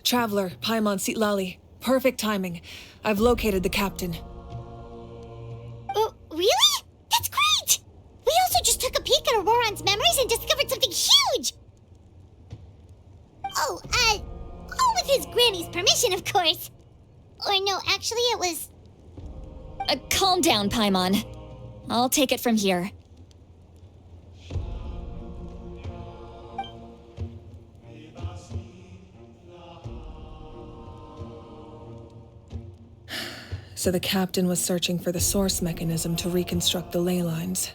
Traveler, Paimon Sitlali. Perfect timing. I've located the captain. Oh, really? That's great! We also just took a peek at Auroron's memories and discovered something huge! Oh, all with his granny's permission, of course. Or no, actually it was... Calm down, Paimon. I'll take it from here. So the captain was searching for the source mechanism to reconstruct the ley lines.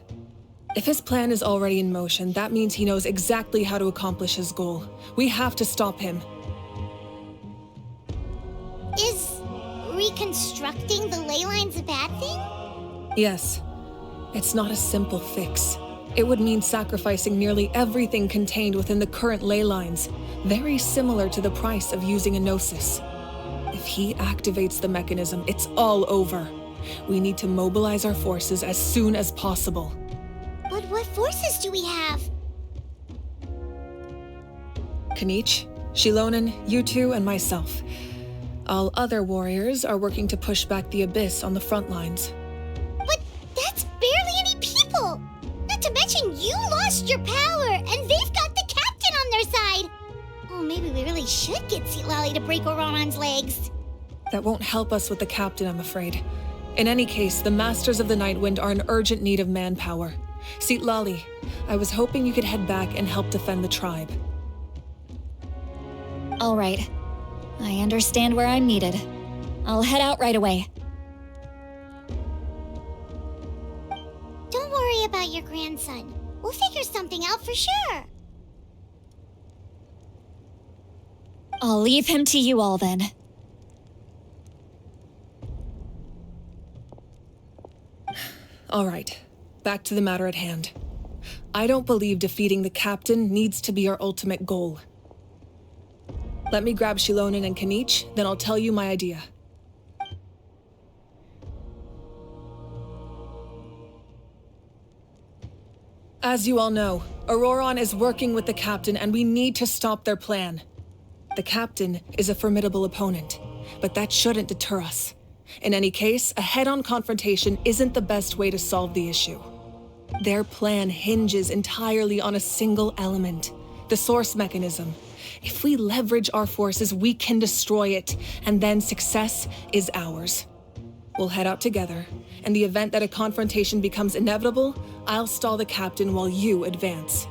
If his plan is already in motion, that means he knows exactly how to accomplish his goal. We have to stop him. Is reconstructing the ley lines a bad thing? Yes. It's not a simple fix. It would mean sacrificing nearly everything contained within the current ley lines, very similar to the price of using a Gnosis. If he activates the mechanism, it's all over. We need to mobilize our forces as soon as possible. But what forces do we have? Kanich, Shilonen, you two, and myself. All other warriors are working to push back the Abyss on the front lines. But that's barely any people! Not to mention you lost your power, and they've got the captain on their side! Oh, maybe we really should get Sitlali to break Auroron's legs. That won't help us with the captain, I'm afraid. In any case, the Masters of the Nightwind are in urgent need of manpower. Sitlali, I was hoping you could head back and help defend the tribe. All right. I understand where I'm needed. I'll head out right away. Don't worry about your grandson. We'll figure something out for sure. I'll leave him to you all then. All right, back to the matter at hand. I don't believe defeating the captain needs to be our ultimate goal. Let me grab Shilonen and Kanich, then I'll tell you my idea. As you all know, Auroron is working with the captain and we need to stop their plan. The captain is a formidable opponent, but that shouldn't deter us. In any case, a head-on confrontation isn't the best way to solve the issue. Their plan hinges entirely on a single element, the source mechanism. If we leverage our forces, we can destroy it, and then success is ours. We'll head out together. In the event that a confrontation becomes inevitable, I'll stall the captain while you advance.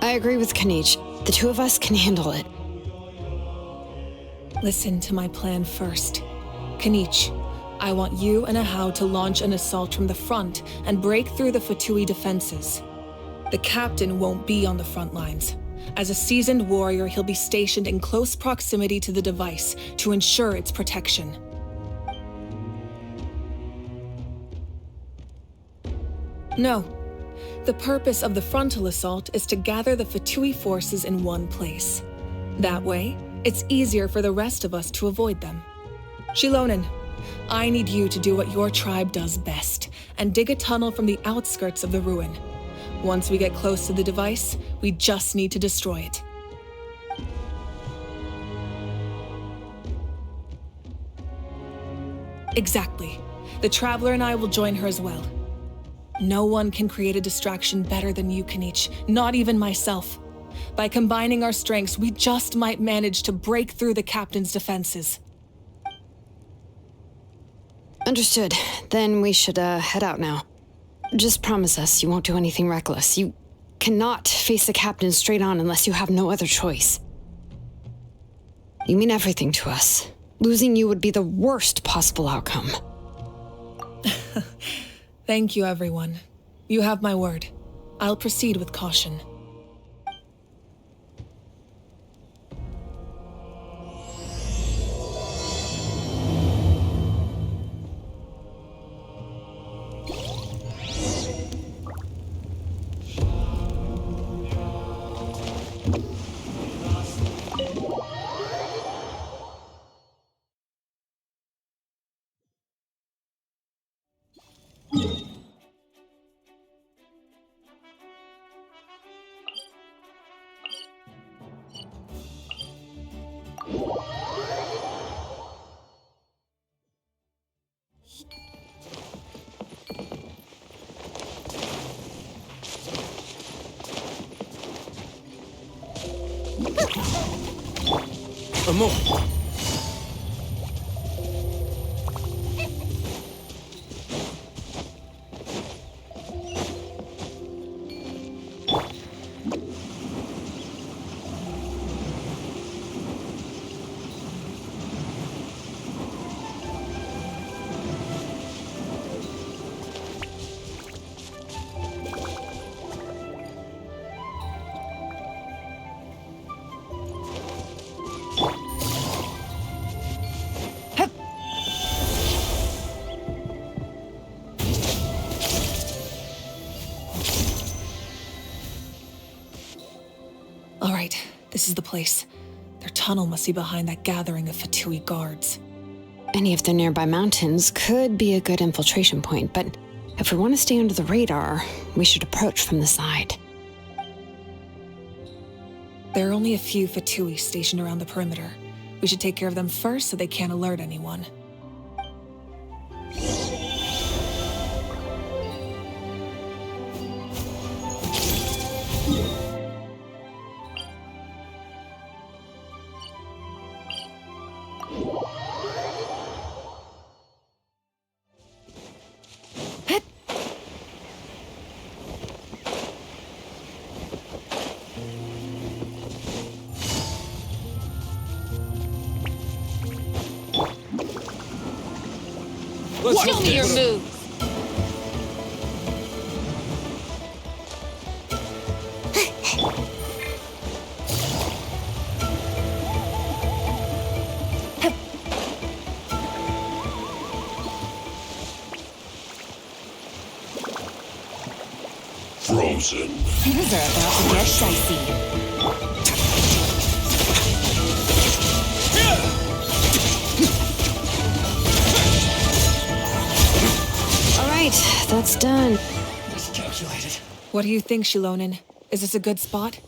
I agree with Kanich. The two of us can handle it. Listen to my plan first. Kanich, I want you and Ahau to launch an assault from the front and break through the Fatui defenses. The captain won't be on the front lines. As a seasoned warrior, he'll be stationed in close proximity to the device to ensure its protection. No. The purpose of the frontal assault is to gather the Fatui forces in one place. That way, it's easier for the rest of us to avoid them. Shilonen, I need you to do what your tribe does best, and dig a tunnel from the outskirts of the ruin. Once we get close to the device, we just need to destroy it. Exactly. The Traveler and I will join her as well. No one can create a distraction better than you, Kanich, not even myself. By combining our strengths, we just might manage to break through the captain's defenses. Understood. Then we should head out now. Just promise us you won't do anything reckless. You cannot face the captain straight on unless you have no other choice. You mean everything to us. Losing you would be the worst possible outcome. Thank you, everyone. You have my word. I'll proceed with caution. A moment. All right, this is the place. Their tunnel must be behind that gathering of Fatui guards. Any of the nearby mountains could be a good infiltration point, but if we want to stay under the radar, we should approach from the side. There are only a few Fatui stationed around the perimeter. We should take care of them first so they can't alert anyone. Let's Show me your moves. Frozen. Things are about to get dicey. All right, that's done. Miscalculated. What do you think, Shilonin? Is this a good spot?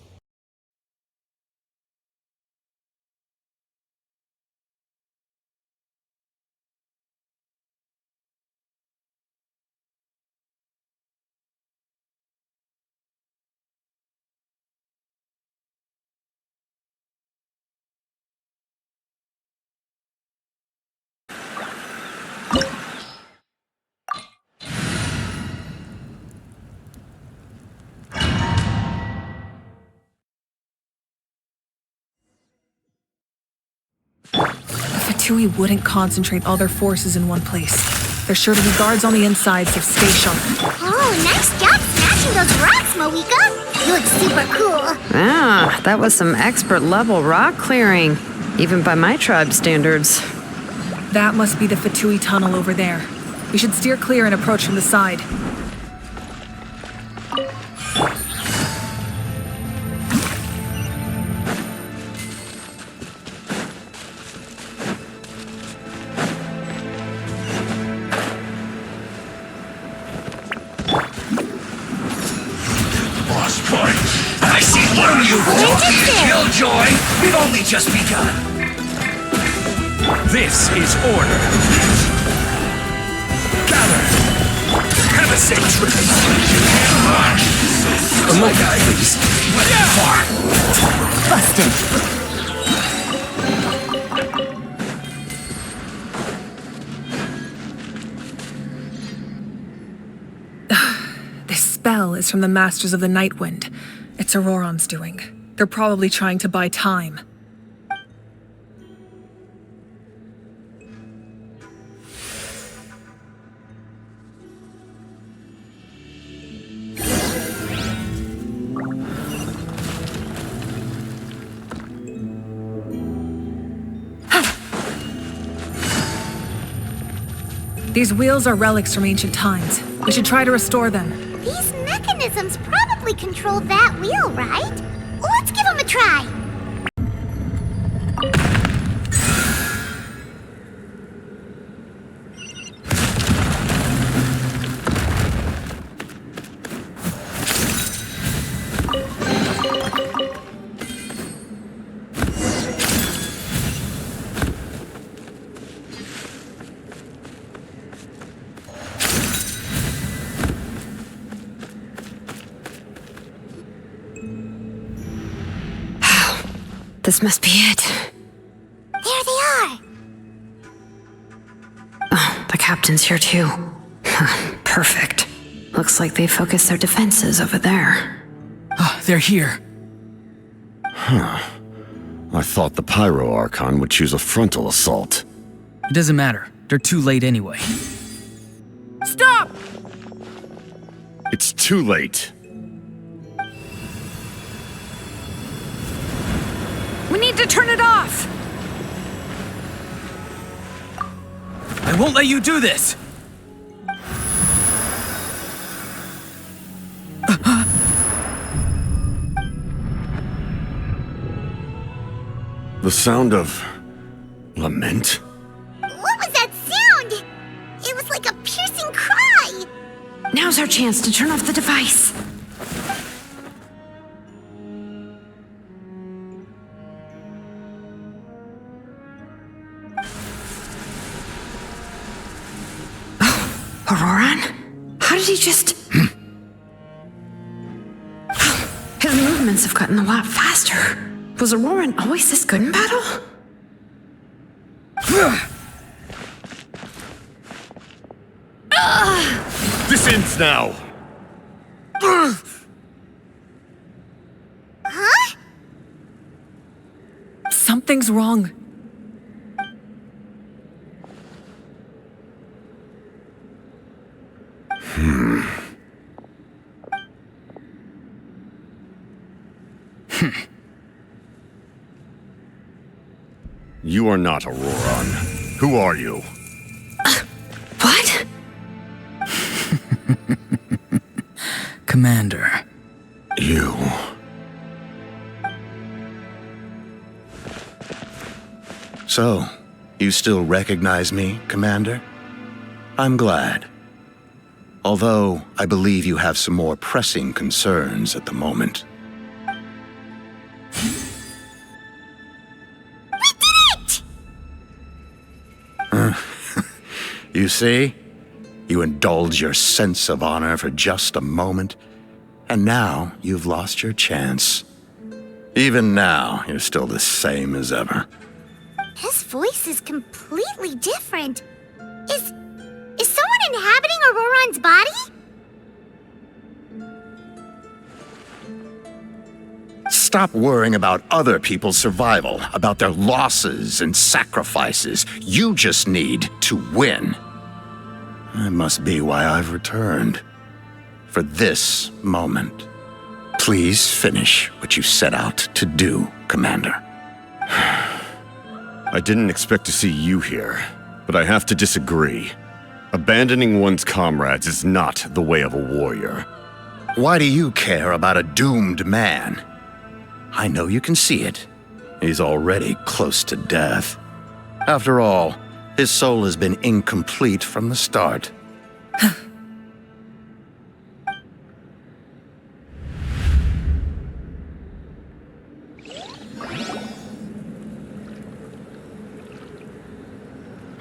Fatui wouldn't concentrate all their forces in one place. There's sure to be guards on the inside, so stay sharp. Oh, nice job smashing those rocks, Moeka. You look super cool. Ah, that was some expert level rock clearing, even by my tribe standards. That must be the Fatui tunnel over there. We should steer clear and approach from the side. Boss fight. I see one of you Killjoy. We've only just begun. This is order. Gather. Have a safe trip. A moment, please. Busted. This spell is from the Masters of the Nightwind. It's Auroron's doing. They're probably trying to buy time. These wheels are relics from ancient times. We should try to restore them. These mechanisms probably control that wheel, right? Let's give them a try. This must be it. There they are! Oh, the captain's here too. Perfect. Looks like they focused their defenses over there. Oh, they're here. I thought the Pyro Archon would choose a frontal assault. It doesn't matter. They're too late anyway. Stop! It's too late. We need to turn it off! I won't let you do this! The sound of lament? What was that sound? It was like a piercing cry! Now's our chance to turn off the device. Oh, Auroran? How did he just... His movements have gotten a lot faster. Was Auroran always this good in battle? This ends now! Huh? Something's wrong. You are not Auroran. Who are you? What? Commander. You. So, you still recognize me, Commander? I'm glad. Although, I believe you have some more pressing concerns at the moment. You see? You indulge your sense of honor for just a moment, and now you've lost your chance. Even now, you're still the same as ever. His voice is completely different. Is someone inhabiting Auroran's body? Stop worrying about other people's survival, about their losses and sacrifices. You just need to win. That must be why I've returned. For this moment. Please finish what you set out to do, Commander. I didn't expect to see you here, but I have to disagree. Abandoning one's comrades is not the way of a warrior. Why do you care about a doomed man? I know you can see it. He's already close to death. After all, his soul has been incomplete from the start.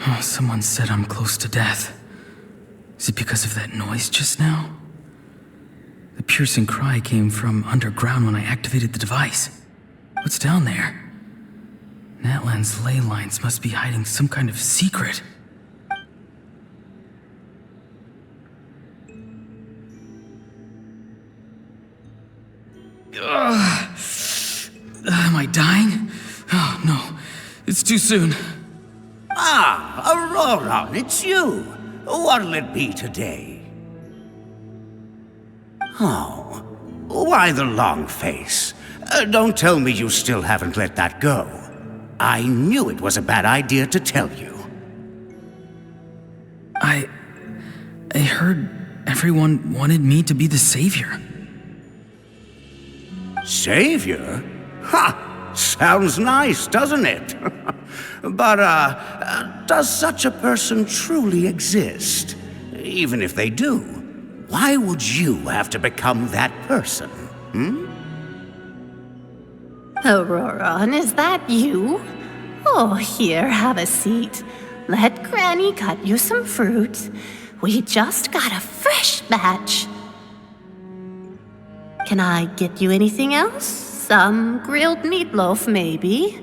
Oh, someone said I'm close to death. Is it because of that noise just now? The piercing cry came from underground when I activated the device. What's down there? Natlan's ley lines must be hiding some kind of secret. Am I dying? Oh, no. It's too soon. Ah, Auroran, it's you. What'll it be today? Oh, why the long face? Don't tell me you still haven't let that go. I knew it was a bad idea to tell you. I heard everyone wanted me to be the savior. Savior? Ha! Sounds nice, doesn't it? But, does such a person truly exist? Even if they do, why would you have to become that person? Auroran, is that you? Oh, here, have a seat. Let Granny cut you some fruit. We just got a fresh batch. Can I get you anything else? some grilled meatloaf, maybe.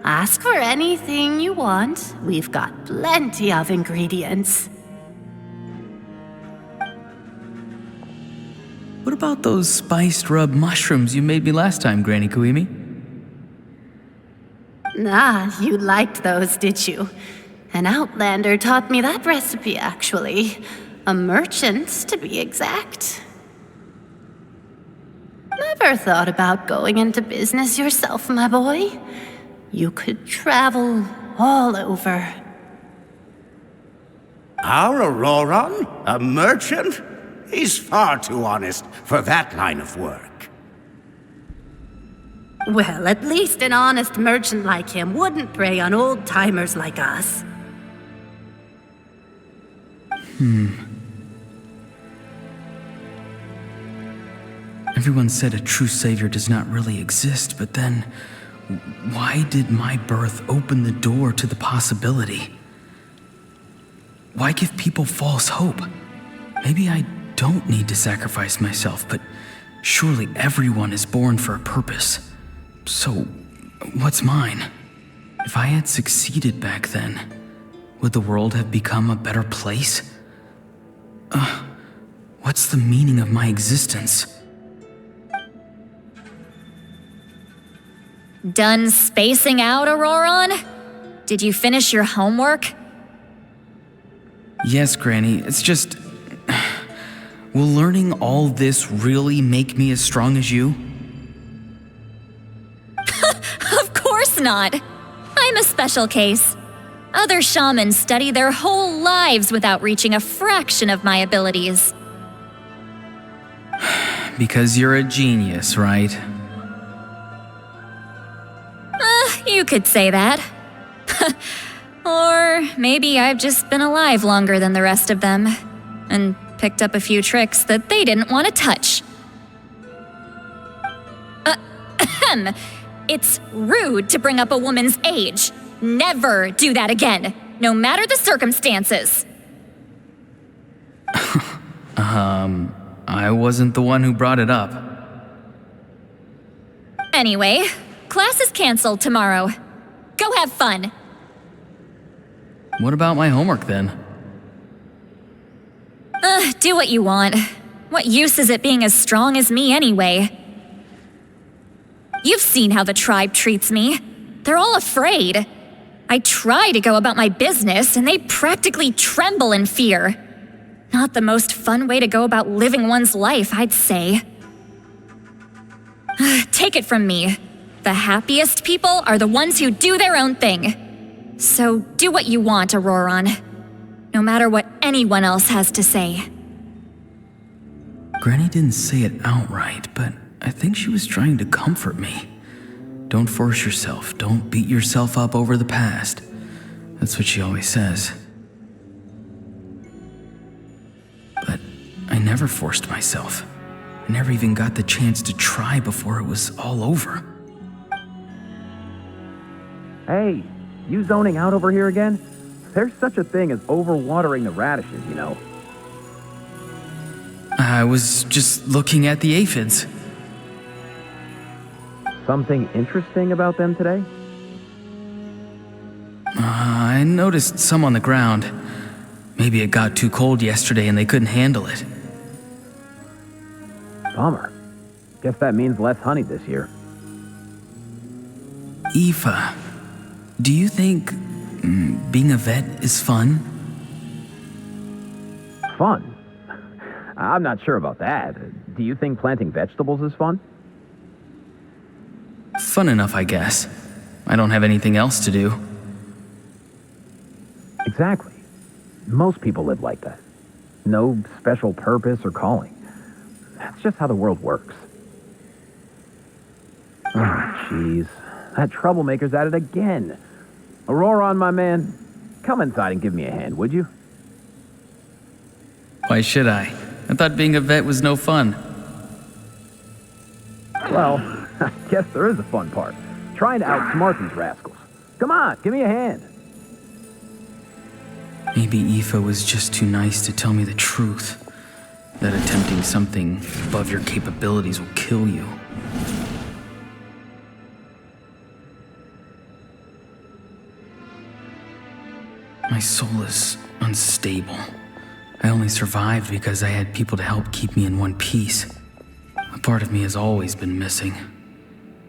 Ask for anything you want. We've got plenty of ingredients. What about those spiced rub mushrooms you made me last time, Granny Kuimi? Ah, you liked those, did you? An outlander taught me that recipe, actually. A merchant, to be exact. Never thought about going into business yourself, my boy? You could travel all over. Our Auroron? A merchant? He's far too honest for that line of work. Well, at least an honest merchant like him wouldn't prey on old-timers like us. Everyone said a true savior does not really exist, but then, why did my birth open the door to the possibility? Why give people false hope? Maybe I don't need to sacrifice myself, but surely everyone is born for a purpose. So, what's mine? If I had succeeded back then, would the world have become a better place? What's the meaning of my existence? Done spacing out, Auroron? Did you finish your homework? Yes, Granny, it's just... Will learning all this really make me as strong as you? Of course not. I'm a special case. Other shamans study their whole lives without reaching a fraction of my abilities. Because you're a genius, right? You could say that. Or maybe I've just been alive longer than the rest of them, and picked up a few tricks that they didn't want to touch. It's rude to bring up a woman's age. Never do that again, no matter the circumstances. I wasn't the one who brought it up. Anyway, class is canceled tomorrow. Go have fun. What about my homework then? Do what you want. What use is it being as strong as me anyway? You've seen how the tribe treats me. They're all afraid. I try to go about my business, and they practically tremble in fear. Not the most fun way to go about living one's life, I'd say. Take it from me. The happiest people are the ones who do their own thing. So do what you want, Auroron. No matter what anyone else has to say. Granny didn't say it outright, but I think she was trying to comfort me. Don't force yourself. Don't beat yourself up over the past. That's what she always says. But I never forced myself. I never even got the chance to try before it was all over. Hey, you zoning out over here again? There's such a thing as overwatering the radishes, you know. I was just looking at the aphids. Something interesting about them today? I noticed some on the ground. Maybe it got too cold yesterday and they couldn't handle it. Bummer. Guess that means less honey this year. Aoife, do you think being a vet is fun? Fun? I'm not sure about that. Do you think planting vegetables is fun? Fun enough, I guess. I don't have anything else to do. Exactly. Most people live like that. No special purpose or calling. That's just how the world works. Oh, jeez. That troublemaker's at it again. Auroron, my man, come inside and give me a hand, would you? Why should I? I thought being a vet was no fun. Well, I guess there is a fun part. Trying to outsmart these rascals. Come on, give me a hand. Maybe Aoife was just too nice to tell me the truth. That attempting something above your capabilities will kill you. My soul is unstable. I only survived because I had people to help keep me in one piece. A part of me has always been missing.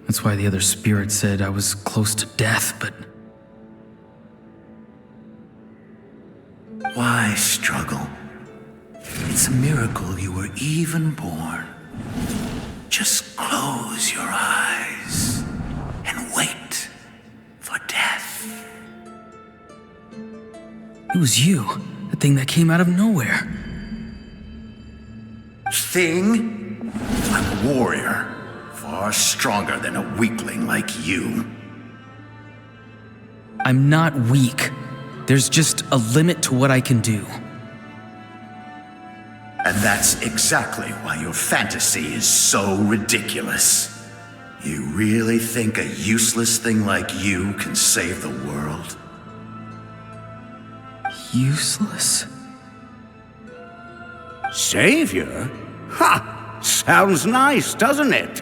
That's why the other spirits said I was close to death, but... Why struggle? It's a miracle you were even born. Just close your eyes and wait for death. It was you, the thing that came out of nowhere. Thing? I'm a warrior, far stronger than a weakling like you. I'm not weak. There's just a limit to what I can do. And that's exactly why your fantasy is so ridiculous. You really think a useless thing like you can save the world? Useless? Savior? Ha! Sounds nice, doesn't it?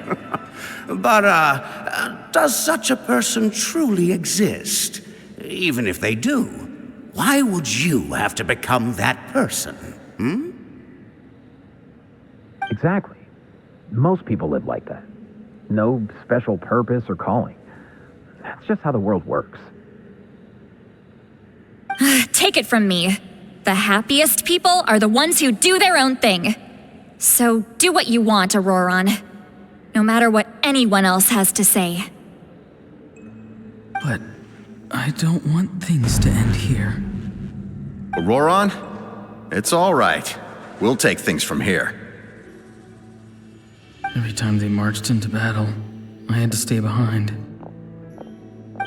But, does such a person truly exist? Even if they do, why would you have to become that person? Hmm? Exactly. Most people live like that. No special purpose or calling. That's just how the world works. Take it from me. The happiest people are the ones who do their own thing. So do what you want, Auroron. No matter what anyone else has to say. But I don't want things to end here. Auroron? It's all right. We'll take things from here. Every time they marched into battle, I had to stay behind.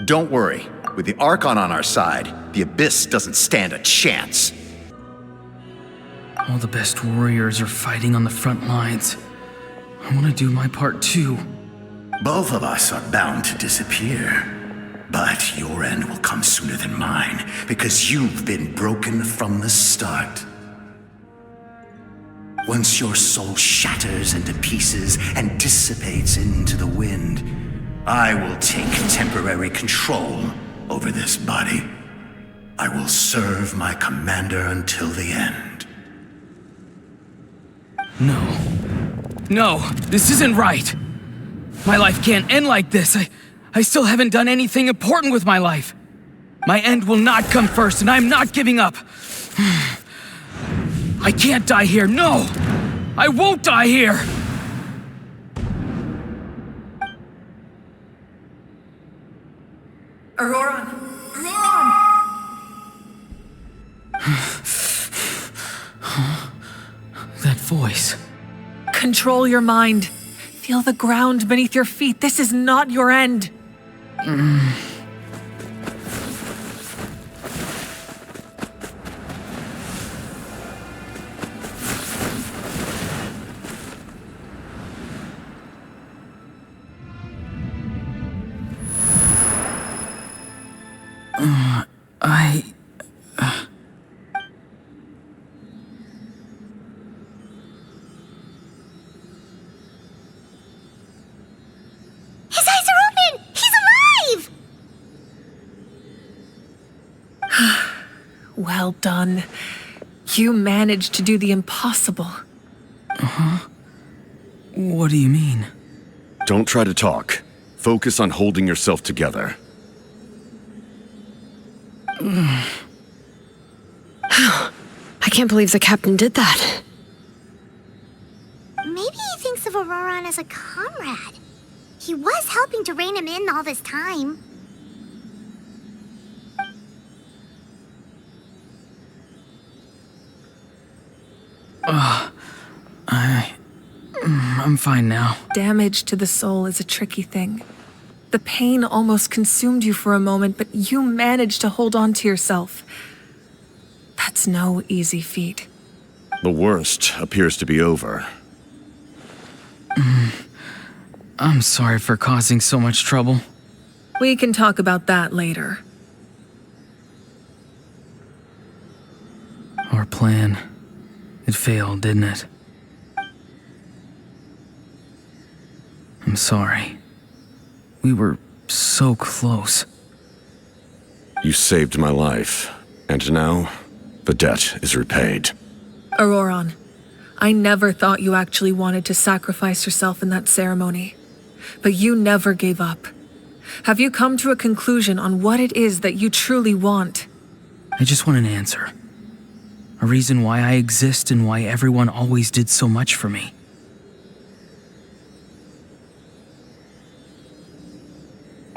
Don't worry. With the Archon on our side, the Abyss doesn't stand a chance. All the best warriors are fighting on the front lines. I want to do my part too. Both of us are bound to disappear. But your end will come sooner than mine, because you've been broken from the start. Once your soul shatters into pieces and dissipates into the wind, I will take temporary control over this body. I will serve my commander until the end. No. No, this isn't right. My life can't end like this. I still haven't done anything important with my life. My end will not come first, and I'm not giving up. I can't die here, no! I won't die here! Auroron! Auroron! That voice. Control your mind. Feel the ground beneath your feet. This is not your end. His eyes are open! He's alive! Well done. You managed to do the impossible. What do you mean? Don't try to talk. Focus on holding yourself together. I can't believe the captain did that. Maybe he thinks of Auroron as a comrade. He was helping to rein him in all this time. I'm fine now. Damage to the soul is a tricky thing. The pain almost consumed you for a moment, but you managed to hold on to yourself. That's no easy feat. The worst appears to be over. I'm sorry for causing so much trouble. We can talk about that later. Our plan. It failed, didn't it? I'm sorry. We were so close. You saved my life. And now, the debt is repaid. Auroron, I never thought you actually wanted to sacrifice yourself in that ceremony. But you never gave up. Have you come to a conclusion on what it is that you truly want? I just want an answer. A reason why I exist and why everyone always did so much for me.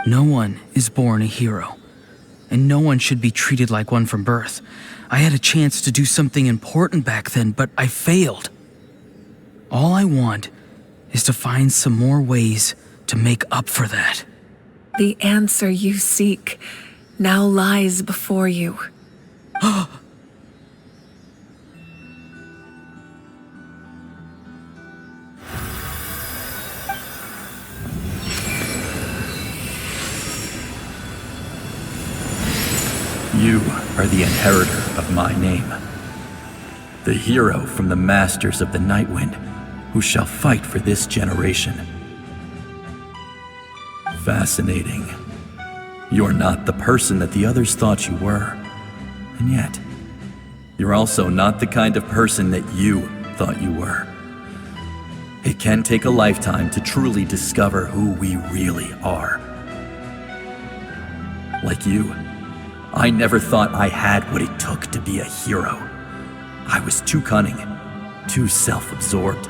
No one is born a hero, and no one should be treated like one from birth. I had a chance to do something important back then, but I failed. All I want is to find some more ways to make up for that. The answer you seek now lies before you. You are the inheritor of my name, the hero from the masters of the Nightwind, who shall fight for this generation. Fascinating. You're not the person that the others thought you were, and yet, you're also not the kind of person that you thought you were. It can take a lifetime to truly discover who we really are. Like you, I never thought I had what it took to be a hero. I was too cunning, too self-absorbed.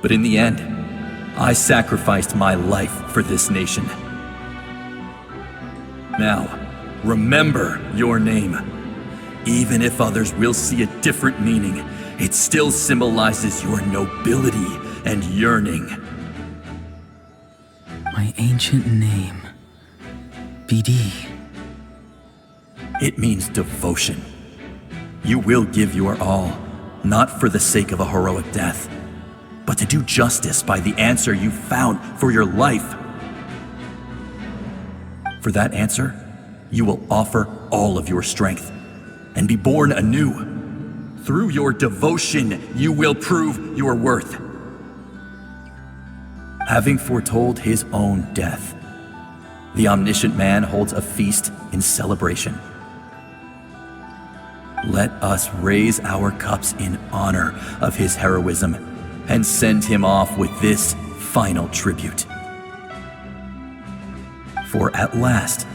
But in the end, I sacrificed my life for this nation. Now, remember your name. Even if others will see a different meaning, it still symbolizes your nobility and yearning. My ancient name, BD. It means devotion. You will give your all, not for the sake of a heroic death, but to do justice by the answer you found for your life. For that answer, you will offer all of your strength and be born anew. Through your devotion, you will prove your worth. Having foretold his own death, the omniscient man holds a feast in celebration. Let us raise our cups in honor of his heroism and send him off with this final tribute. For at last,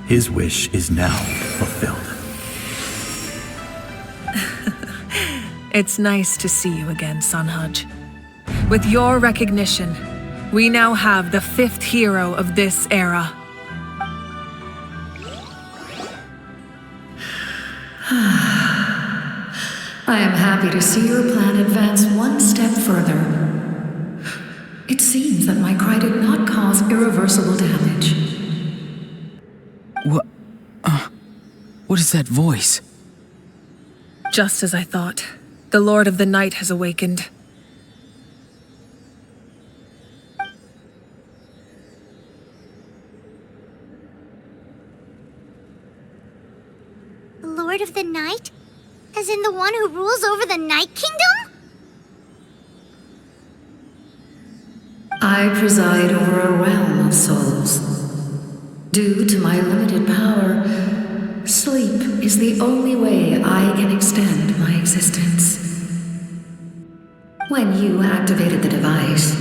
his wish is now fulfilled. It's nice to see you again, Sunhudge. With your recognition, we now have the 5th hero of this era. I am happy to see your plan advance one step further. It seems that my cry did not cause irreversible damage. What is that voice? Just as I thought. The Lord of the Night has awakened. Lord of the Night? As in the one who rules over the Night Kingdom? I preside over a realm of souls. Due to my limited power, sleep is the only way I can extend my existence. When you activated the device,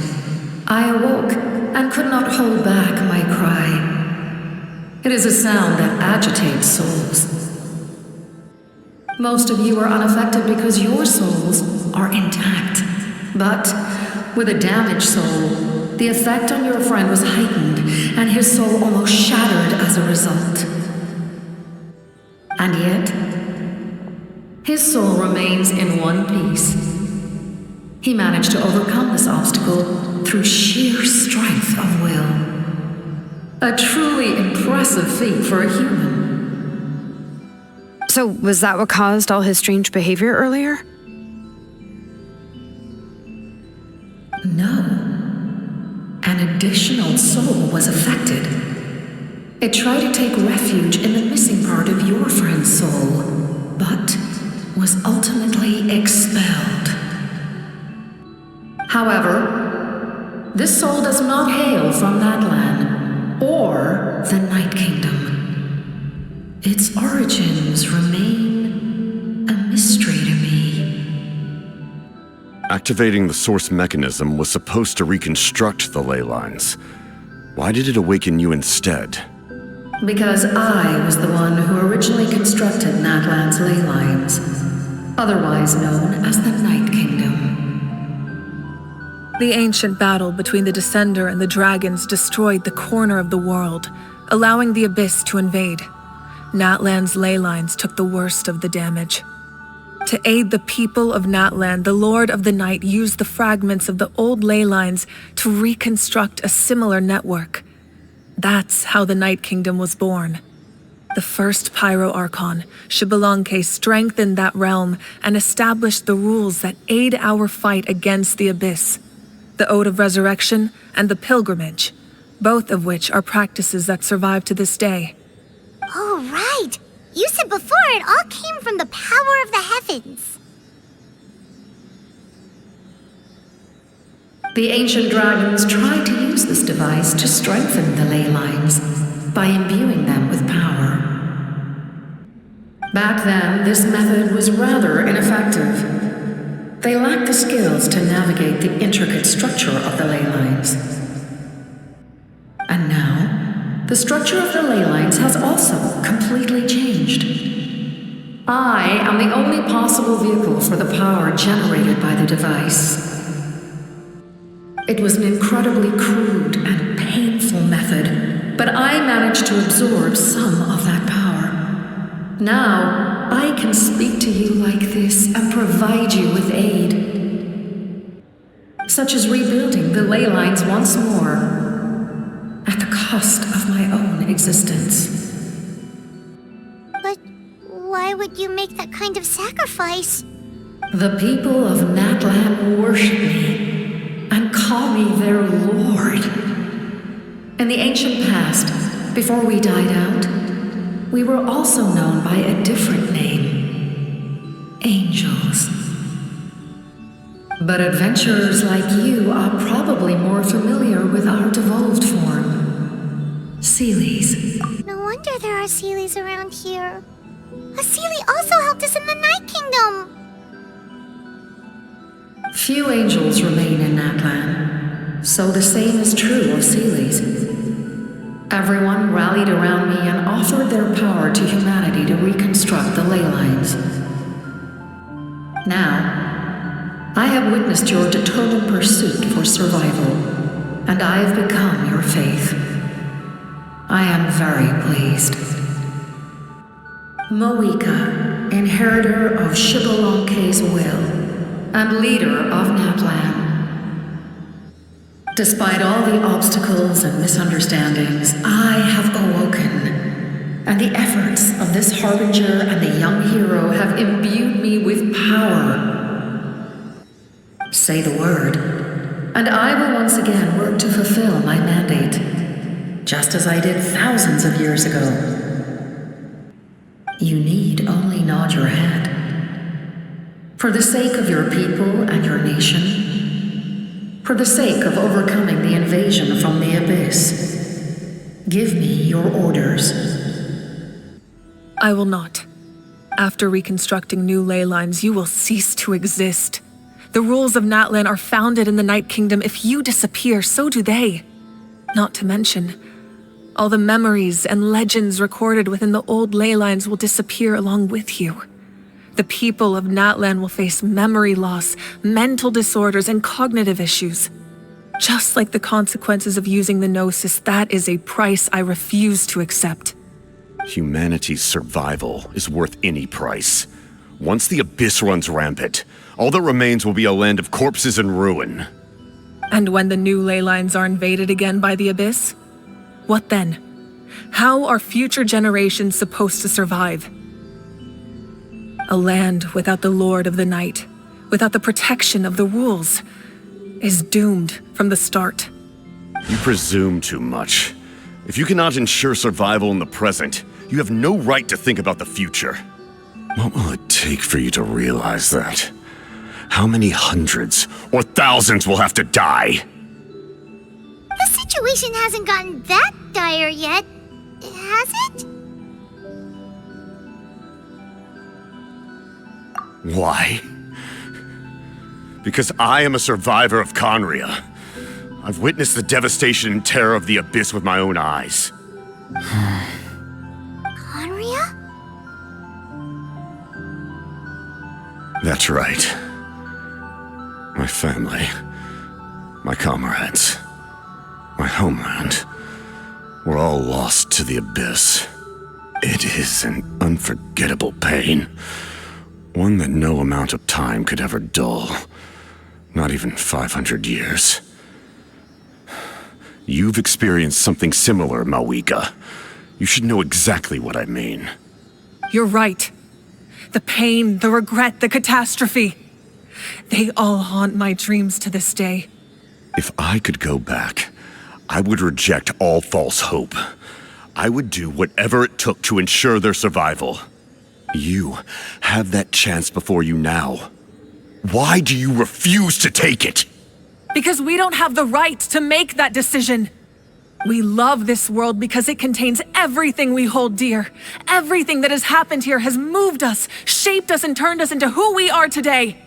I awoke and could not hold back my cry. It is a sound that agitates souls. Most of you are unaffected because your souls are intact. But with a damaged soul, the effect on your friend was heightened, and his soul almost shattered as a result. And yet, his soul remains in one piece. He managed to overcome this obstacle through sheer strength of will. A truly impressive feat for a human. So, was that what caused all his strange behavior earlier? No. An additional soul was affected. It tried to take refuge in the missing part of your friend's soul, but was ultimately expelled. However, this soul does not hail from Natlan or the Night Kingdom. Its origins remain a mystery to me. Activating the source mechanism was supposed to reconstruct the ley lines. Why did it awaken you instead? Because I was the one who originally constructed Natlan's ley lines, otherwise known as the Night Kingdom. The ancient battle between the Descender and the dragons destroyed the corner of the world, allowing the Abyss to invade. Natlan's ley lines took the worst of the damage. To aid the people of Natlan, the Lord of the Night used the fragments of the old ley lines to reconstruct a similar network. That's how the Night Kingdom was born. The first Pyro Archon, Xbalanque, strengthened that realm and established the rules that aid our fight against the Abyss. The Ode of Resurrection and the Pilgrimage, both of which are practices that survive to this day. Oh, right! You said before it all came from the power of the heavens. The ancient dragons tried to use this device to strengthen the ley lines by imbuing them with power. Back then, this method was rather ineffective. They lacked the skills to navigate the intricate structure of the ley lines. And now, the structure of the ley lines has also completely changed. I am the only possible vehicle for the power generated by the device. It was an incredibly crude and painful method, but I managed to absorb some of that power. Now, I can speak to you like this and provide you with aid, such as rebuilding the ley lines once more, at the cost of my own existence. But why would you make that kind of sacrifice? The people of Natlan worship me and call me their lord. In the ancient past, before we died out, we were also known by a different name, angels. But adventurers like you are probably more familiar with our devolved form, Seelies. No wonder there are Seelies around here. A Seelie also helped us in the Night Kingdom. Few angels remain in Natlan, so the same is true of Seelies. Everyone rallied around me and offered their power to humanity to reconstruct the ley lines. Now, I have witnessed your determined pursuit for survival, and I have become your faith. I am very pleased. Moika, inheritor of Xbalanque's will, and leader of Natlan. Despite all the obstacles and misunderstandings, I have awoken, and the efforts of this harbinger and the young hero have imbued me with power. Say the word, and I will once again work to fulfill my mandate, just as I did thousands of years ago. You need only nod your head. For the sake of your people and your nation, for the sake of overcoming the invasion from the Abyss, give me your orders. I will not. After reconstructing new ley lines, you will cease to exist. The rules of Natlan are founded in the Night Kingdom. If you disappear, so do they. Not to mention, all the memories and legends recorded within the old ley lines will disappear along with you. The people of Natlan will face memory loss, mental disorders, and cognitive issues. Just like the consequences of using the Gnosis, that is a price I refuse to accept. Humanity's survival is worth any price. Once the Abyss runs rampant, all that remains will be a land of corpses and ruin. And when the new ley lines are invaded again by the Abyss? What then? How are future generations supposed to survive? A land without the Lord of the Night, without the protection of the rules, is doomed from the start. You presume too much. If you cannot ensure survival in the present, you have no right to think about the future. What will it take for you to realize that? How many hundreds or thousands will have to die? The situation hasn't gotten that dire yet, has it? Why? Because I am a survivor of Conria. I've witnessed the devastation and terror of the Abyss with my own eyes. Conria? That's right. My family, my comrades, my homeland, were all lost to the Abyss. It is an unforgettable pain. One that no amount of time could ever dull. Not even 500 years. You've experienced something similar, Mawika. You should know exactly what I mean. You're right. The pain, the regret, the catastrophe. They all haunt my dreams to this day. If I could go back, I would reject all false hope. I would do whatever it took to ensure their survival. You have that chance before you now. Why do you refuse to take it? Because we don't have the right to make that decision. We love this world because it contains everything we hold dear. Everything that has happened here has moved us, shaped us, and turned us into who we are today.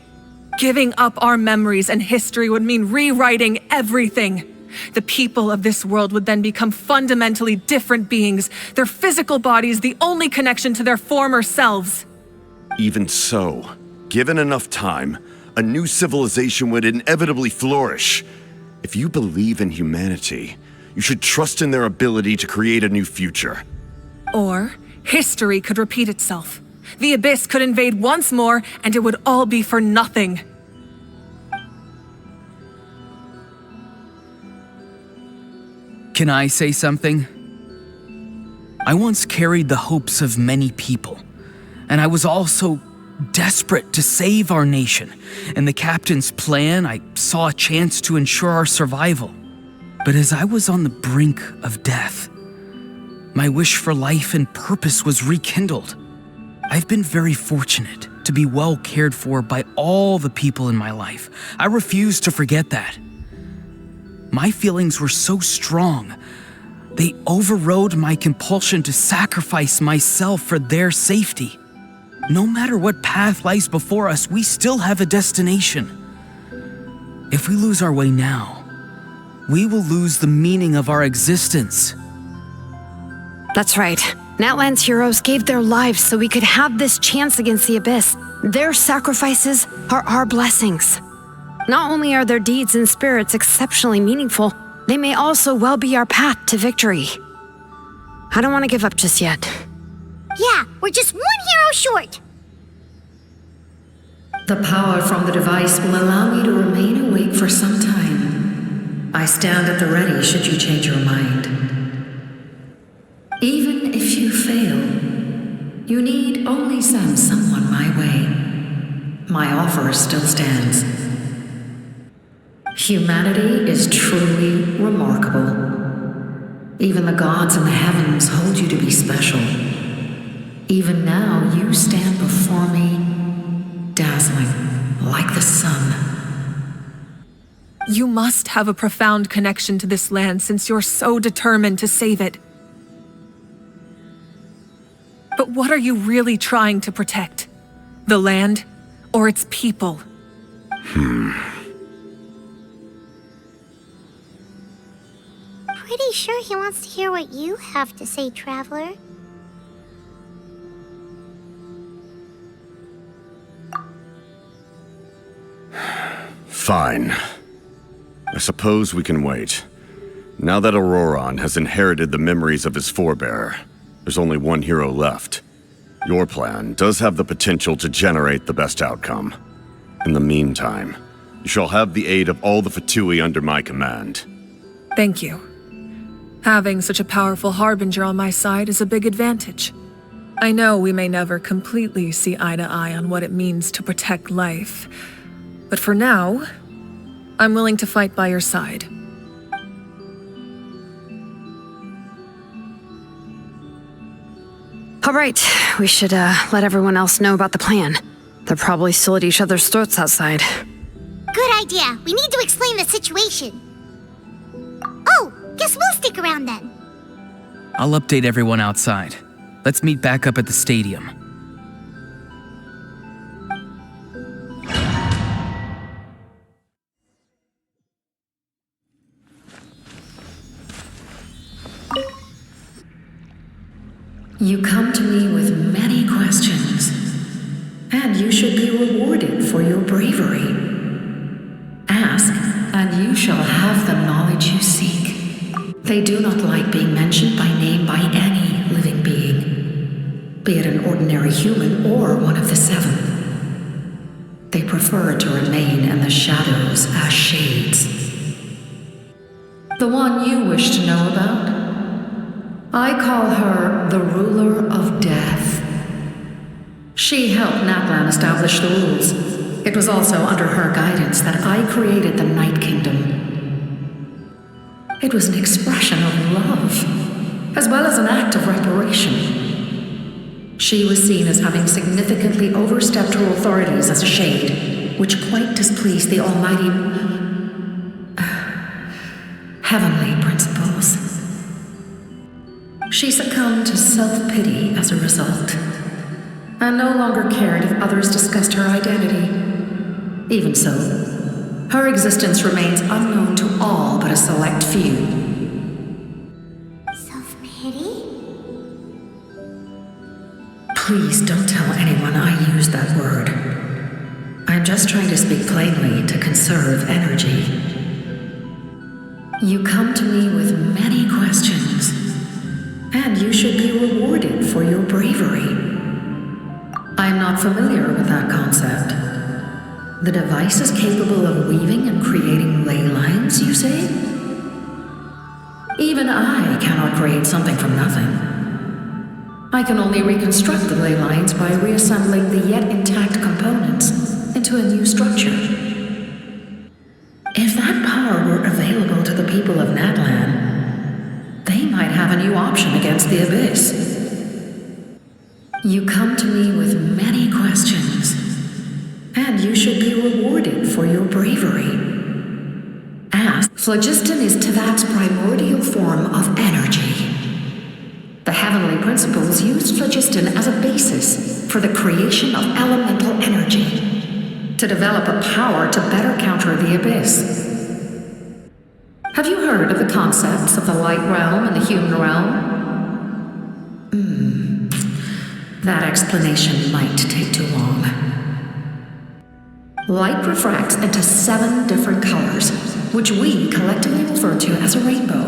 Giving up our memories and history would mean rewriting everything. The people of this world would then become fundamentally different beings, their physical bodies the only connection to their former selves. Even so, given enough time, a new civilization would inevitably flourish. If you believe in humanity, you should trust in their ability to create a new future. Or history could repeat itself. The Abyss could invade once more, and it would all be for nothing. Can I say something? I once carried the hopes of many people, and I was also desperate to save our nation. In the captain's plan, I saw a chance to ensure our survival. But as I was on the brink of death, my wish for life and purpose was rekindled. I've been very fortunate to be well cared for by all the people in my life. I refuse to forget that. My feelings were so strong, they overrode my compulsion to sacrifice myself for their safety. No matter what path lies before us, we still have a destination. If we lose our way now, we will lose the meaning of our existence. That's right. Natlan's heroes gave their lives so we could have this chance against the Abyss. Their sacrifices are our blessings. Not only are their deeds and spirits exceptionally meaningful, they may also well be our path to victory. I don't want to give up just yet. Yeah, we're just one hero short. The power from the device will allow me to remain awake for some time. I stand at the ready should you change your mind. Even if you fail, you need only send someone my way. My offer still stands. Humanity is truly remarkable. Even the gods in the heavens hold you to be special. Even now, you stand before me, dazzling like the sun. You must have a profound connection to this land since you're so determined to save it. But what are you really trying to protect? The land or its people? Pretty sure he wants to hear what you have to say, Traveler. Fine. I suppose we can wait. Now that Auroron has inherited the memories of his forebearer, there's only one hero left. Your plan does have the potential to generate the best outcome. In the meantime, you shall have the aid of all the Fatui under my command. Thank you. Having such a powerful harbinger on my side is a big advantage. I know we may never completely see eye to eye on what it means to protect life, but for now, I'm willing to fight by your side. All right, we should let everyone else know about the plan. They're probably still at each other's throats outside. Good idea. We need to explain the situation. Oh, guess we'll stick around then. I'll update everyone outside. Let's meet back up at the stadium. You come to me with many questions, and you should be rewarded for your bravery. Ask, and you shall have the knowledge you seek. They do not like being mentioned by name by any living being, be it an ordinary human or one of the seven. They prefer to remain in the shadows as shades. The one you wish to know about? I call her the Ruler of Death. She helped Natlan establish the rules. It was also under her guidance that I created the Night Kingdom. It was an expression of love, as well as an act of reparation. She was seen as having significantly overstepped her authorities as a shade, which quite displeased the almighty heavenly principles. She succumbed to self-pity as a result, and no longer cared if others discussed her identity. Even so, her existence remains unknown to all but a select few. Self-pity? Please don't tell anyone I used that word. I'm just trying to speak plainly to conserve energy. You come to me with many questions, and you should be rewarded for your bravery. I'm not familiar with that concept. The device is capable of weaving and creating ley lines, you say? Even I cannot create something from nothing. I can only reconstruct the ley lines by reassembling the yet intact components into a new structure. If that power were available to the people of Natlan, they might have a new option against the Abyss. You come to me with many questions, and you should be rewarded for your bravery. Ask. Phlogiston is Tevat's primordial form of energy. The heavenly principles used phlogiston as a basis for the creation of elemental energy, to develop a power to better counter the Abyss. Have you heard of the concepts of the light realm and the human realm? That explanation might take too long. Light refracts into 7 different colors, which we collectively refer to as a rainbow.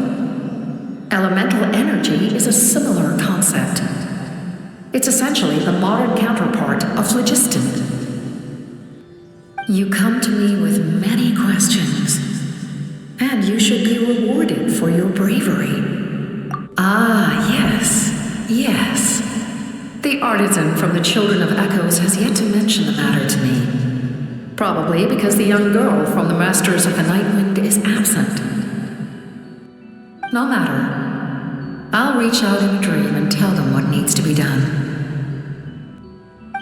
Elemental energy is a similar concept. It's essentially the modern counterpart of phlogiston. You come to me with many questions, and you should be rewarded for your bravery. Ah, yes. The artisan from the Children of Echoes has yet to mention the matter to me. Probably because the young girl from the Masters of the Nightwind is absent. No matter. I'll reach out in a dream and tell them what needs to be done.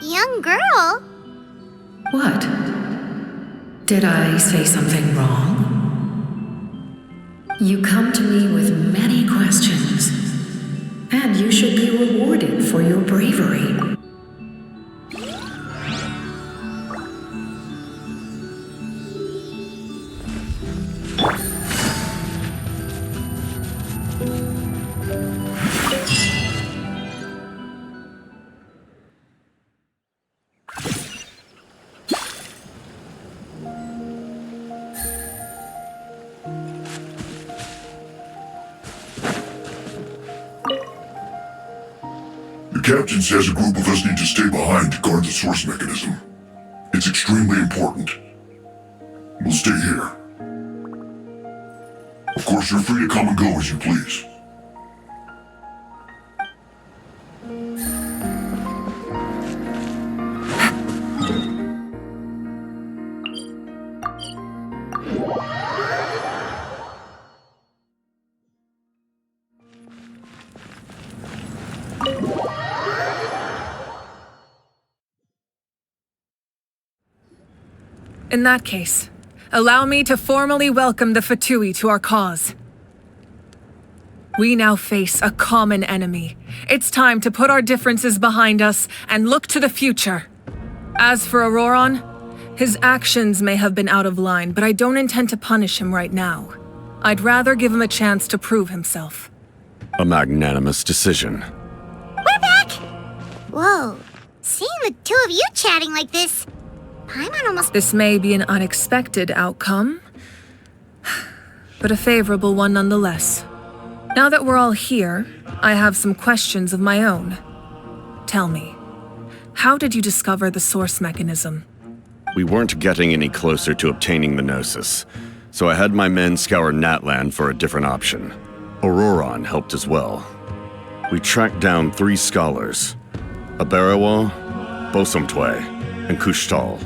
Young girl? What? Did I say something wrong? You come to me with many questions, and you should be rewarded for your bravery. The captain says a group of us need to stay behind to guard the source mechanism. It's extremely important. We'll stay here. Of course, you're free to come and go as you please. In that case, allow me to formally welcome the Fatui to our cause. We now face a common enemy. It's time to put our differences behind us and look to the future. As for Auroron, his actions may have been out of line, but I don't intend to punish him right now. I'd rather give him a chance to prove himself. A magnanimous decision. We're Whoa. Seeing the two of you chatting like this, Paimon almost... This may be an unexpected outcome, but a favorable one nonetheless. Now that we're all here, I have some questions of my own. Tell me, how did you discover the source mechanism? We weren't getting any closer to obtaining the Gnosis, so I had my men scour Natlan for a different option. Auroron helped as well. We tracked down 3 scholars, Aberawa, Bosomtwe, and Kushtal,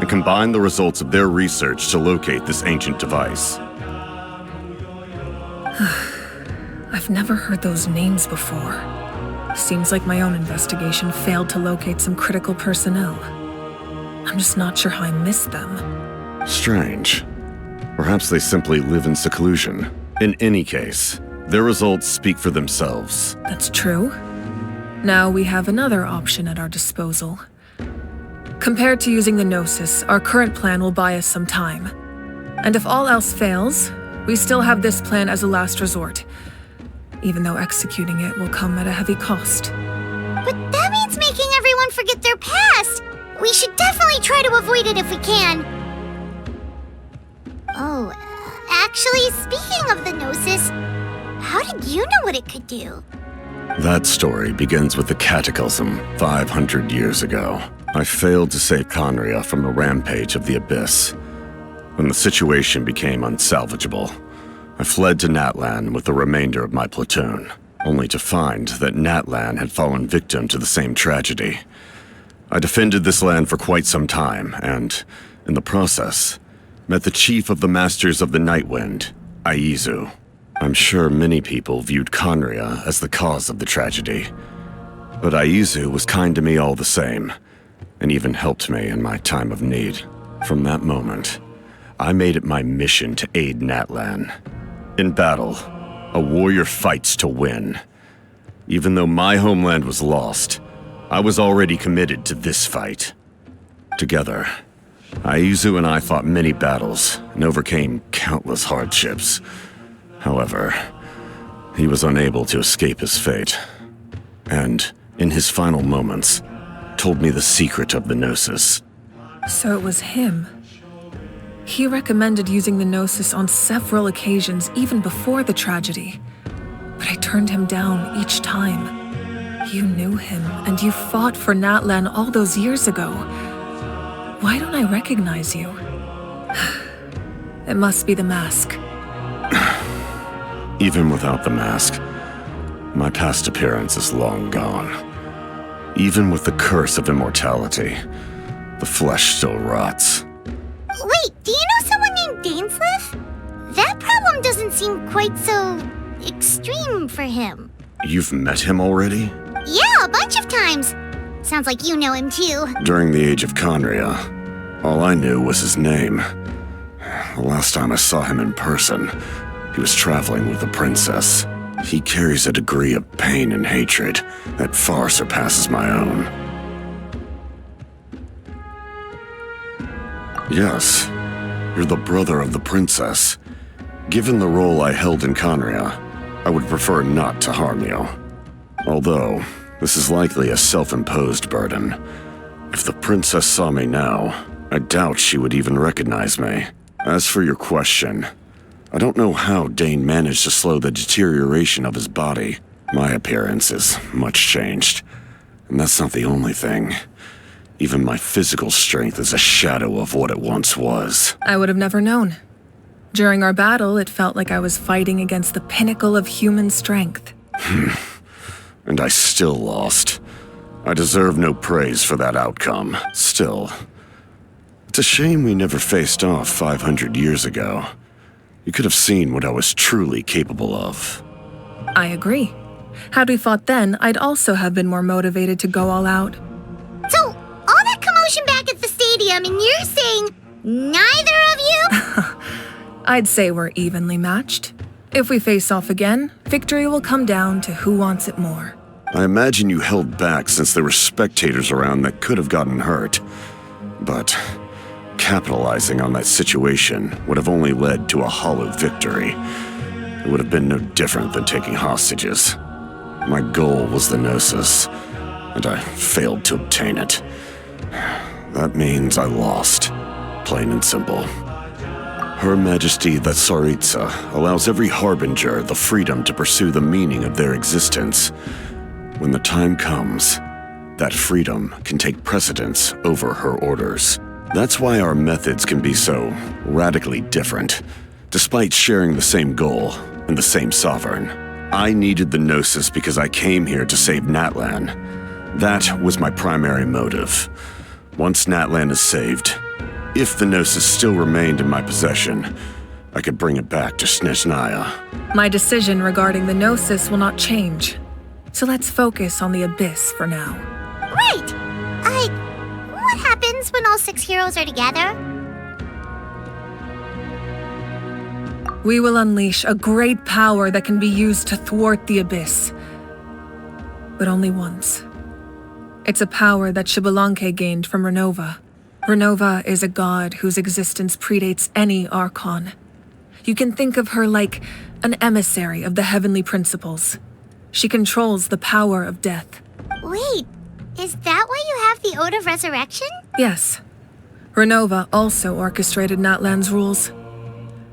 and combined the results of their research to locate this ancient device. I've never heard those names before. Seems like my own investigation failed to locate some critical personnel. I'm just not sure how I missed them. Strange. Perhaps they simply live in seclusion. In any case, their results speak for themselves. That's true. Now we have another option at our disposal. Compared to using the Gnosis, our current plan will buy us some time. And if all else fails, we still have this plan as a last resort, even though executing it will come at a heavy cost. But that means making everyone forget their past! We should definitely try to avoid it if we can. Oh, actually, speaking of the Gnosis, how did you know what it could do? That story begins with the Cataclysm 500 years ago. I failed to save Conria from the rampage of the Abyss. When the situation became unsalvageable, I fled to Natlan with the remainder of my platoon, only to find that Natlan had fallen victim to the same tragedy. I defended this land for quite some time, and, in the process, met the chief of the Masters of the Nightwind, Aizu. I'm sure many people viewed Conria as the cause of the tragedy, but Aizu was kind to me all the same, and even helped me in my time of need. From that moment, I made it my mission to aid Natlan. In battle, a warrior fights to win. Even though my homeland was lost, I was already committed to this fight. Together, Aizu and I fought many battles and overcame countless hardships. However, he was unable to escape his fate, and, in his final moments, told me the secret of the Gnosis. So it was him. He recommended using the Gnosis on several occasions, even before the tragedy. But I turned him down each time. You knew him, and you fought for Natlan all those years ago. Why don't I recognize you? It must be the mask. Even without the mask, my past appearance is long gone. Even with the curse of immortality, the flesh still rots. Wait, do you know someone named Dainsleif? That problem doesn't seem quite so extreme for him. You've met him already? Yeah, a bunch of times. Sounds like you know him too. During the age of Conria, all I knew was his name. The last time I saw him in person, he was traveling with the princess. He carries a degree of pain and hatred that far surpasses my own. Yes, you're the brother of the princess. Given the role I held in Conria, I would prefer not to harm you. Although, this is likely a self-imposed burden. If the princess saw me now, I doubt she would even recognize me. As for your question, I don't know how Dane managed to slow the deterioration of his body. My appearance is much changed, and that's not the only thing. Even my physical strength is a shadow of what it once was. I would have never known. During our battle, it felt like I was fighting against the pinnacle of human strength. And I still lost. I deserve no praise for that outcome. Still, it's a shame we never faced off 500 years ago. You could have seen what I was truly capable of. I agree. Had we fought then, I'd also have been more motivated to go all out. So, all that commotion back at the stadium, and you're saying neither of you? I'd say we're evenly matched. If we face off again, victory will come down to who wants it more. I imagine you held back since there were spectators around that could have gotten hurt. But capitalizing on that situation would have only led to a hollow victory. It would have been no different than taking hostages. My goal was the Gnosis, and I failed to obtain it. That means I lost, plain and simple. Her Majesty the Tsaritsa allows every harbinger the freedom to pursue the meaning of their existence. When the time comes, that freedom can take precedence over her orders. That's why our methods can be so radically different, despite sharing the same goal and the same sovereign. I needed the Gnosis because I came here to save Natlan. That was my primary motive. Once Natlan is saved, if the Gnosis still remained in my possession, I could bring it back to Snezhnaya. My decision regarding the Gnosis will not change. So let's focus on the Abyss for now. Right! What happens when all 6 heroes are together? We will unleash a great power that can be used to thwart the Abyss. But only once. It's a power that Xbalanque gained from Renova. Renova is a god whose existence predates any Archon. You can think of her like an emissary of the heavenly principles. She controls the power of death. Wait, is that why you have the Ode of Resurrection? Yes. Renova also orchestrated Natlan's rules.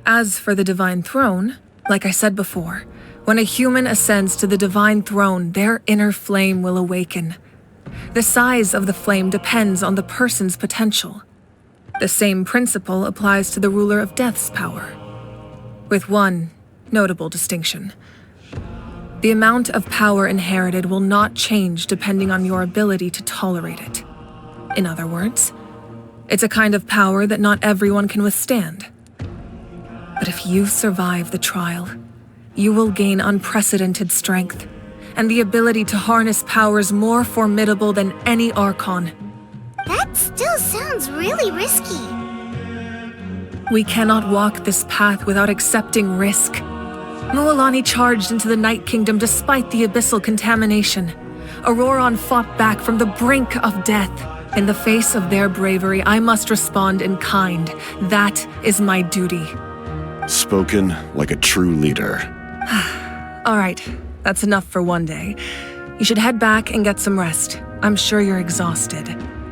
As for the Divine Throne, like I said before, when a human ascends to the Divine Throne, their inner flame will awaken. The size of the flame depends on the person's potential. The same principle applies to the ruler of Death's power, with one notable distinction. The amount of power inherited will not change depending on your ability to tolerate it. In other words, it's a kind of power that not everyone can withstand. But if you survive the trial, you will gain unprecedented strength and the ability to harness powers more formidable than any Archon. That still sounds really risky. We cannot walk this path without accepting risk. Mualani charged into the Night Kingdom despite the abyssal contamination. Auroron fought back from the brink of death. In the face of their bravery, I must respond in kind. That is my duty. Spoken like a true leader. All right, that's enough for one day. You should head back and get some rest. I'm sure you're exhausted.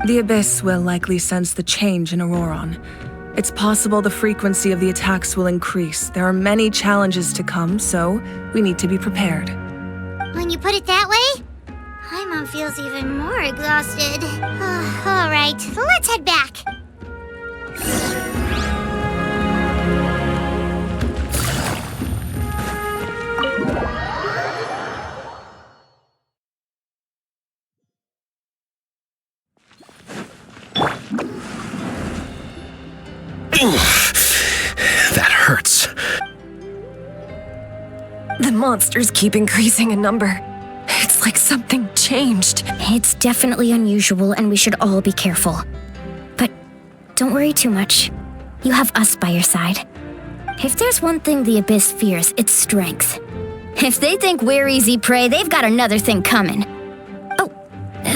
The Abyss will likely sense the change in Auroron. It's possible the frequency of the attacks will increase. There are many challenges to come, so we need to be prepared. When you put it that way, Paimon feels even more exhausted. All right, let's head back. That hurts. The monsters keep increasing in number. It's like something changed. It's definitely unusual and we should all be careful. But don't worry too much. You have us by your side. If there's one thing the Abyss fears, it's strength. If they think we're easy prey, they've got another thing coming. Oh,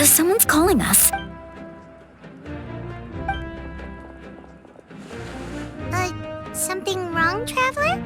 someone's calling us. Something wrong, Traveler?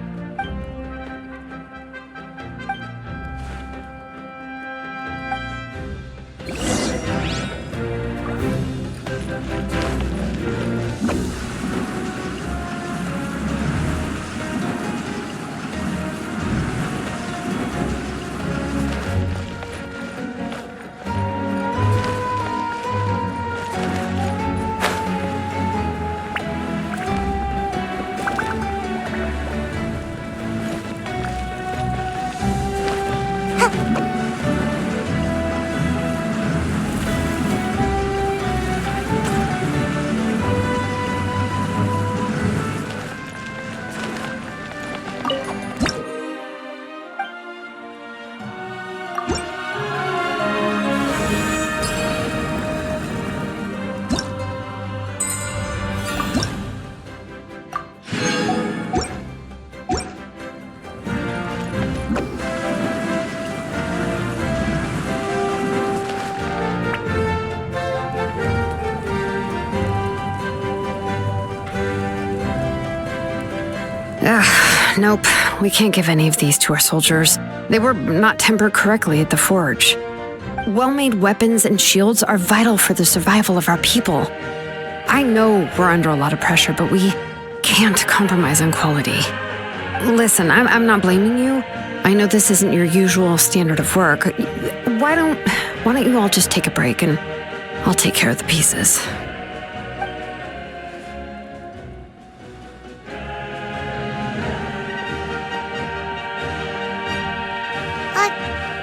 Nope, we can't give any of these to our soldiers. They were not tempered correctly at the forge. Well-made weapons and shields are vital for the survival of our people. I know we're under a lot of pressure, but we can't compromise on quality. Listen, I'm not blaming you. I know this isn't your usual standard of work. Why don't you all just take a break and I'll take care of the pieces.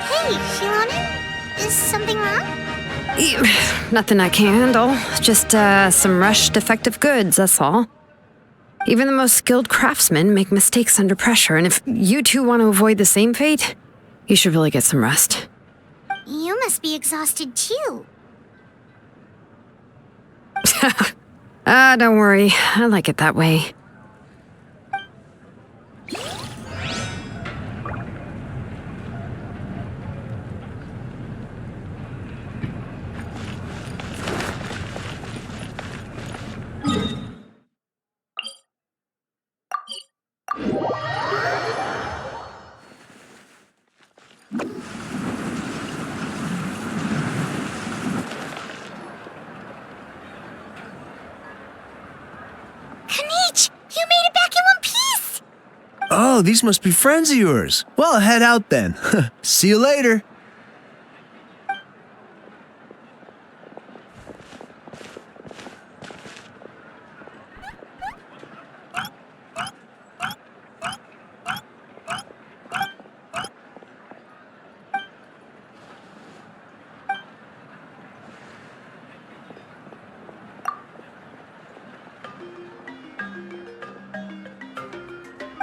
Hey, Shilonen? Is something wrong? Nothing I can handle. Just, some rushed defective goods, that's all. Even the most skilled craftsmen make mistakes under pressure, and if you two want to avoid the same fate, you should really get some rest. You must be exhausted too. Don't worry. I like it that way. Oh, these must be friends of yours. Well, head out then. See you later.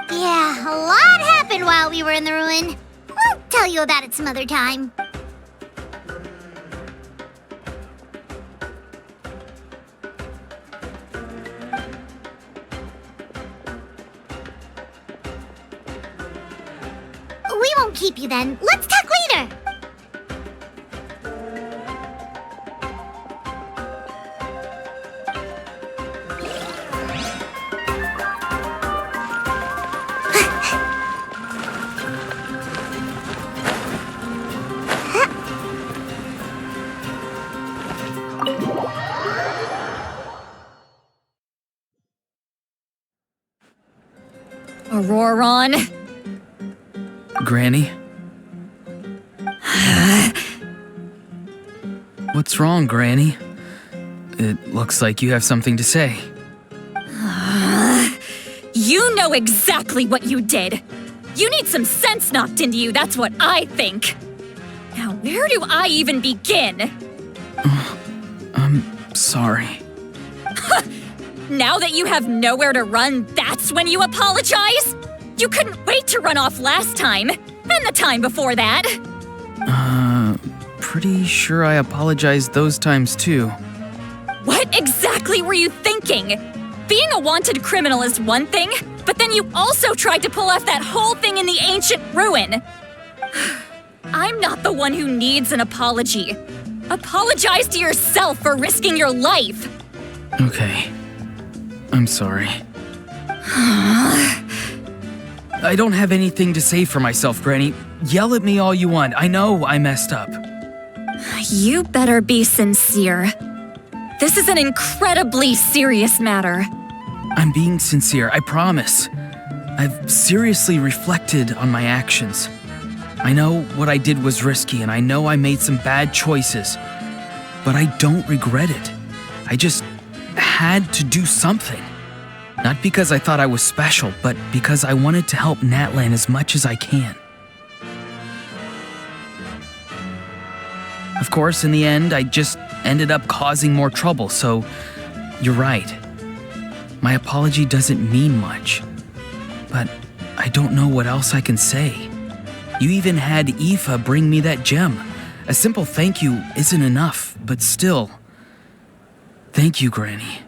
Yeah, a lot happened while we were in the ruin. We'll tell you about it some other time. We won't keep you then. Let's talk later. Auroron. Granny? What's wrong, Granny? It looks like you have something to say. You know exactly what you did. You need some sense knocked into you, that's what I think. Now, where do I even begin? I'm sorry. Now that you have nowhere to run, that's when you apologize? You couldn't wait to run off last time, and the time before that. Pretty sure I apologized those times too. What exactly were you thinking? Being a wanted criminal is one thing, but then you also tried to pull off that whole thing in the ancient ruin. I'm not the one who needs an apology. Apologize to yourself for risking your life. Okay. I'm sorry. I don't have anything to say for myself, Granny. Yell at me all you want. I know I messed up. You better be sincere. This is an incredibly serious matter. I'm being sincere, I promise. I've seriously reflected on my actions. I know what I did was risky, and I know I made some bad choices. But I don't regret it. I just had to do something. Not because I thought I was special, but because I wanted to help Natlan as much as I can. Of course, in the end, I just ended up causing more trouble, so you're right. My apology doesn't mean much, but I don't know what else I can say. You even had Aoife bring me that gem. A simple thank you isn't enough, but still. Thank you, Granny.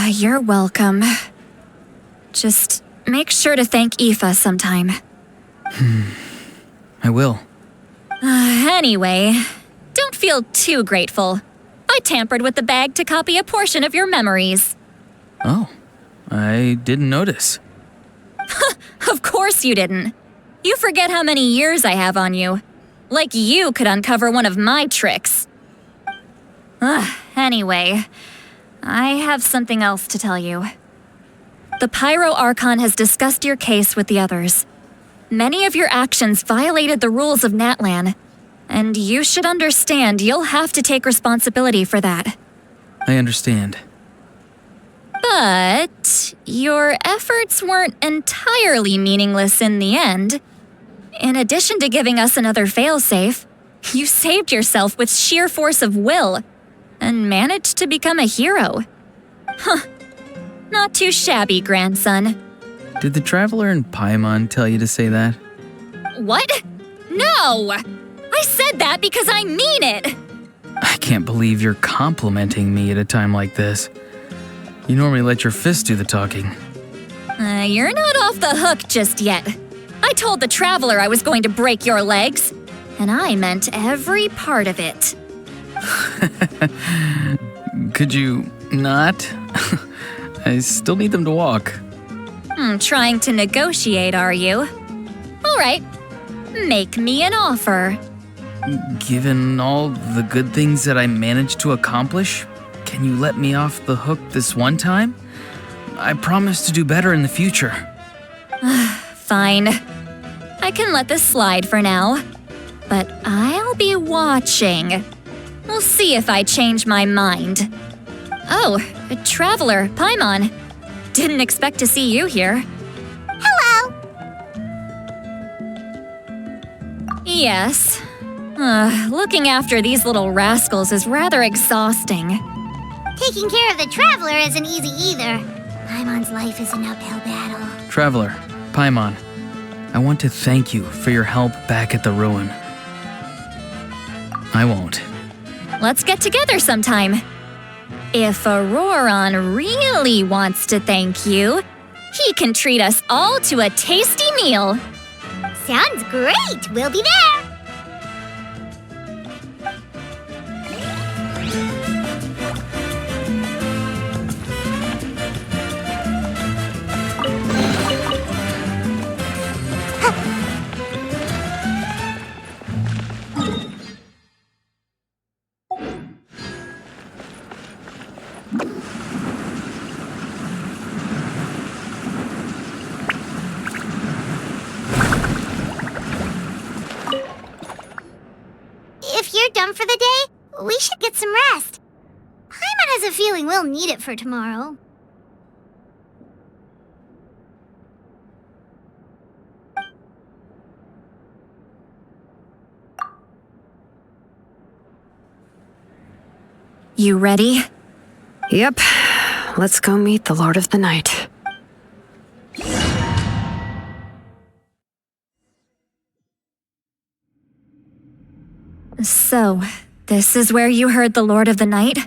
You're welcome. Just make sure to thank Aoife sometime. I will. Anyway, don't feel too grateful. I tampered with the bag to copy a portion of your memories. Oh, I didn't notice. Of course you didn't. You forget how many years I have on you. Like you could uncover one of my tricks. Anyway, I have something else to tell you. The Pyro Archon has discussed your case with the others. Many of your actions violated the rules of Natlan, and you should understand you'll have to take responsibility for that. I understand. But your efforts weren't entirely meaningless in the end. In addition to giving us another failsafe, you saved yourself with sheer force of will and managed to become a hero. Huh. Not too shabby, grandson. Did the Traveler and Paimon tell you to say that? What? No! I said that because I mean it! I can't believe you're complimenting me at a time like this. You normally let your fists do the talking. You're not off the hook just yet. I told the Traveler I was going to break your legs, and I meant every part of it. Could you not? I still need them to walk. Trying to negotiate, are you? All right, make me an offer. Given all the good things that I managed to accomplish, can you let me off the hook this one time? I promise to do better in the future. Fine. I can let this slide for now, but I'll be watching. We'll see if I change my mind. Oh, a Traveler, Paimon. Didn't expect to see you here. Hello! Yes. Looking after these little rascals is rather exhausting. Taking care of the Traveler isn't easy either. Paimon's life is an uphill battle. Traveler, Paimon, I want to thank you for your help back at the ruin. I won't. Let's get together sometime. If Auroron really wants to thank you, he can treat us all to a tasty meal. Sounds great! We'll be there! If you're done for the day, we should get some rest. Paimon has a feeling we'll need it for tomorrow. You ready? Yep. Let's go meet the Lord of the Night. So, this is where you heard the Lord of the Night?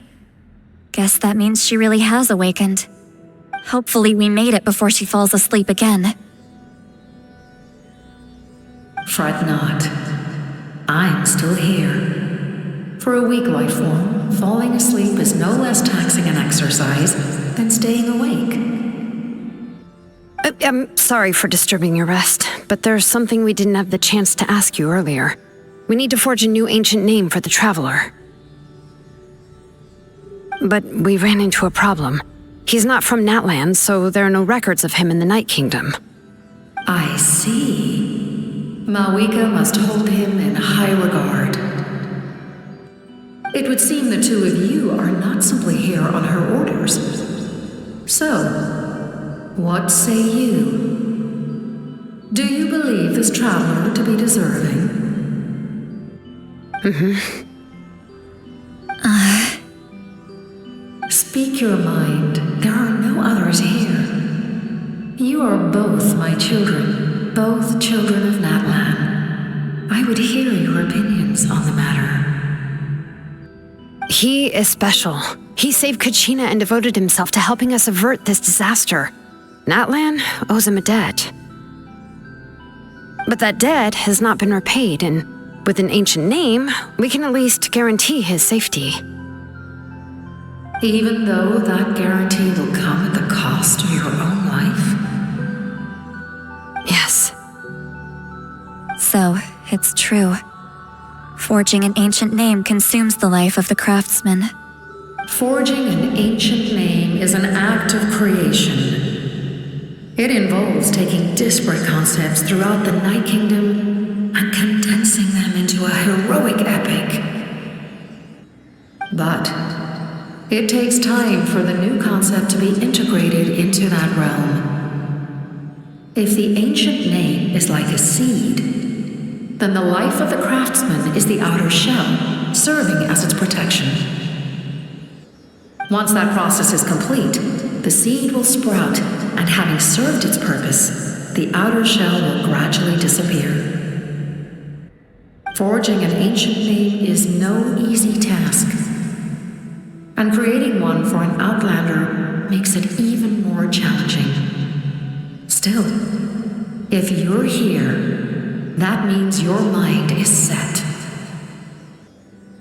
Guess that means she really has awakened. Hopefully we made it before she falls asleep again. Fret not. I'm still here. For a weak life form, falling asleep is no less taxing an exercise than staying awake. I'm sorry for disturbing your rest, but there's something we didn't have the chance to ask you earlier. We need to forge a new ancient name for the Traveler. But we ran into a problem. He's not from Natlan, so there are no records of him in the Night Kingdom. I see. Mawika must hold him in high regard. It would seem the two of you are not simply here on her orders. So, what say you? Do you believe this Traveler to be deserving? Speak your mind. There are no others here. You are both my children, both children of Natlan. I would hear your opinions on the matter. He is special. He saved Kachina and devoted himself to helping us avert this disaster. Natlan owes him a debt. But that debt has not been repaid, and with an ancient name, we can at least guarantee his safety. Even though that guarantee will come at the cost of your own life? Yes. So, it's true. Forging an ancient name consumes the life of the craftsman. Forging an ancient name is an act of creation. It involves taking disparate concepts throughout the Night Kingdom and condensing them into a heroic epic. But it takes time for the new concept to be integrated into that realm. If the ancient name is like a seed, then the life of the craftsman is the outer shell, serving as its protection. Once that process is complete, the seed will sprout, and having served its purpose, the outer shell will gradually disappear. Forging an ancient name is no easy task, and creating one for an outlander makes it even more challenging. Still, if you're here, that means your mind is set.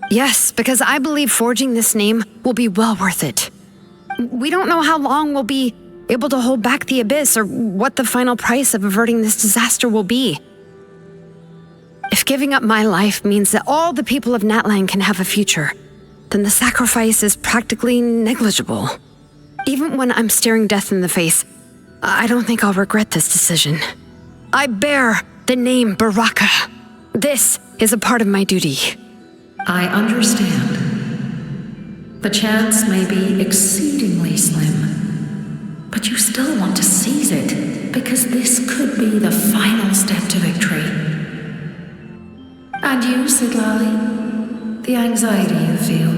Yes, because I believe forging this name will be well worth it. We don't know how long we'll be able to hold back the abyss or what the final price of averting this disaster will be. If giving up my life means that all the people of Natlan can have a future, then the sacrifice is practically negligible. Even when I'm staring death in the face, I don't think I'll regret this decision. I bear the name Baraka. This is a part of my duty. I understand. The chance may be exceedingly slim, but you still want to seize it because this could be the final step to victory. And you, Sidlali, the anxiety you feel,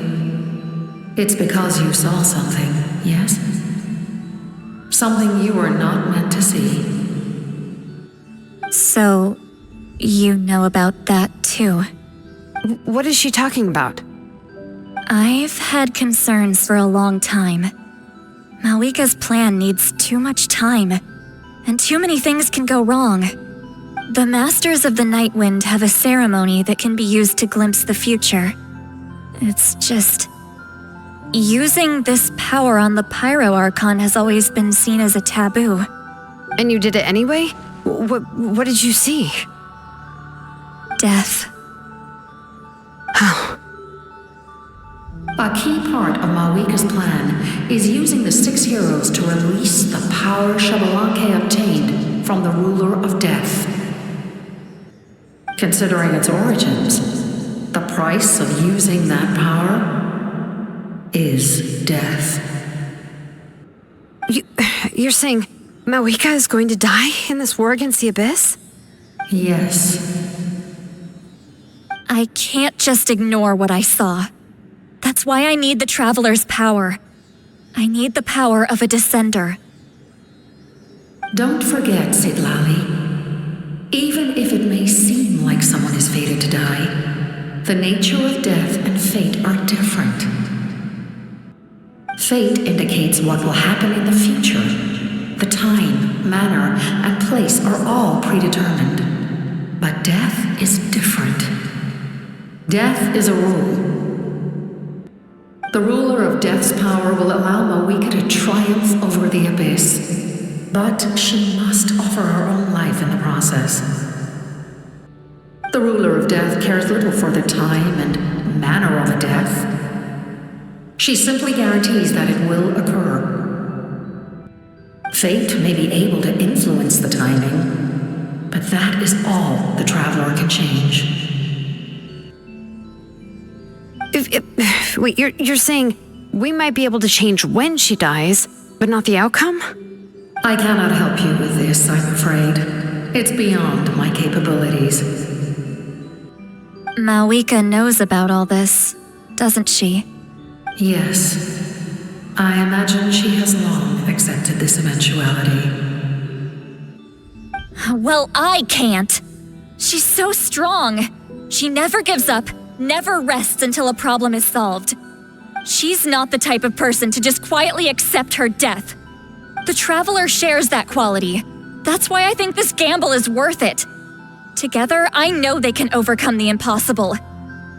it's because you saw something, yes? Something you were not meant to see. So, you know about that too. What is she talking about? I've had concerns for a long time. Malika's plan needs too much time, and too many things can go wrong. The Masters of the Night Wind have a ceremony that can be used to glimpse the future. It's just... using this power on the Pyro Archon has always been seen as a taboo. And you did it anyway? What did you see? Death. How? A key part of Malika's plan is using the 6 heroes to release the power Xbalanque obtained from the ruler of death. Considering its origins, the price of using that power is death. You're saying Malika is going to die in this war against the Abyss? Yes. I can't just ignore what I saw. That's why I need the Traveler's power. I need the power of a Descender. Don't forget, Sidlali. Even if it may seem like someone is fated to die, the nature of death and fate are different. Fate indicates what will happen in the future. The time, manner, and place are all predetermined. But death is different. Death is a rule. The ruler of death's power will allow Malika to triumph over the abyss, but she must offer her own life in the process. The ruler of death cares little for the time and manner of a death. She simply guarantees that it will occur. Fate may be able to influence the timing, but that is all the Traveler can change. Wait, you're saying we might be able to change when she dies, but not the outcome? I cannot help you with this, I'm afraid. It's beyond my capabilities. Malika knows about all this, doesn't she? Yes. I imagine she has long accepted this eventuality. Well, I can't. She's so strong. She never gives up, never rests until a problem is solved. She's not the type of person to just quietly accept her death. The Traveler shares that quality. That's why I think this gamble is worth it. Together, I know they can overcome the impossible,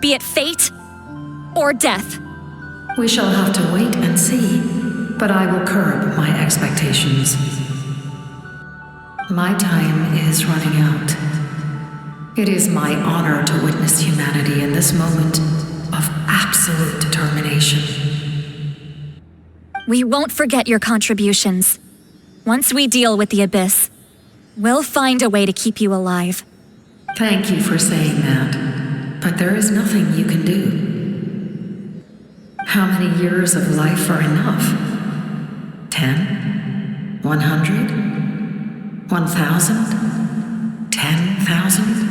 be it fate or death. We shall have to wait and see, but I will curb my expectations. My time is running out. It is my honor to witness humanity in this moment of absolute determination. We won't forget your contributions. Once we deal with the Abyss, we'll find a way to keep you alive. Thank you for saying that, but there is nothing you can do. How many years of life are enough? 10? 100? 1,000? 10,000?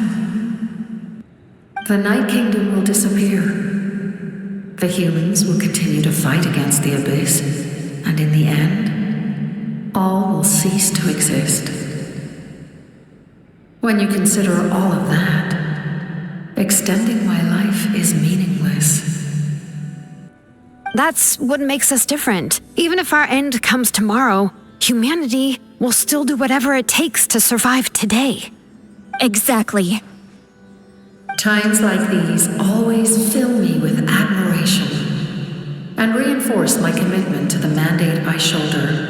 The Night Kingdom will disappear. The humans will continue to fight against the Abyss, and in the end, all will cease to exist. When you consider all of that, extending my life is meaningless. That's what makes us different. Even if our end comes tomorrow, humanity will still do whatever it takes to survive today. Exactly. Times like these always fill me with admiration and reinforce my commitment to the mandate I shoulder.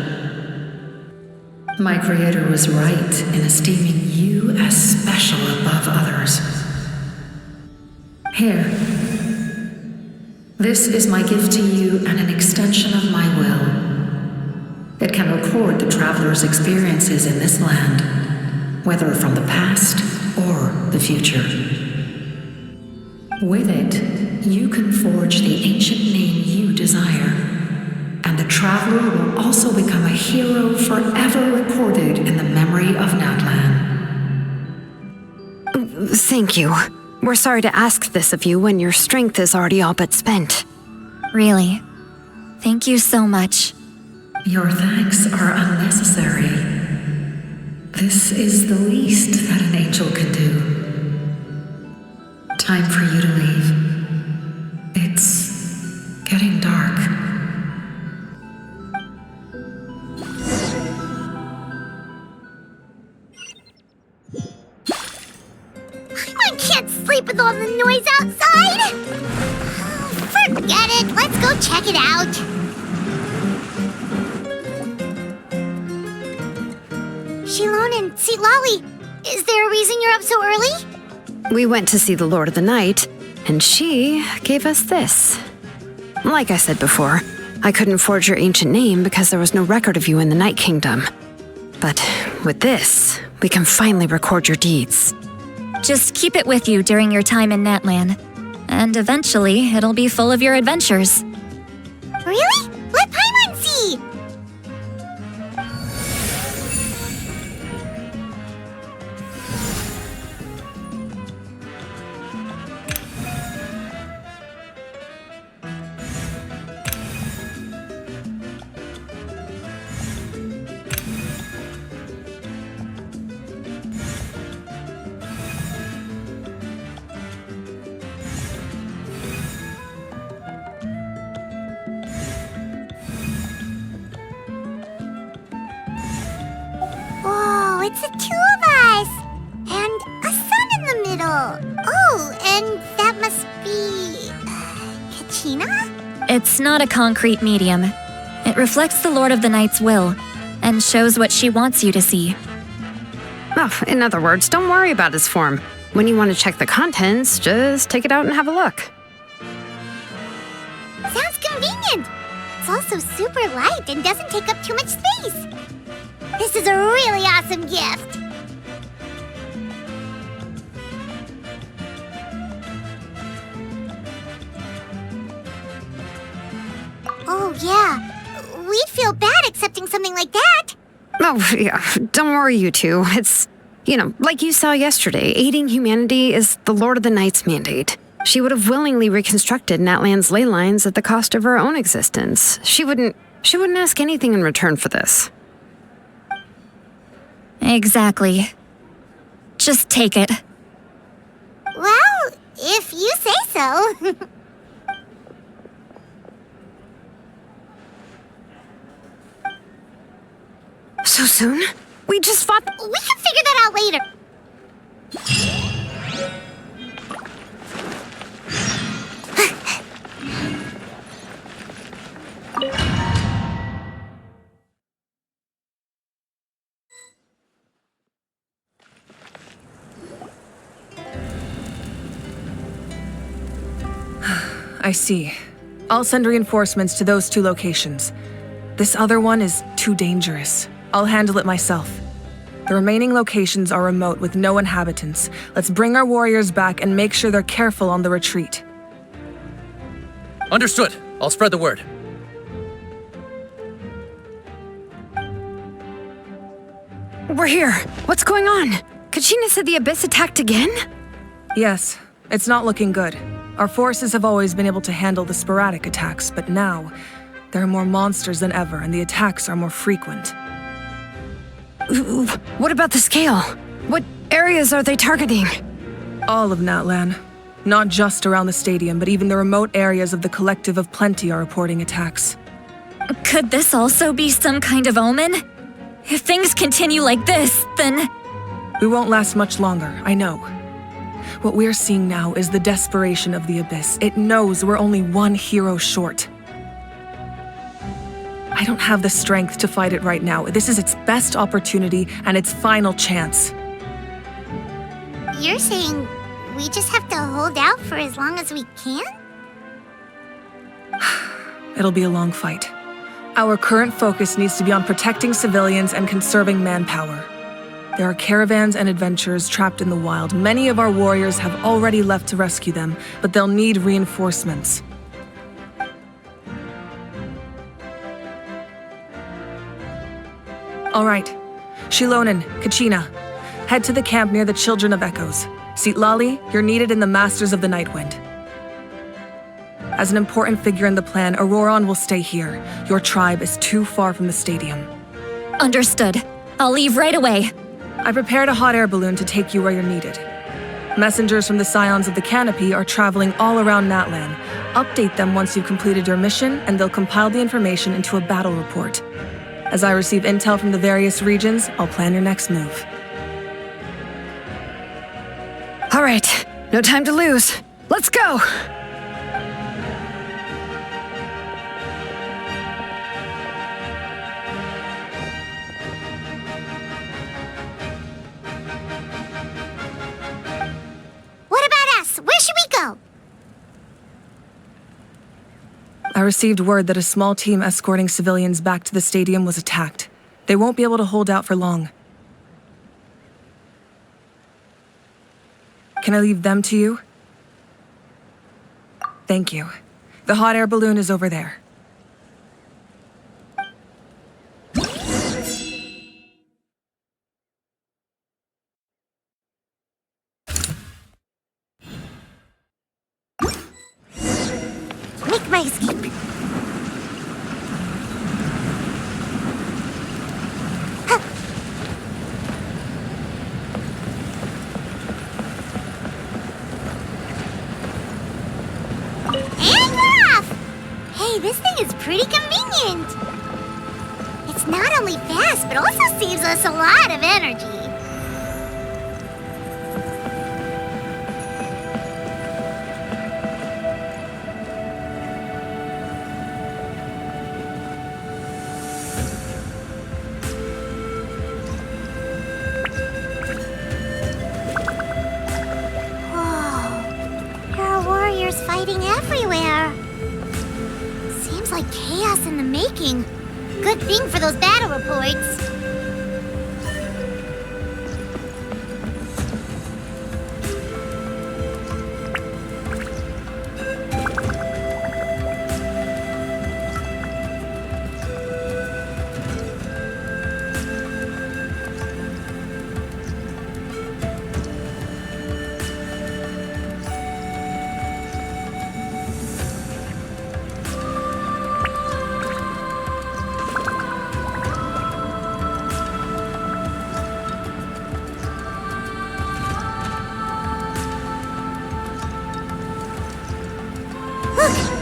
My creator was right in esteeming you as special above others. Here. This is my gift to you and an extension of my will. It can record the traveler's experiences in this land, whether from the past or the future. With it, you can forge the ancient name you desire, and the traveler will also become a hero forever recorded in the memory of Natlan. Thank you. We're sorry to ask this of you when your strength is already all but spent. Really. Thank you so much. Your thanks are unnecessary. This is the least that an angel can do. Time for you to leave. It's getting dark. I can't sleep with all the noise outside! Forget it, let's go check it out. Shilon and Lolly, is there a reason you're up so early? We went to see the Lord of the Night, and she gave us this. Like I said before, I couldn't forge your ancient name because there was no record of you in the Night Kingdom. But with this, we can finally record your deeds. Just keep it with you during your time in Natlan, and eventually it'll be full of your adventures. Really? Let Paimon see! Whoa, it's the two of us! And a sun in the middle! Oh, and that must be... Kachina? It's not a concrete medium. It reflects the Lord of the Night's will, and shows what she wants you to see. Oh, in other words, don't worry about his form. When you want to check the contents, just take it out and have a look. Sounds convenient! It's also super light and doesn't take up too much space. This is a really awesome gift! Oh, yeah. We'd feel bad accepting something like that. Oh, yeah, don't worry, you two. It's, like you saw yesterday, aiding humanity is the Lord of the Night's mandate. She would have willingly reconstructed Natlan's ley lines at the cost of her own existence. She wouldn't ask anything in return for this. Exactly. Just take it. Well, if you say so. So soon? We just fought... We can figure that out later. I see. I'll send reinforcements to those 2 locations. This other one is too dangerous. I'll handle it myself. The remaining locations are remote with no inhabitants. Let's bring our warriors back and make sure they're careful on the retreat. Understood. I'll spread the word. We're here. What's going on? Kachina said the Abyss attacked again? Yes, it's not looking good. Our forces have always been able to handle the sporadic attacks, but now there are more monsters than ever, and the attacks are more frequent. What about the scale? What areas are they targeting? All of Natlan. Not just around the stadium, but even the remote areas of the Collective of Plenty are reporting attacks. Could this also be some kind of omen? If things continue like this, then... We won't last much longer, I know. What we're seeing now is the desperation of the Abyss. It knows we're only one hero short. I don't have the strength to fight it right now. This is its best opportunity and its final chance. You're saying we just have to hold out for as long as we can? It'll be a long fight. Our current focus needs to be on protecting civilians and conserving manpower. There are caravans and adventurers trapped in the wild. Many of our warriors have already left to rescue them, but they'll need reinforcements. All right. Shilonen, Kachina, head to the camp near the Children of Echoes. Sitlali, you're needed in the Masters of the Nightwind. As an important figure in the plan, Auroron will stay here. Your tribe is too far from the stadium. Understood. I'll leave right away. I prepared a hot air balloon to take you where you're needed. Messengers from the Scions of the Canopy are traveling all around Natlan. Update them once you've completed your mission, and they'll compile the information into a battle report. As I receive intel from the various regions, I'll plan your next move. All right, no time to lose. Let's go! What about us? Where should we go? I received word that a small team escorting civilians back to the stadium was attacked. They won't be able to hold out for long. Can I leave them to you? Thank you. The hot air balloon is over there. Make my escape. And we're off! Hey, this thing is pretty convenient. It's not only fast, but also saves us a lot of energy. Fighting everywhere. Seems like chaos in the making. Good thing for those battle reports.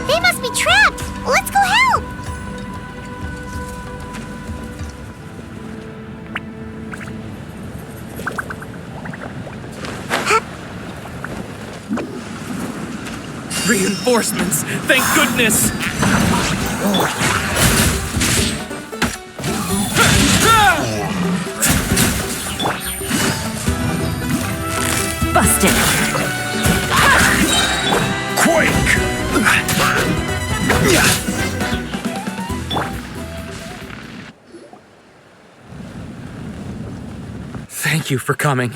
They must be trapped! Let's go help! Reinforcements! Thank goodness! Busted! Quake! Thank you for coming.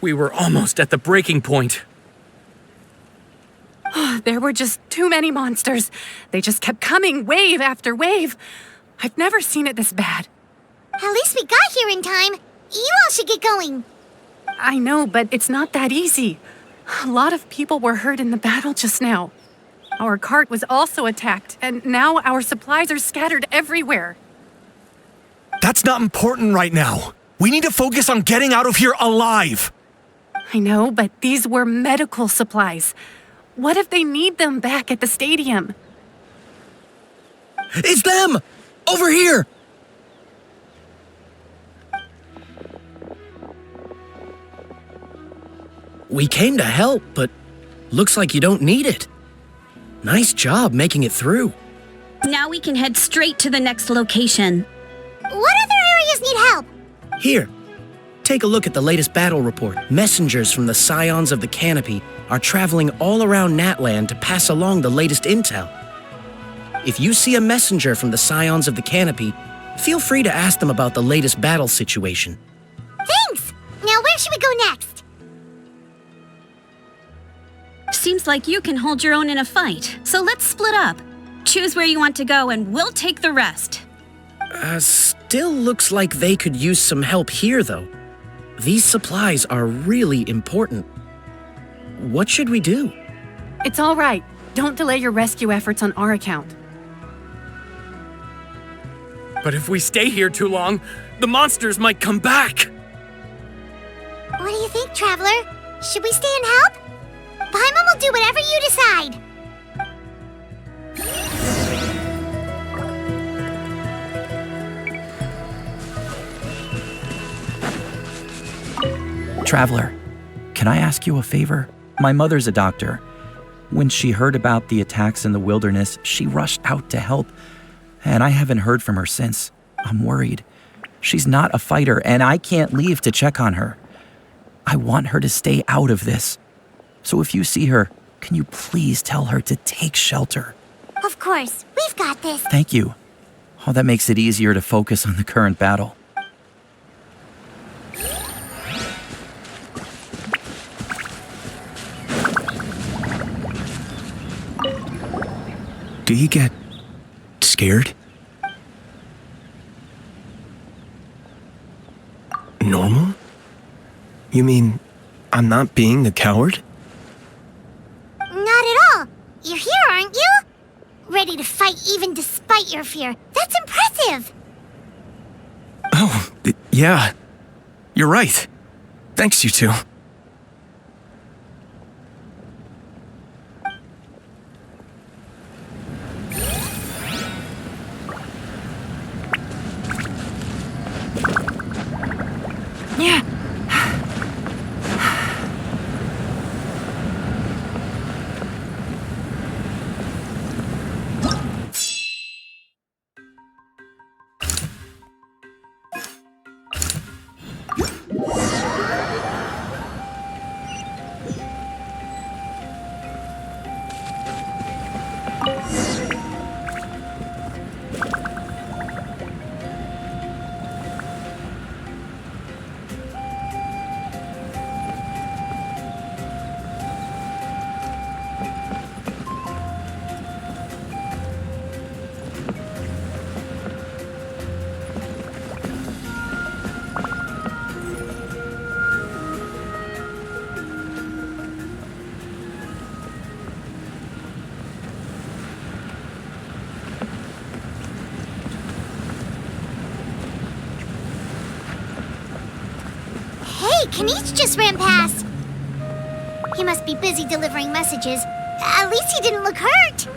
We were almost at the breaking point. There were just too many monsters. They just kept coming, wave after wave. I've never seen it this bad. At least we got here in time. You all should get going. I know, but it's not that easy. A lot of people were hurt in the battle just now. Our cart was also attacked, and now our supplies are scattered everywhere. That's not important right now. We need to focus on getting out of here alive. I know, but these were medical supplies. What if they need them back at the stadium? It's them! Over here! We came to help, but looks like you don't need it. Nice job making it through. Now we can head straight to the next location. What other areas need help? Here, take a look at the latest battle report. Messengers from the Scions of the Canopy are traveling all around Natlan to pass along the latest intel. If you see a messenger from the Scions of the Canopy, feel free to ask them about the latest battle situation. Thanks! Now where should we go next? Seems like you can hold your own in a fight, so let's split up. Choose where you want to go and we'll take the rest. Still looks like they could use some help here, though. These supplies are really important. What should we do? It's all right. Don't delay your rescue efforts on our account. But if we stay here too long, the monsters might come back. What do you think, Traveler? Should we stay and help? Paimon will do whatever you decide. Traveler, can I ask you a favor? My mother's a doctor. When she heard about the attacks in the wilderness, she rushed out to help, and I haven't heard from her since. I'm worried. She's not a fighter, and I can't leave to check on her. I want her to stay out of this. So if you see her, can you please tell her to take shelter? Of course, we've got this. Thank you. Oh, that makes it easier to focus on the current battle. Do you get scared? Normal? You mean I'm not being a coward? Not at all. You're here, aren't you? Ready to fight even despite your fear. That's impressive. Oh, yeah. You're right. Thanks, you two. Yeah. Hey, Kanish just ran past. He must be busy delivering messages. At least he didn't look hurt.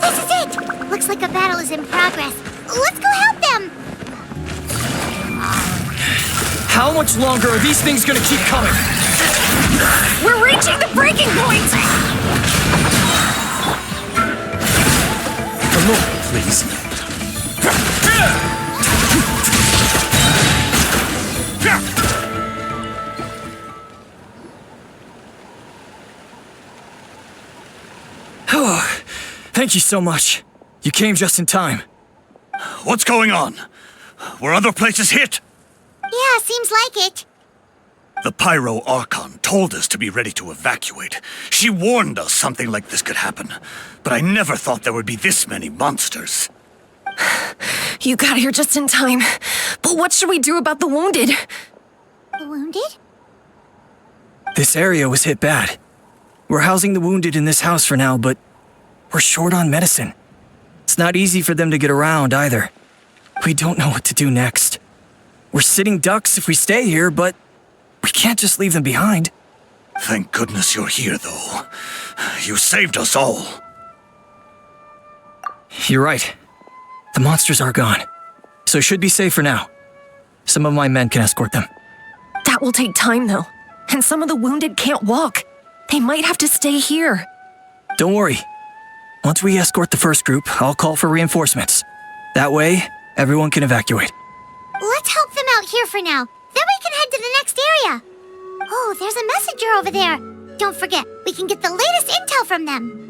This is it! Looks like a battle is in progress. Let's go help them! How much longer are these things gonna keep coming? We're reaching the breaking point! Come on, please. Thank you so much. You came just in time. What's going on? Were other places hit? Yeah, seems like it. The Pyro Archon told us to be ready to evacuate. She warned us something like this could happen. But I never thought there would be this many monsters. You got here just in time. But what should we do about the wounded? The wounded? This area was hit bad. We're housing the wounded in this house for now, but we're short on medicine. It's not easy for them to get around either. We don't know what to do next. We're sitting ducks if we stay here, but we can't just leave them behind. Thank goodness you're here, though. You saved us all. You're right. The monsters are gone, so it should be safe for now. Some of my men can escort them. That will take time, though. And some of the wounded can't walk. They might have to stay here. Don't worry. Once we escort the first group, I'll call for reinforcements. That way, everyone can evacuate. Let's help them out here for now. Then we can head to the next area. Oh, there's a messenger over there. Don't forget, we can get the latest intel from them.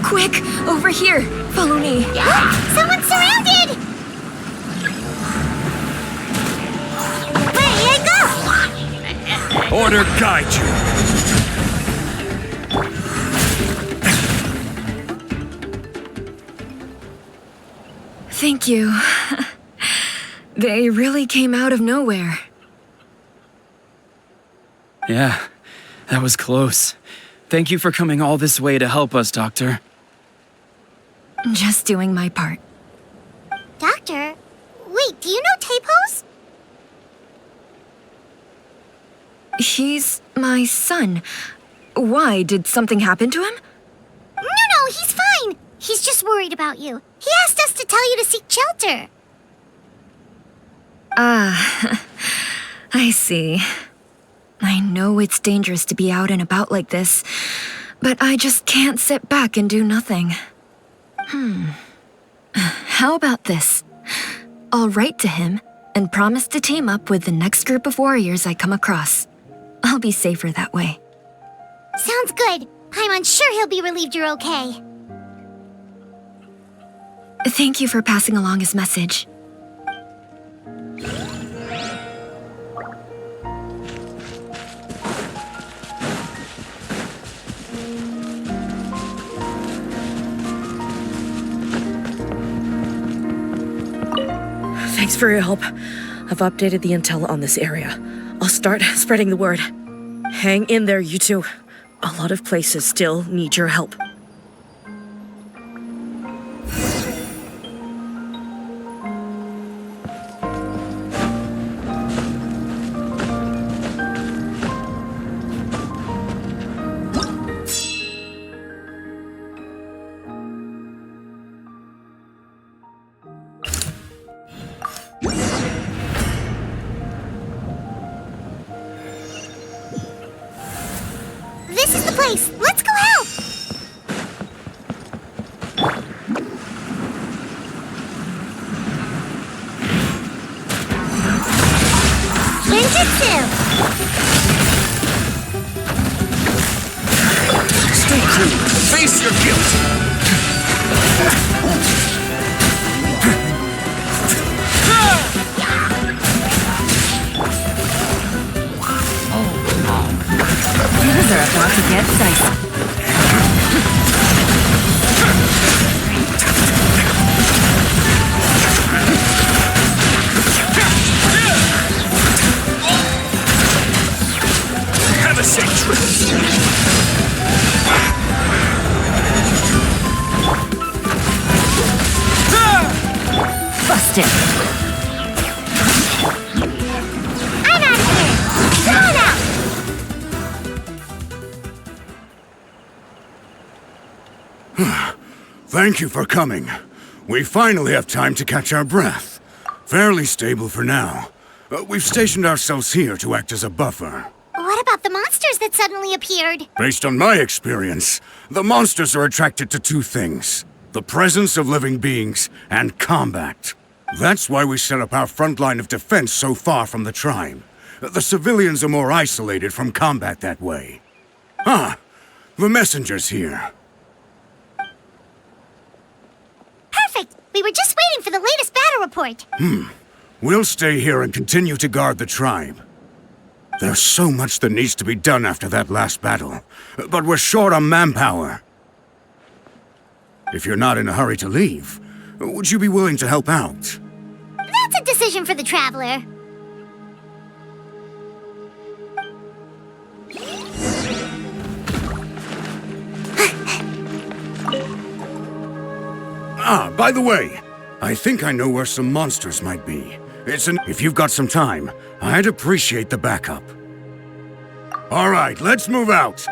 Quick, over here. Follow me. Someone's surrounded! Ready to go! Order guide you. Thank you. They really came out of nowhere. Yeah, that was close. Thank you for coming all this way to help us, Doctor. Just doing my part. Doctor? Wait, do you know Tapos? He's my son. Why? Did something happen to him? No, he's fine. He's just worried about you. He asked us to tell you to seek shelter. Ah, I see. I know it's dangerous to be out and about like this, but I just can't sit back and do nothing. How about this? I'll write to him and promise to team up with the next group of warriors I come across. I'll be safer that way. Sounds good. I'm unsure he'll be relieved you're okay. Thank you for passing along his message. Thanks for your help. I've updated the intel on this area. I'll start spreading the word. Hang in there, you two. A lot of places still need your help. This is the place. Let's go help. Ninjutsu. Stay cool. Face your guilt. Things are about to get dicey. Have a safe trip. Busted. I'm out of here. Come on out. Thank you for coming. We finally have time to catch our breath. Fairly stable for now. We've stationed ourselves here to act as a buffer. What What about the monsters that suddenly appeared? Based on my experience, the monsters are attracted to two things: the presence of living beings and combat. That's why we set up our front line of defense so far from the tribe. The civilians are more isolated from combat that way. The messenger's here. Perfect! We were just waiting for the latest battle report. We'll stay here and continue to guard the tribe. There's so much that needs to be done after that last battle, but we're short on manpower. If you're not in a hurry to leave, would you be willing to help out? That's a decision for the Traveler. By the way, I think I know where some monsters might be. If you've got some time, I'd appreciate the backup. All right, let's move out.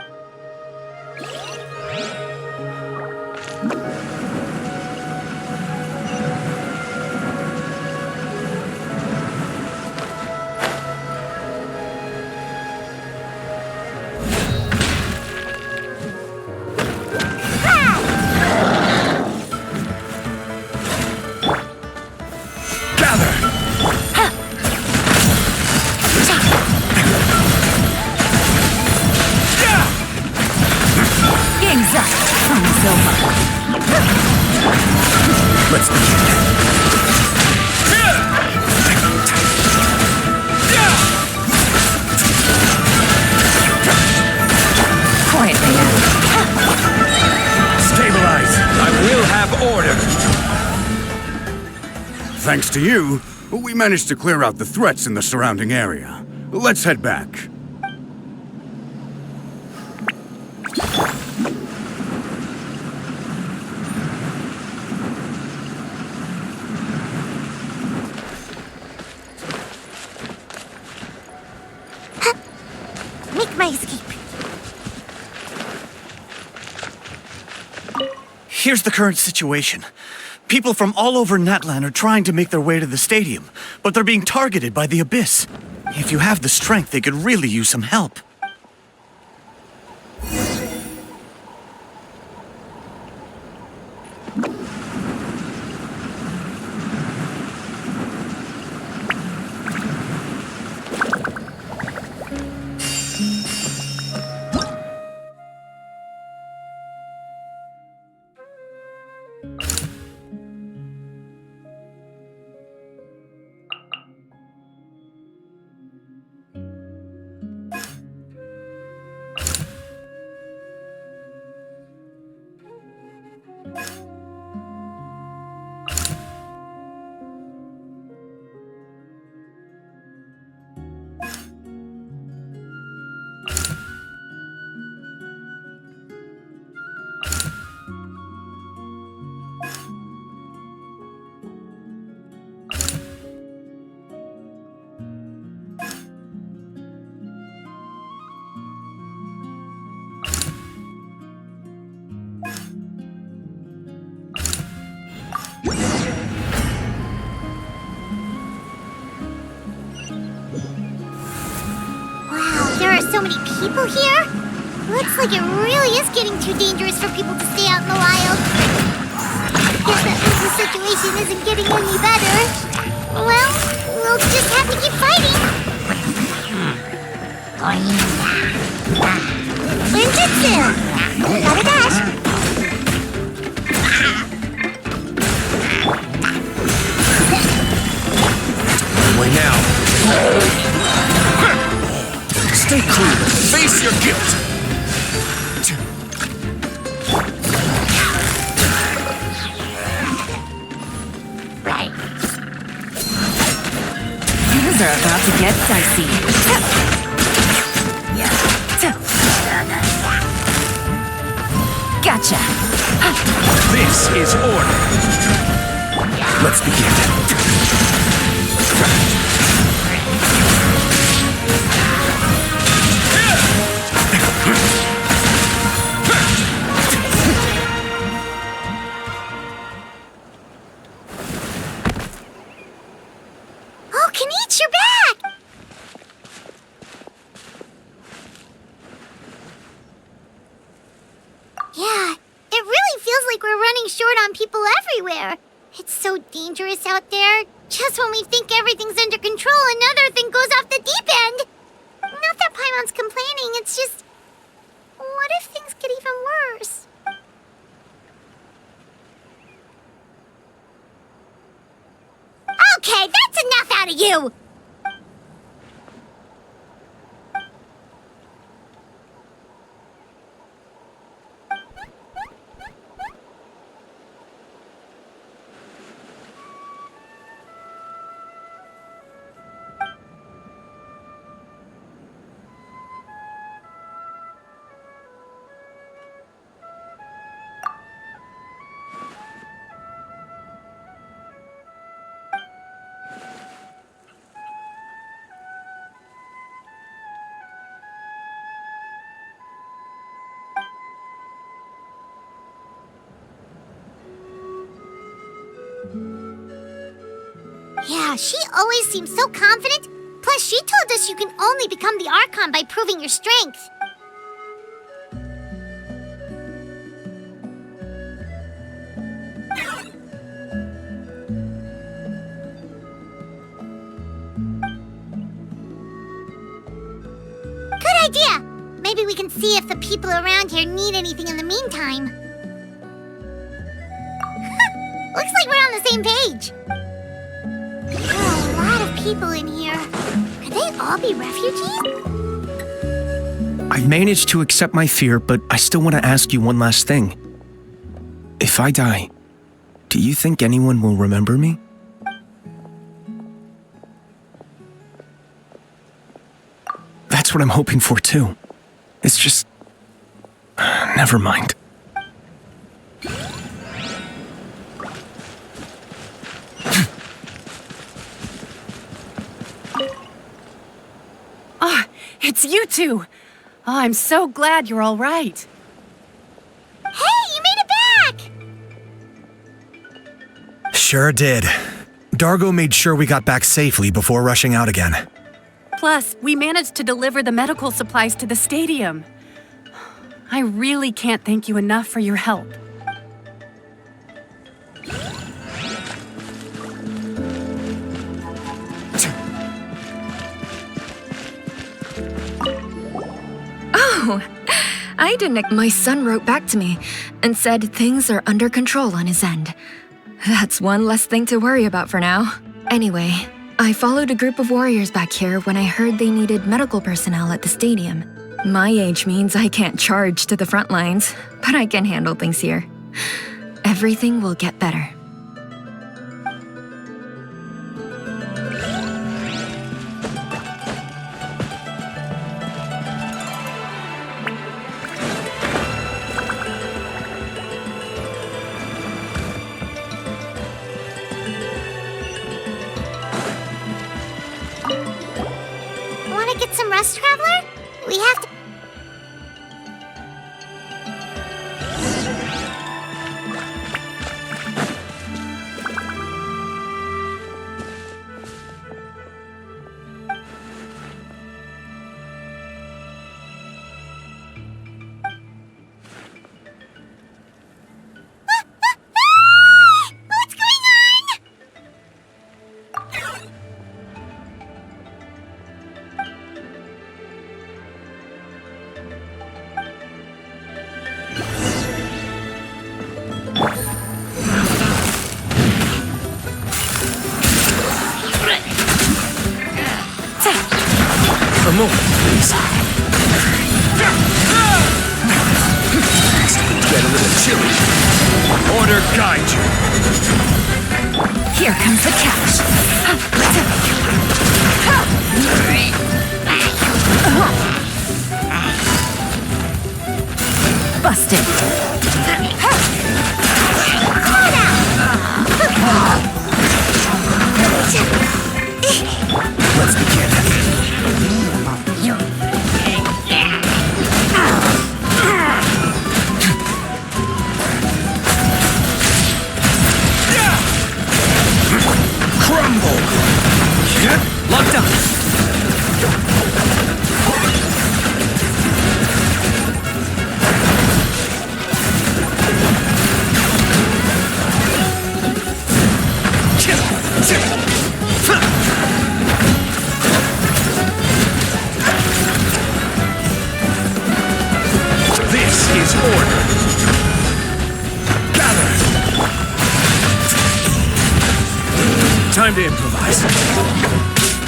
Let's begin. Quietly now. Stabilize! I will have order. Thanks to you, we managed to clear out the threats in the surrounding area. Let's head back. Make my escape. Here's the current situation. People from all over Natlan are trying to make their way to the stadium, but they're being targeted by the Abyss. If you have the strength, they could really use some help. So many people here? Looks like it really is getting too dangerous for people to stay out in the wild. Guess that means the situation isn't getting any better. Well, we'll just have to keep fighting. Ninjutsu! Gotta dash! Way now. Stay cool. Face your guilt. Things are about to get dicey. Gotcha. This is order. Let's begin. people everywhere. It's so dangerous out there. Just when we think everything's under control, another thing goes off the deep end. Not that Paimon's complaining, it's just... what if things get even worse? Okay, that's enough out of you! Yeah, she always seems so confident. Plus, she told us you can only become the Archon by proving your strength. Good idea! Maybe we can see if the people around here need anything in the meantime. Looks like we're on the same page. A lot of people in here. Could they all be refugees? I've managed to accept my fear, but I still want to ask you one last thing. If I die, do you think anyone will remember me? That's what I'm hoping for too. It's just... never mind. It's you two! Oh, I'm so glad you're all right. Hey, you made it back! Sure did. Dargo made sure we got back safely before rushing out again. Plus, we managed to deliver the medical supplies to the stadium. I really can't thank you enough for your help. Oh, I didn't. My son wrote back to me and said things are under control on his end. That's one less thing to worry about for now. Anyway, I followed a group of warriors back here when I heard they needed medical personnel at the stadium. My age means I can't charge to the front lines, but I can handle things here. Everything will get better. Wanna get some rest, Traveler? We have to... What's going on? A moment, please. Get a little chilly. Order guide you. Here comes the catch. Busted. Let's begin. Crumble. Locked up. This is order. Gather. Time to improvise.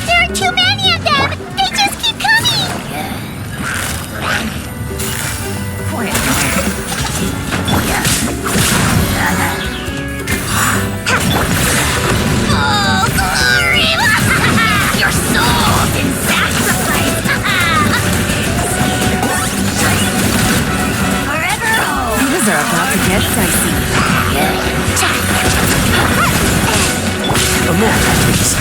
There are too many of them! They just keep coming! Oh, glory! Your soul's in sacrifice! Forever home! Things are about to get dicey. A moment, please.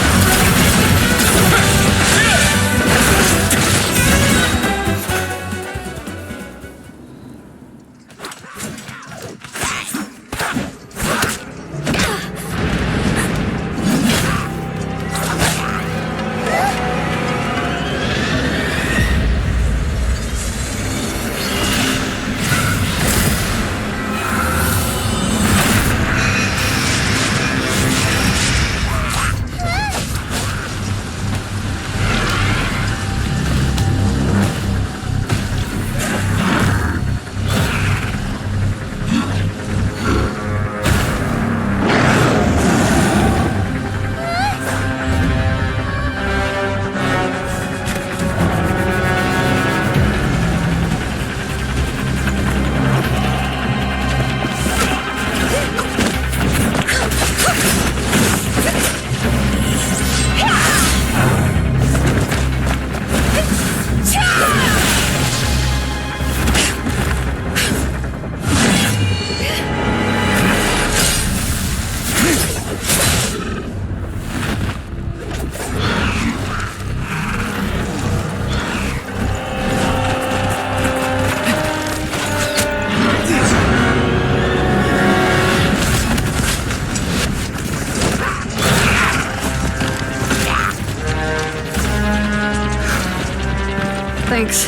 Thanks.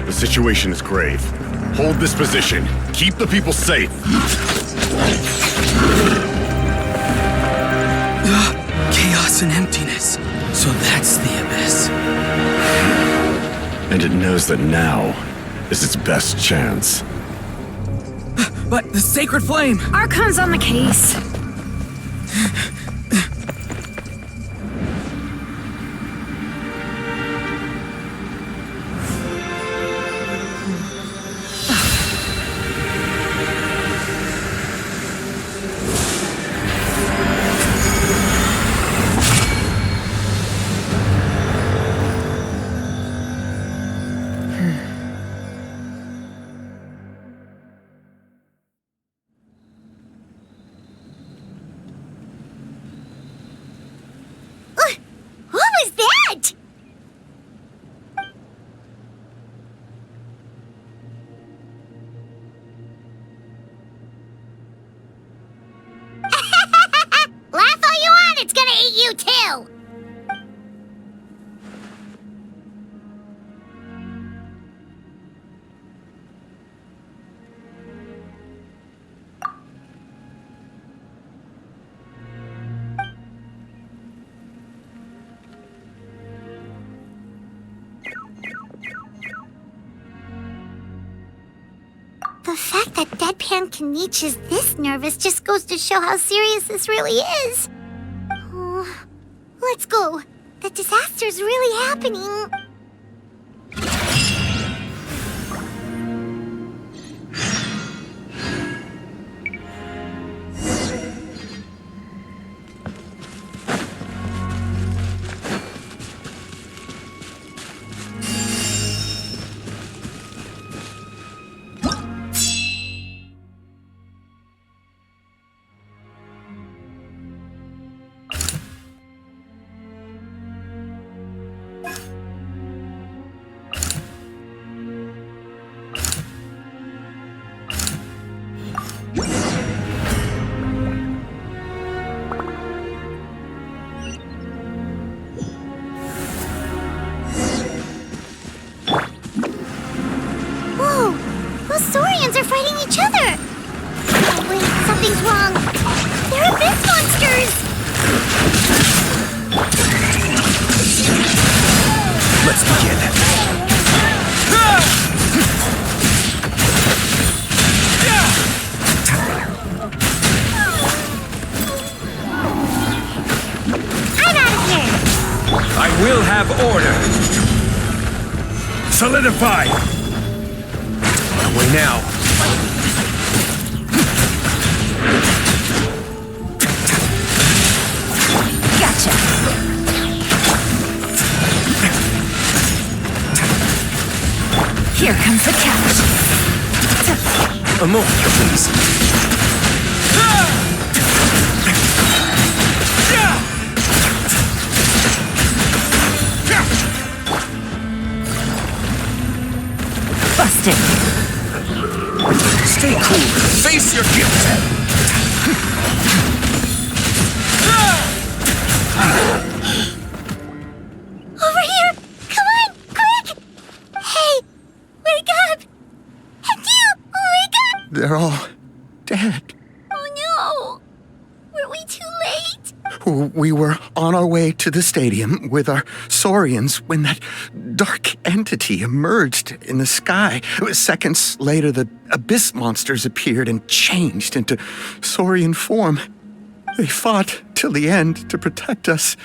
The situation is grave. Hold this position. Keep the people safe. Chaos and emptiness. So that's the abyss. And it knows that now is its best chance. But the sacred flame! Archon's on the case. What was that? Laugh all you want, it's gonna eat you too! The fact that Deadpan Kaniche is this nervous just goes to show how serious this really is. Oh, let's go. The disaster's really happening. Whoa! Those Saurians are fighting each other! Oh wait, something's wrong! They're abyss monsters! I'm out of here! I will have order. Solidify. Away now. Gotcha. Here comes the catch. A moment, please. Busted. Stay cool. Face your gifts. Over here! Come on, quick! Hey, wake up! And you, wake up! They're all dead. Oh no! Were we too late? We were on our way to the stadium with our Saurians when that dark entity emerged in the sky. Seconds later, the abyss monsters appeared and changed into Saurian form. They fought till the end to protect us.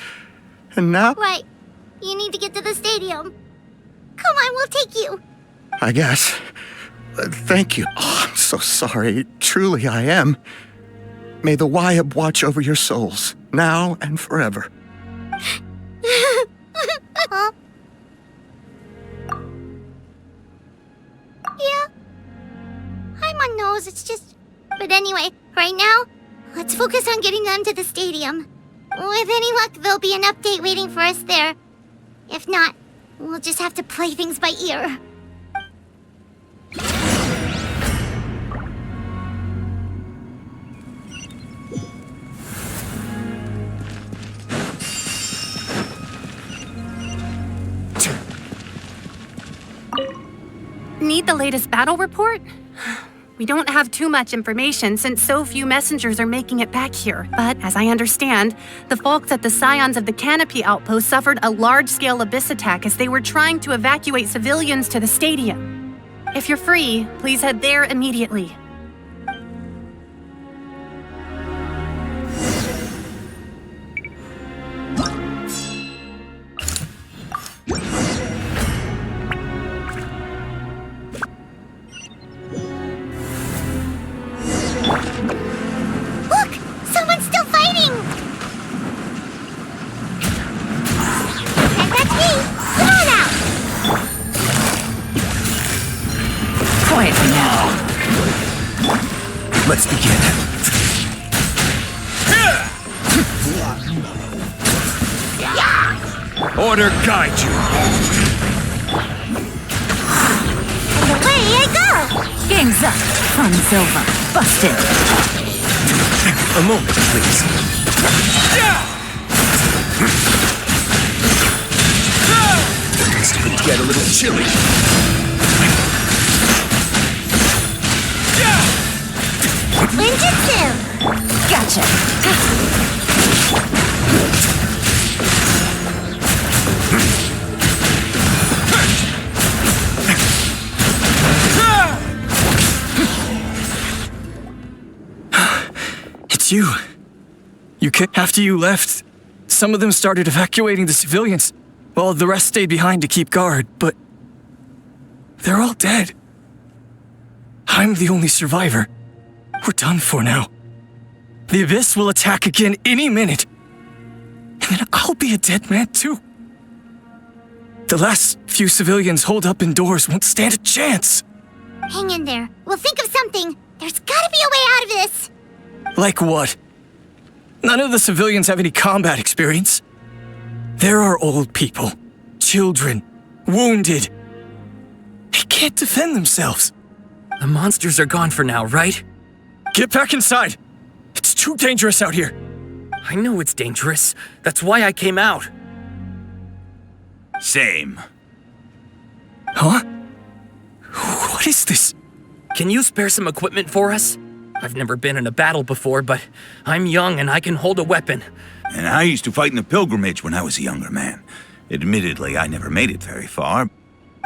And now, Right. You need to get to the stadium. Come on, we'll take you. I guess. Thank you. Oh, I'm so sorry. Truly, I am. May the Wyab watch over your souls, now and forever. Huh? Yeah. I'm on nose, it's just... But anyway, right now, let's focus on getting them to the stadium. With any luck, there'll be an update waiting for us there. If not, we'll just have to play things by ear. Need the latest battle report? We don't have too much information since so few messengers are making it back here. But as I understand, the folks at the Scions of the Canopy outpost suffered a large-scale abyss attack as they were trying to evacuate civilians to the stadium. If you're free, please head there immediately. Look! Someone's still fighting! And that's me! Come on out! Quietly now. Let's begin. Order guide you. And away I go! Game's up. Fun's over. Busted. A moment, please. It's gonna get a little chilly. Ninjutsu! Gotcha. It's you. After you left, some of them started evacuating the civilians, while the rest stayed behind to keep guard, but they're all dead. I'm the only survivor. We're done for now. The Abyss will attack again any minute. And then I'll be a dead man too. The last few civilians holed up indoors won't stand a chance. Hang in there. We'll think of something. There's gotta be a way out of this. Like what? None of the civilians have any combat experience. There are old people, children, wounded. They can't defend themselves. The monsters are gone for now, right? Get back inside. It's too dangerous out here. I know it's dangerous. That's why I came out. Same. Huh? What is this? Can you spare some equipment for us? I've never been in a battle before, but I'm young and I can hold a weapon. And I used to fight in the pilgrimage when I was a younger man. Admittedly, I never made it very far.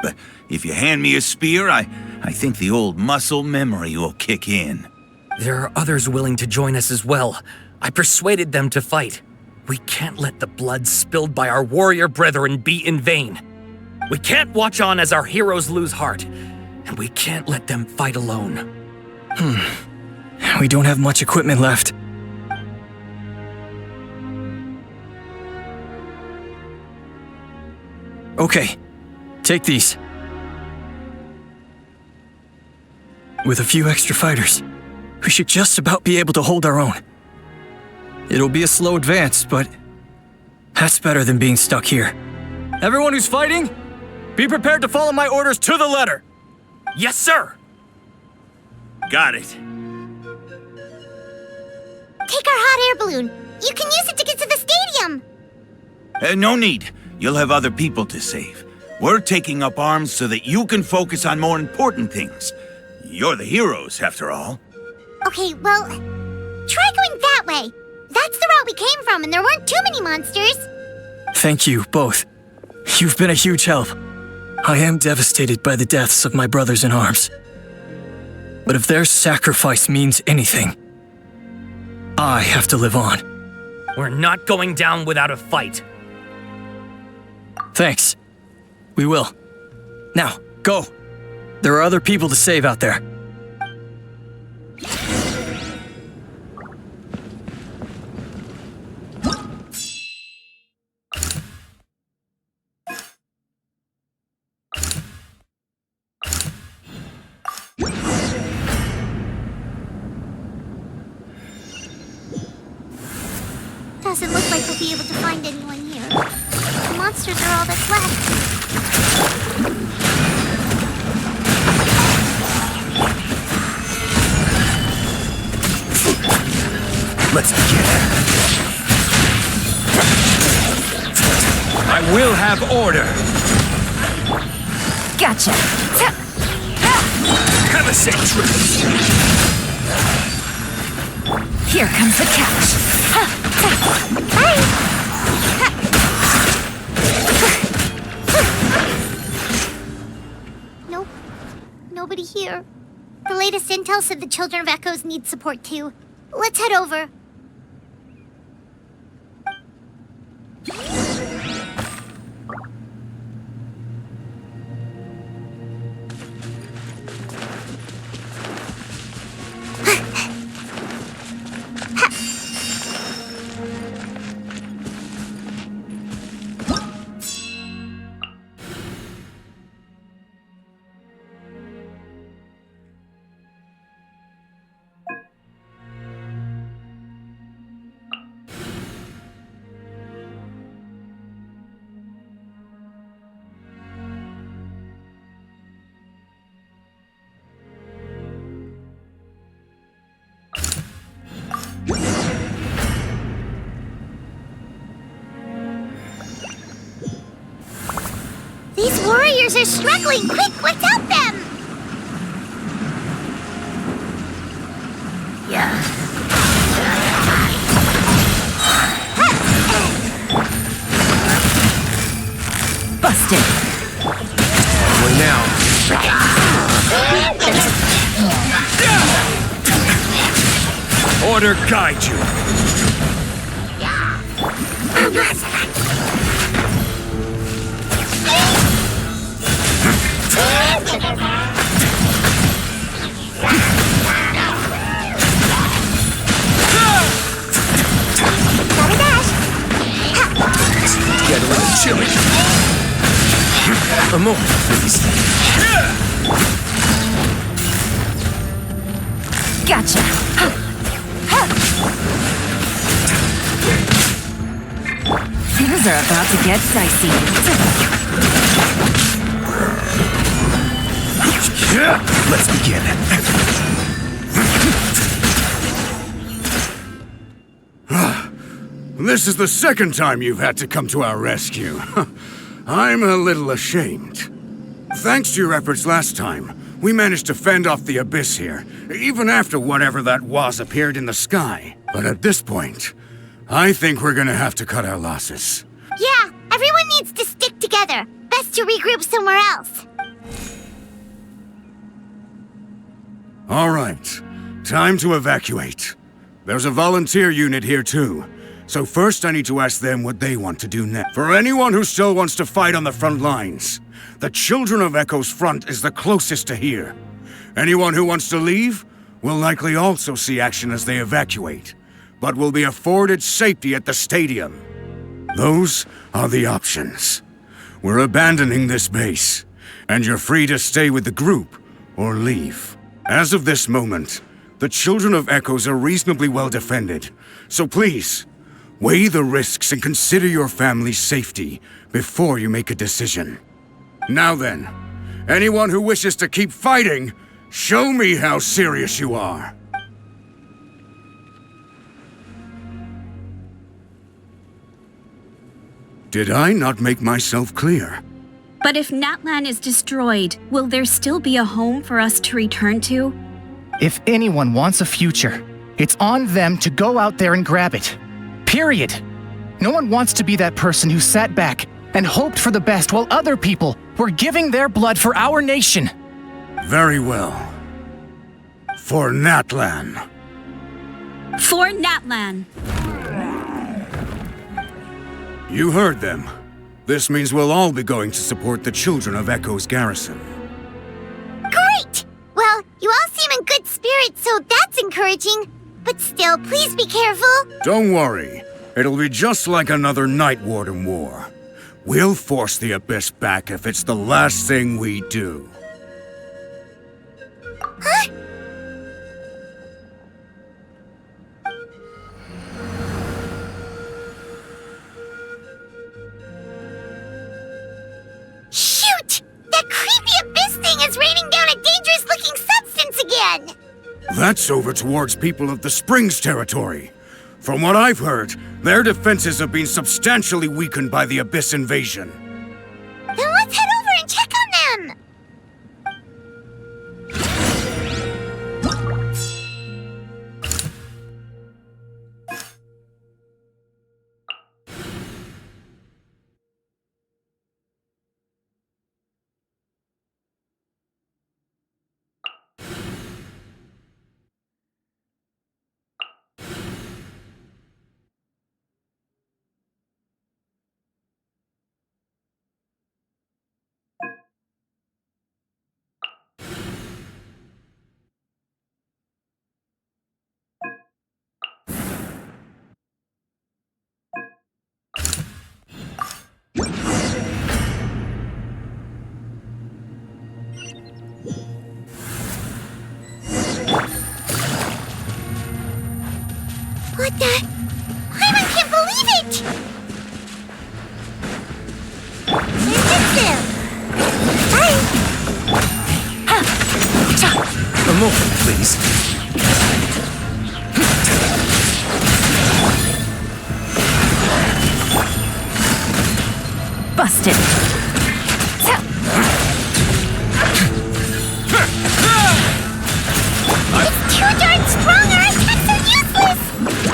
But if you hand me a spear, I think the old muscle memory will kick in. There are others willing to join us as well. I persuaded them to fight. We can't let the blood spilled by our warrior brethren be in vain. We can't watch on as our heroes lose heart, and we can't let them fight alone. We don't have much equipment left. Okay, take these. With a few extra fighters, we should just about be able to hold our own. It'll be a slow advance, but that's better than being stuck here. Everyone who's fighting, be prepared to follow my orders to the letter. Yes, sir! Got it. Take our hot air balloon. You can use it to get to the stadium. No need. You'll have other people to save. We're taking up arms so that you can focus on more important things. You're the heroes, after all. Okay, well, try going that way. That's the route we came from, and there weren't too many monsters. Thank you, both. You've been a huge help. I am devastated by the deaths of my brothers in arms. But if their sacrifice means anything, I have to live on. We're not going down without a fight. Thanks. We will. Now, go. There are other people to save out there. Doesn't look like we'll be able to find anyone here. The monsters are all that's left. Let's begin. I will have order. Gotcha. Have a safe trip. Here comes the catch. Nope. Nobody here. The latest intel said the Children of Echoes need support too. Let's head over. These warriors are struggling! Quick, let's help them! Yeah. Busted. Only now. Order guide you. Get a little chilly. A moment, please. Gotcha. Things are about to get dicey. Let's begin. This is the second time you've had to come to our rescue. I'm a little ashamed. Thanks to your efforts last time, we managed to fend off the abyss here, even after whatever that was appeared in the sky. But at this point, I think we're gonna have to cut our losses. Yeah, everyone needs to stick together. Best to regroup somewhere else. All right, time to evacuate. There's a volunteer unit here too. So first I need to ask them what they want to do next. For anyone who still wants to fight on the front lines, the Children of Echo's front is the closest to here. Anyone who wants to leave will likely also see action as they evacuate, but will be afforded safety at the stadium. Those are the options. We're abandoning this base, and you're free to stay with the group or leave. As of this moment, the Children of Echoes are reasonably well defended, so please, weigh the risks and consider your family's safety before you make a decision. Now then, anyone who wishes to keep fighting, show me how serious you are. Did I not make myself clear? But if Natlan is destroyed, will there still be a home for us to return to? If anyone wants a future, it's on them to go out there and grab it. Period. No one wants to be that person who sat back and hoped for the best while other people were giving their blood for our nation. Very well. For Natlan. For Natlan. You heard them. This means we'll all be going to support the Children of Echo's garrison. Great! Well, you all seem in good spirits, so that's encouraging. But still, please be careful. Don't worry. It'll be just like another Night Warden war. We'll force the Abyss back if it's the last thing we do. Huh? Shoot! That creepy Abyss thing is raining down a dangerous-looking substance again! That's over towards people of the Springs territory. From what I've heard, their defenses have been substantially weakened by the Abyss invasion. Then let's head over and check on them! What the? I can't believe it! A moment, please. Busted. It's too darn strong! Our attacks are useless!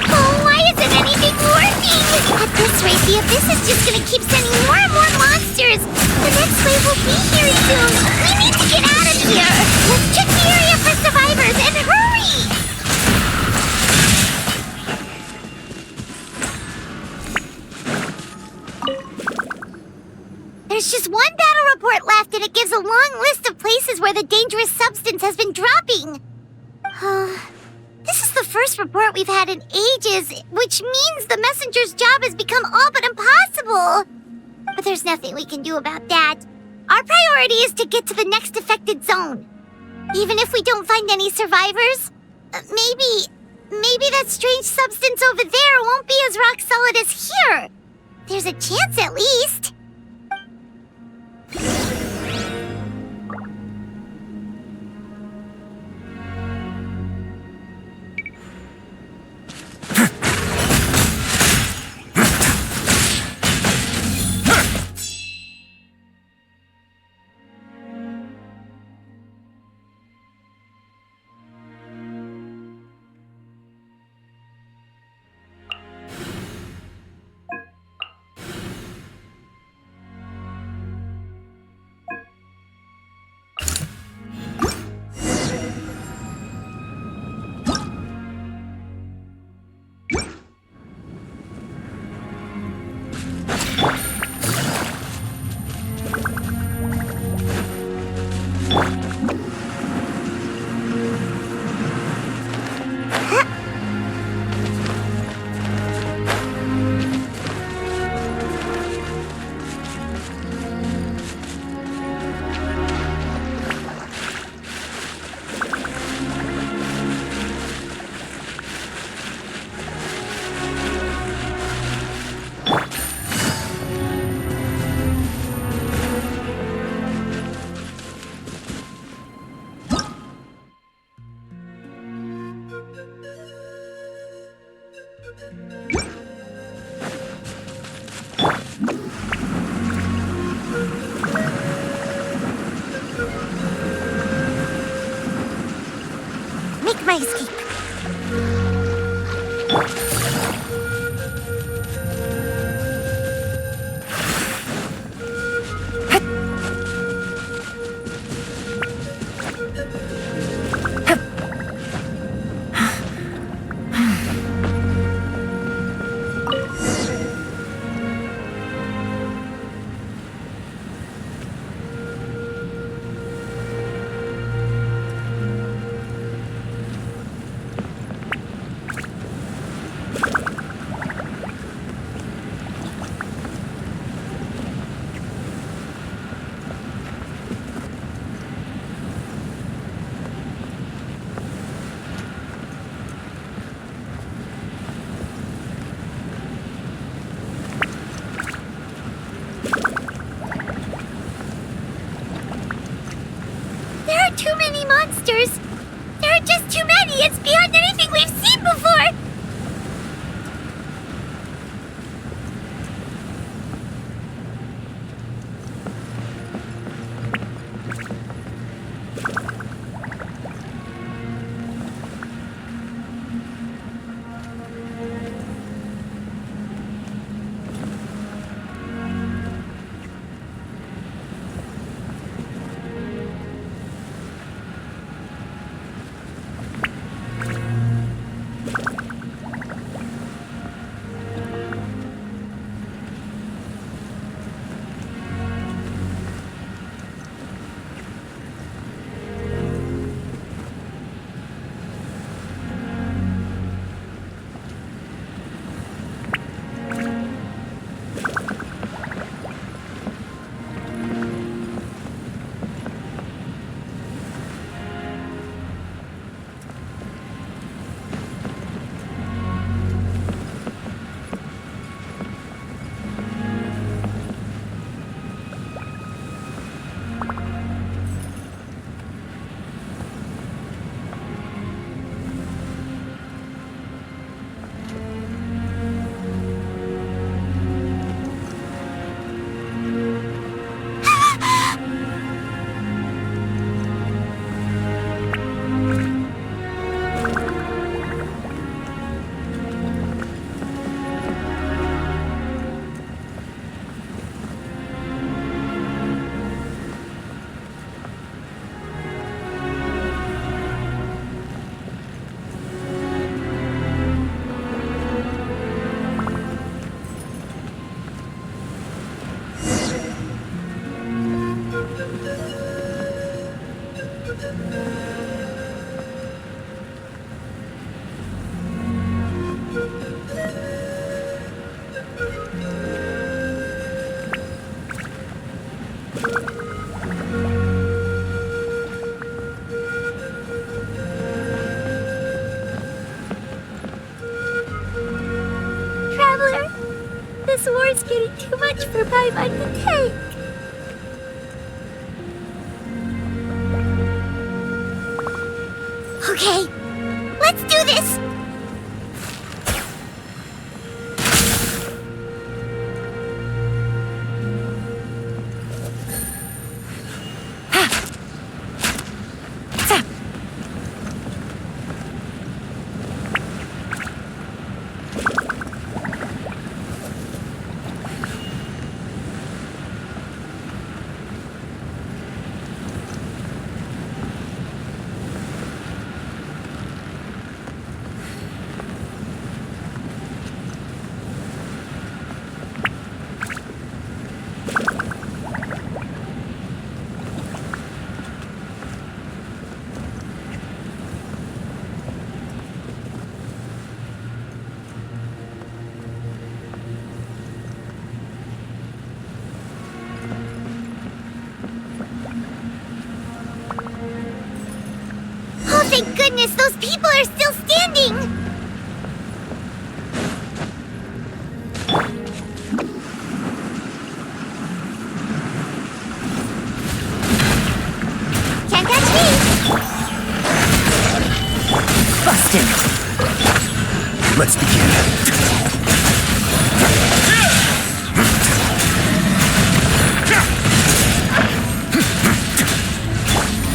Oh, why isn't anything working? At this rate, the Abyss is just gonna keep sending more and more monsters! The next wave will be here soon! We need to get out of here! Let's check the area for survivors, and hurry! There's just one battle report left, and it gives a long list of places where the dangerous substance has been dropping. This is the first report we've had in ages, which means the messenger's job has become all but impossible. But there's nothing we can do about that. Our priority is to get to the next affected zone. Even if we don't find any survivors, maybe that strange substance over there won't be as rock solid as here. There's a chance at least. is getting too much for my mind to take. Okay, let's do this! Thank goodness those people are still standing! Can't catch me! Busted! Let's begin.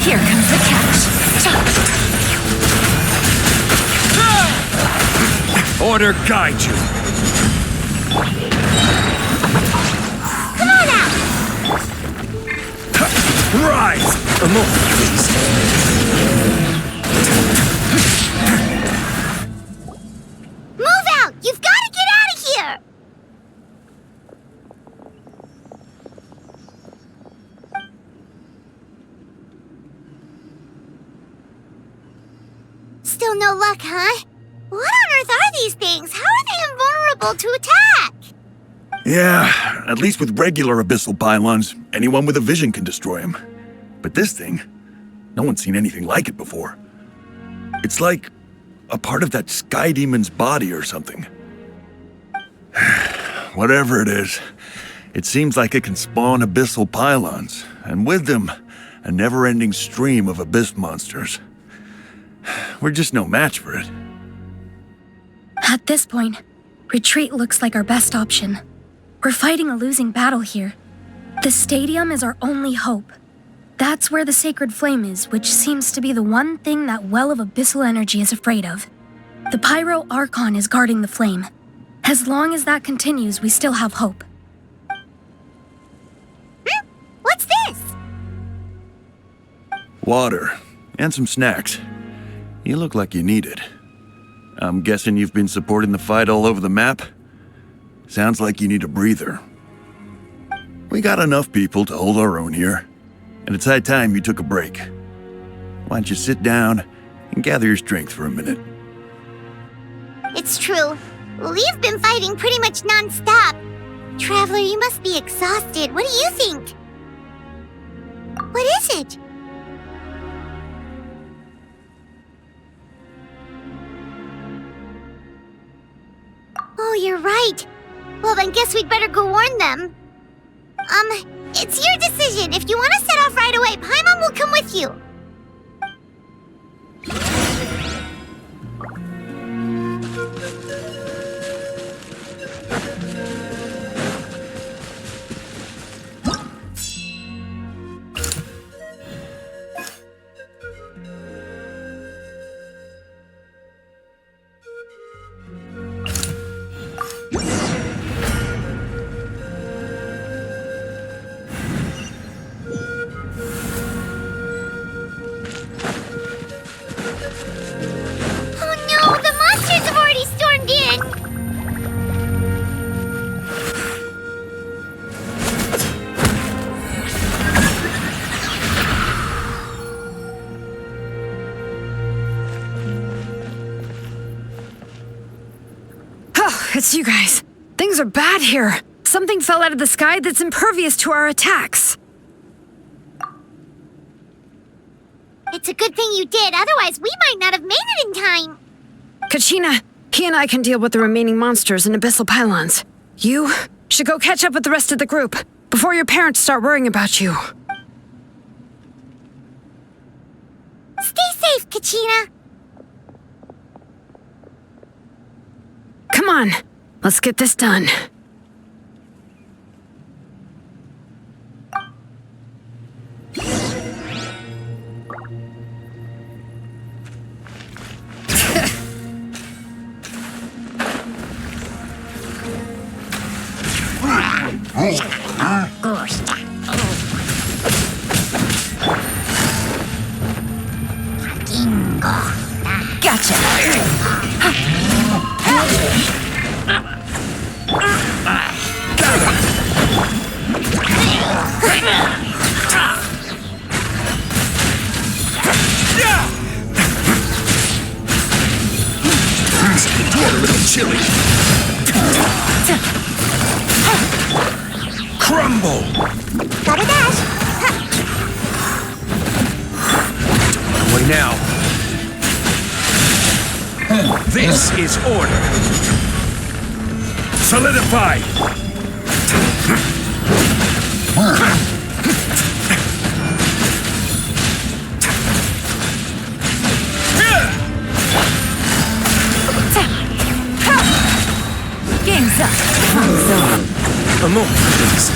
Here comes the catch. Order guide you. Come on out! Rise! A moment, please. Move out! You've got to get out of here! Still no luck, huh? What on earth are these things? How are they invulnerable to attack? Yeah, at least with regular abyssal pylons, anyone with a vision can destroy them. But this thing, no one's seen anything like it before. It's like a part of that sky demon's body or something. Whatever it is, it seems like it can spawn abyssal pylons, and with them, a never-ending stream of abyss monsters. We're just no match for it. At this point, retreat looks like our best option. We're fighting a losing battle here. The stadium is our only hope. That's where the sacred flame is, which seems to be the one thing that well of abyssal energy is afraid of. The pyro Archon is guarding the flame. As long as that continues, we still have hope. What's this? Water, and some snacks. You look like you need it. I'm guessing you've been supporting the fight all over the map? Sounds like you need a breather. We got enough people to hold our own here, and it's high time you took a break. Why don't you sit down and gather your strength for a minute? It's true. We've been fighting pretty much non-stop. Traveler, you must be exhausted. What do you think? What is it? Oh, you're right. Well, then guess we'd better go warn them. It's your decision. If you want to set off right away, Paimon will come with you. It's you guys. Things are bad here. Something fell out of the sky that's impervious to our attacks. It's a good thing you did, otherwise we might not have made it in time. Kachina, he and I can deal with the remaining monsters and abyssal pylons. You Should go catch up with the rest of the group before your parents start worrying about you. Stay safe, Kachina. Come on, let's get this done. Gotcha. You're a little chilly. Crumble. Gotta dash. Wait now. This is order. Solidify. Game's up. A moment, please.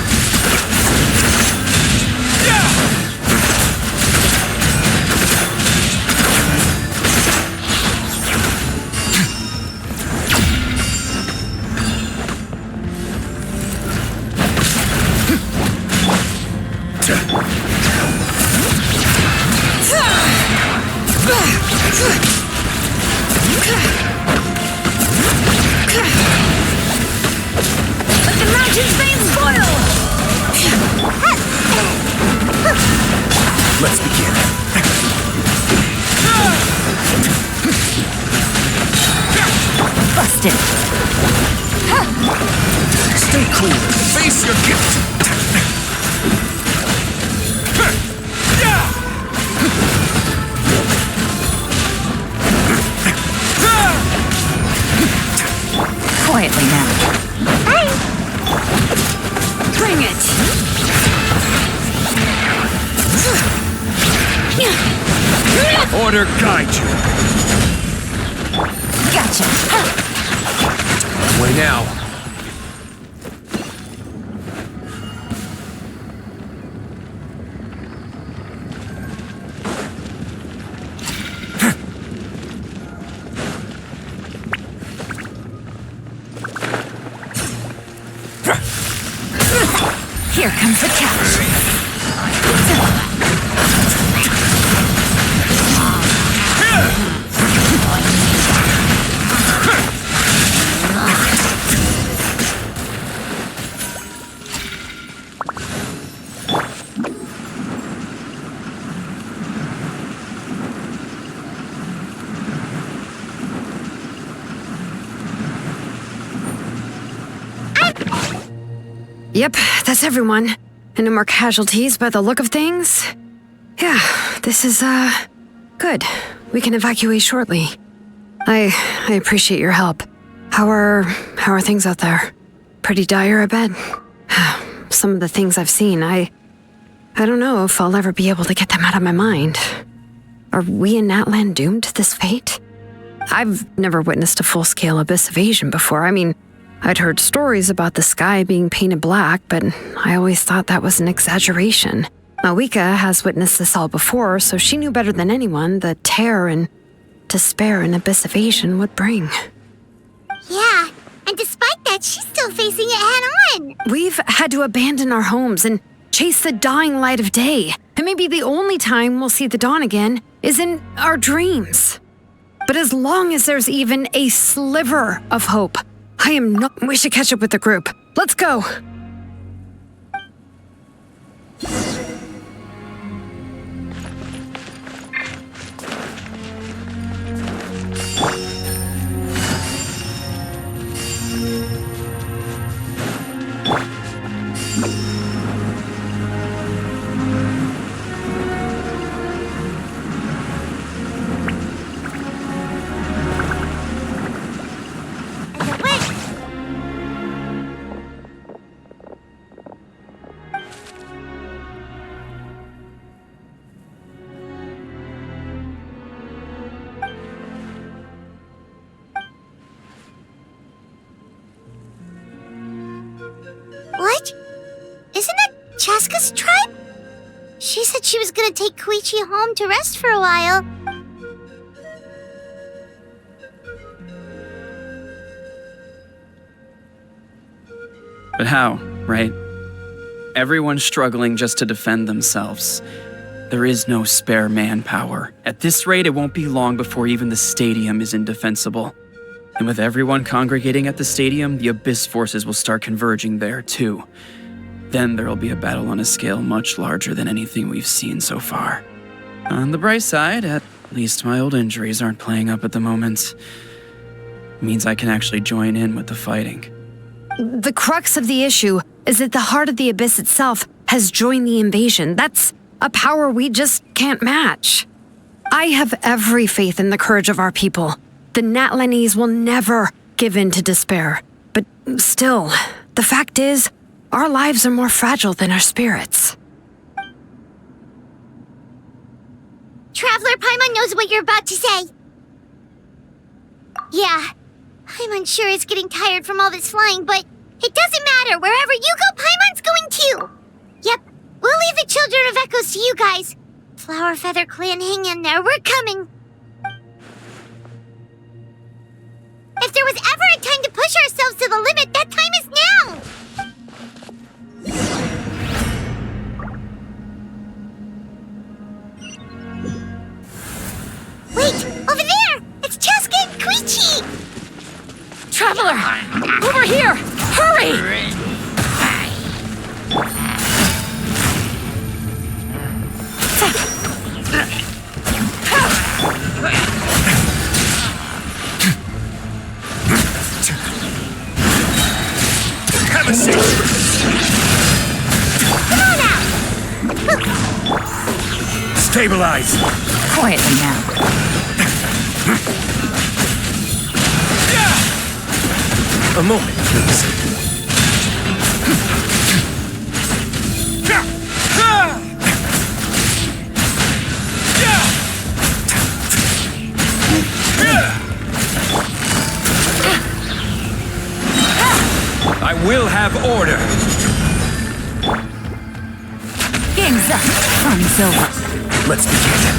Let the mountain's veins boil! Let's begin. Busted. Stay cool and face your gift. Quietly now. Bring it! Order guide you. Gotcha. Way now. Here comes the catch. Yep, that's everyone. And no more casualties by the look of things. Yeah, this is, good. We can evacuate shortly. I appreciate your help. How are things out there? Pretty dire, I bet. Some of the things I've seen, I don't know if I'll ever be able to get them out of my mind. Are we in Natlan doomed to this fate? I've never witnessed a full-scale abyss invasion before. I mean, I'd heard stories about the sky being painted black, but I always thought that was an exaggeration. Mawika has witnessed this all before, so she knew better than anyone the terror and despair an abyss invasion would bring. Yeah, and despite that, she's still facing it head-on. We've had to abandon our homes and chase the dying light of day, and maybe the only time we'll see the dawn again is in our dreams. But as long as there's even a sliver of hope, we should catch up with the group. Let's go! Chaska's tribe? She said she was gonna take Koichi home to rest for a while. But how, right? Everyone's struggling just to defend themselves. There is no spare manpower. At this rate, it won't be long before even the stadium is indefensible. And with everyone congregating at the stadium, the Abyss forces will start converging there too. Then there'll be a battle on a scale much larger than anything we've seen so far. On the bright side, at least my old injuries aren't playing up at the moment. It means I can actually join in with the fighting. The crux of the issue is that the heart of the Abyss itself has joined the invasion. That's a power we just can't match. I have every faith in the courage of our people. The Natlanese will never give in to despair. But still, the fact is, our lives are more fragile than our spirits. Traveler Paimon knows what you're about to say. Yeah, Paimon's sure is getting tired from all this flying, but it doesn't matter. Wherever you go, Paimon's going too. Yep, we'll leave the Children of Echoes to you guys. Flower Feather Clan, hang in there. We're coming. If there was ever a time to push ourselves to the limit, that time is now! Wait! Over there! It's Chaska and Koichi! Traveler! Over here! Hurry! Have a seat! Come on out! Stabilize! Quietly now. A moment, please. I will have order. Game's up. Fun's over. Let's begin.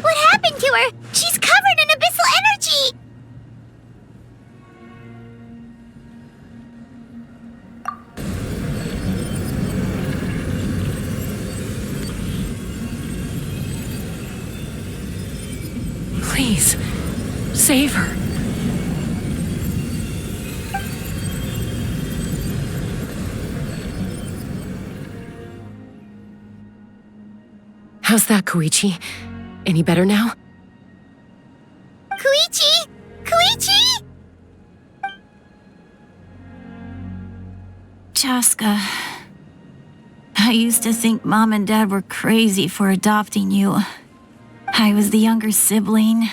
What happened to her? She's covered in abyssal energy! Please, save her. How's that, Koichi? Any better now? Koichi! Koichi! Chaska, I used to think Mom and Dad were crazy for adopting you. I was the younger sibling,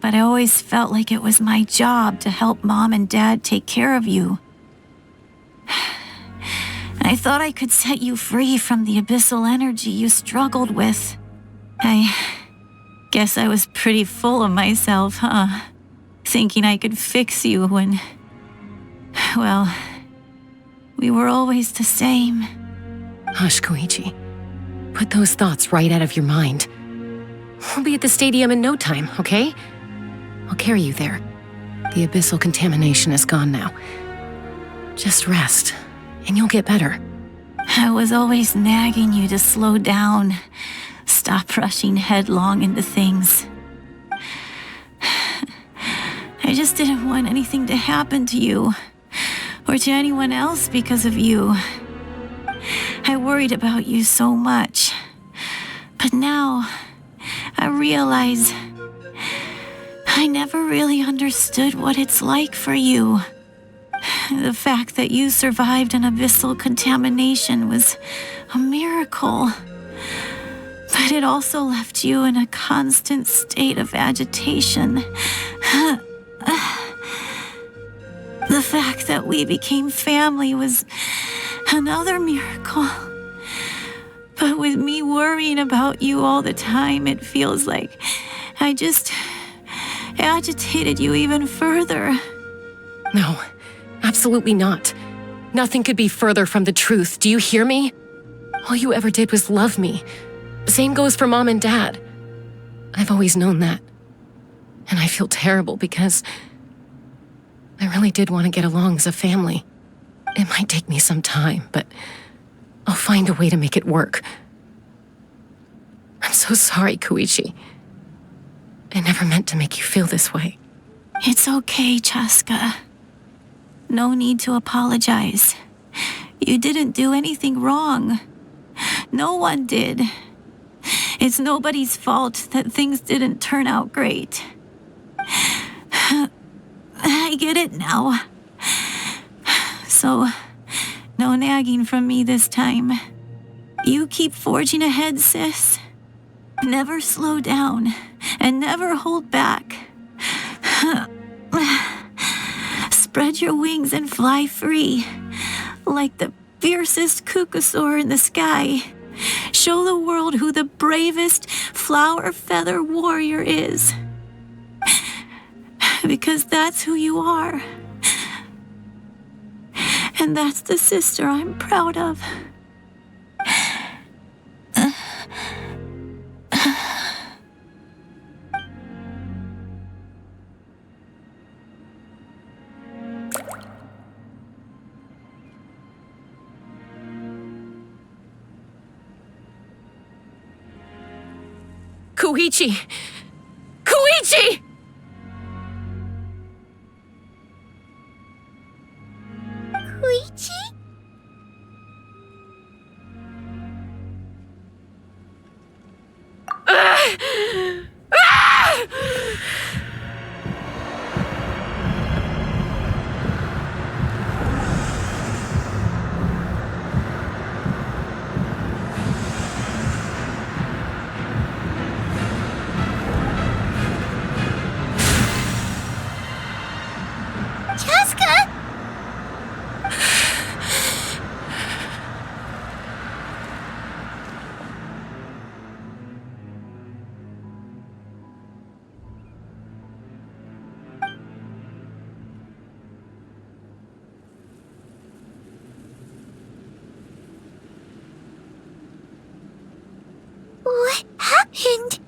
but I always felt like it was my job to help Mom and Dad take care of you. I thought I could set you free from the abyssal energy you struggled with. I guess I was pretty full of myself, huh? Thinking I could fix you when, well, we were always the same. Hush, Koichi. Put those thoughts right out of your mind. We'll be at the stadium in no time, okay? I'll carry you there. The abyssal contamination is gone now. Just rest, and you'll get better. I was always nagging you to slow down. Stop rushing headlong into things. I just didn't want anything to happen to you, or to anyone else because of you. I worried about you so much. But now, I realize I never really understood what it's like for you. The fact that you survived an abyssal contamination was a miracle. But it also left you in a constant state of agitation. The fact that we became family was another miracle. But with me worrying about you all the time, it feels like I just agitated you even further. No, absolutely not. Nothing could be further from the truth. Do you hear me? All you ever did was love me. Same goes for Mom and Dad. I've always known that. And I feel terrible because I really did want to get along as a family. It might take me some time, but I'll find a way to make it work. I'm so sorry, Koichi. I never meant to make you feel this way. It's okay, Chaska. No need to apologize. You didn't do anything wrong. No one did. It's nobody's fault that things didn't turn out great. I get it now. So, no nagging from me this time. You keep forging ahead, sis. Never slow down, and never hold back. Spread your wings and fly free, like the fiercest kukusaur in the sky. Show the world who the bravest flower feather warrior is. Because that's who you are. And that's the sister I'm proud of. Koichi! Koichi! Koichi? Chaska? What happened?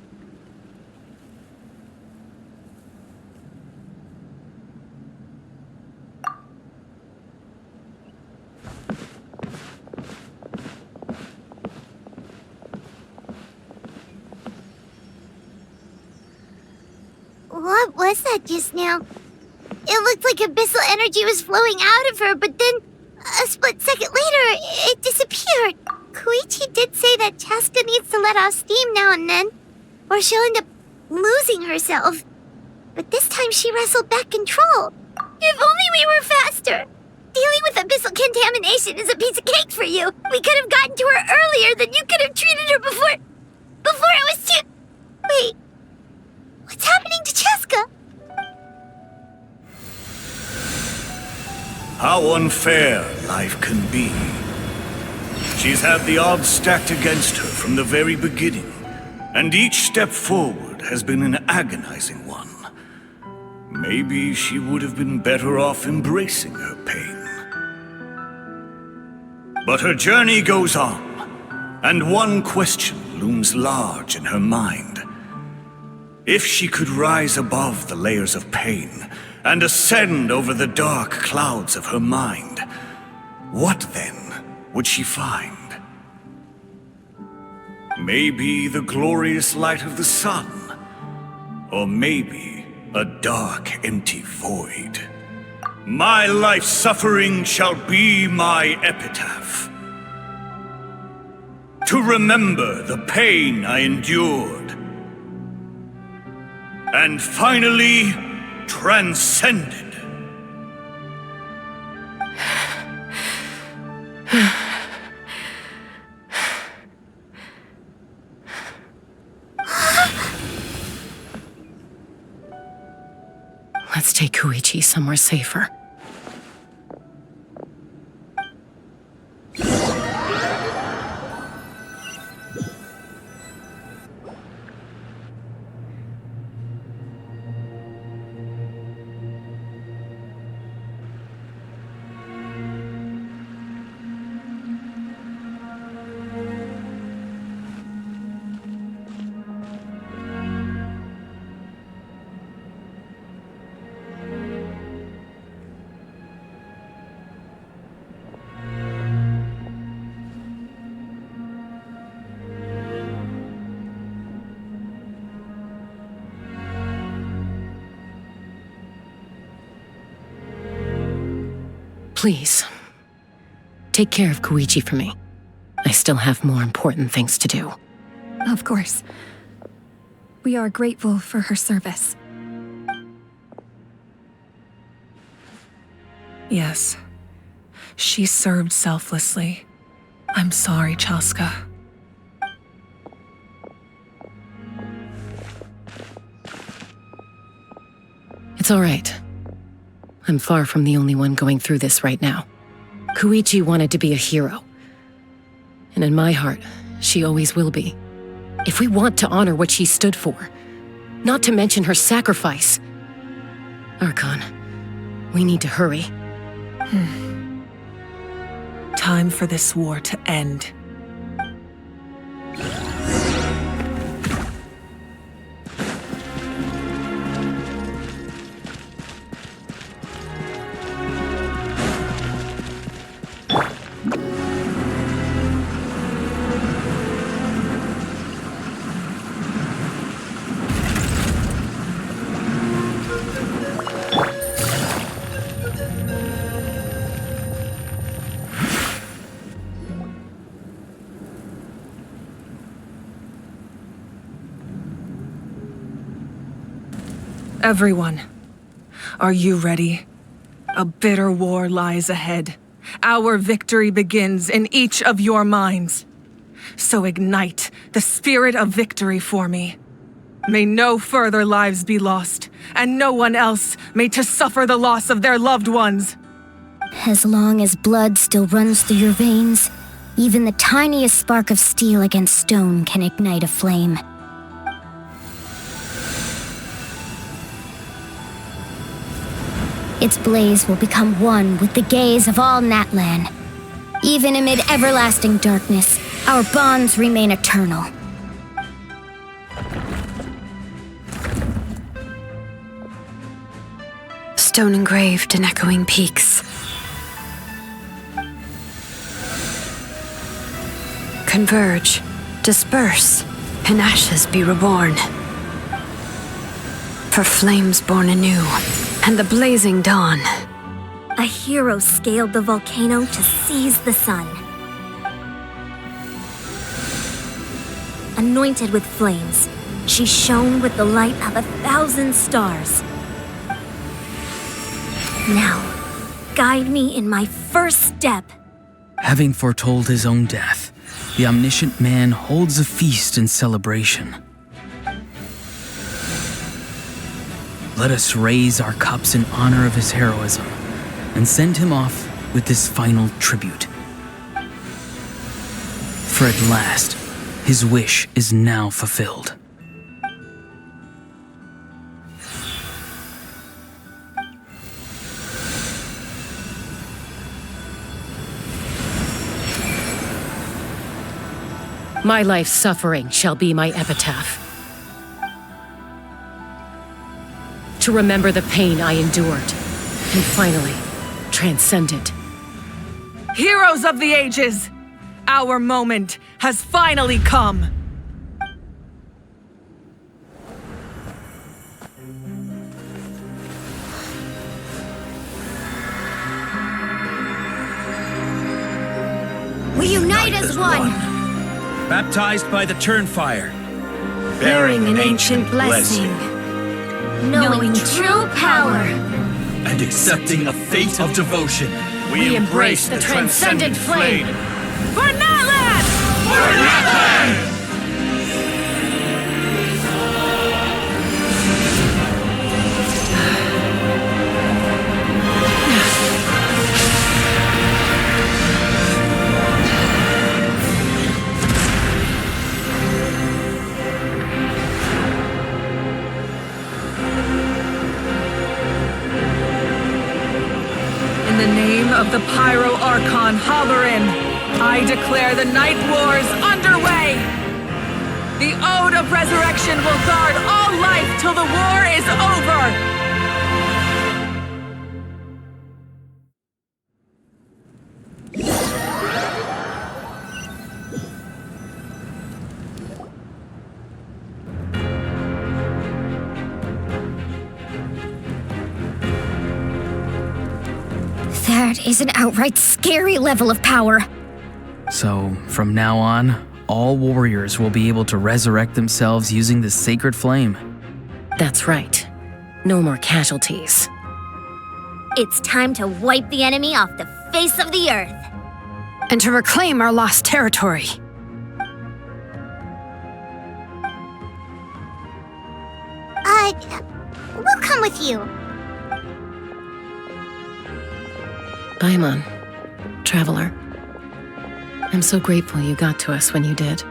What was that just now? It looked like abyssal energy was flowing out of her, but then a split second later, it disappeared. Koichi did say that Chaska needs to let off steam now and then, or she'll end up losing herself. But this time she wrestled back control. If only we were faster! Dealing with abyssal contamination is a piece of cake for you. We could have gotten to her earlier, then you could have treated her before it was too... Wait, what's happening to Chaska? How unfair life can be. She's had the odds stacked against her from the very beginning, and each step forward has been an agonizing one. Maybe she would have been better off embracing her pain. But her journey goes on, and one question looms large in her mind. If she could rise above the layers of pain and ascend over the dark clouds of her mind, what then would she find? Maybe the glorious light of the sun, or maybe a dark, empty void. My life's suffering shall be my epitaph. To remember the pain I endured, and finally transcended. Let's take Koichi somewhere safer. Please, take care of Koichi for me. I still have more important things to do. Of course. We are grateful for her service. Yes. She served selflessly. I'm sorry, Chaska. It's all right. I'm far from the only one going through this right now. Koichi wanted to be a hero. And in my heart, she always will be. If we want to honor what she stood for, not to mention her sacrifice. Archon, we need to hurry. Time for this war to end. Everyone, are you ready? A bitter war lies ahead. Our victory begins in each of your minds. So ignite the spirit of victory for me. May no further lives be lost, and no one else may to suffer the loss of their loved ones. As long as blood still runs through your veins, even the tiniest spark of steel against stone can ignite a flame. Its blaze will become one with the gaze of all Natlan. Even amid everlasting darkness, our bonds remain eternal. Stone engraved in echoing peaks. Converge, disperse, in ashes be reborn. For flames born anew, and the blazing dawn. A hero scaled the volcano to seize the sun. Anointed with flames, she shone with the light of 1,000 stars. Now, guide me in my first step. Having foretold his own death, the omniscient man holds a feast in celebration. Let us raise our cups in honor of his heroism and send him off with this final tribute. For at last, his wish is now fulfilled. My life's suffering shall be my epitaph. To remember the pain I endured, and finally, transcend it. Heroes of the ages! Our moment has finally come! We unite as one! Baptized by the Turnfire. Bearing an ancient blessing. Knowing true power. And accepting a fate of devotion. We embrace the transcendent flame. For Natlan! For Natlan! In the name of the Pyro Archon Halloran, I declare the Night Wars underway! The Ode of Resurrection will guard all life till the war is over! That is an outright scary level of power. So, from now on, all warriors will be able to resurrect themselves using this sacred flame. That's right. No more casualties. It's time to wipe the enemy off the face of the earth. And to reclaim our lost territory. We'll come with you. Paimon, traveler. I'm so grateful you got to us when you did.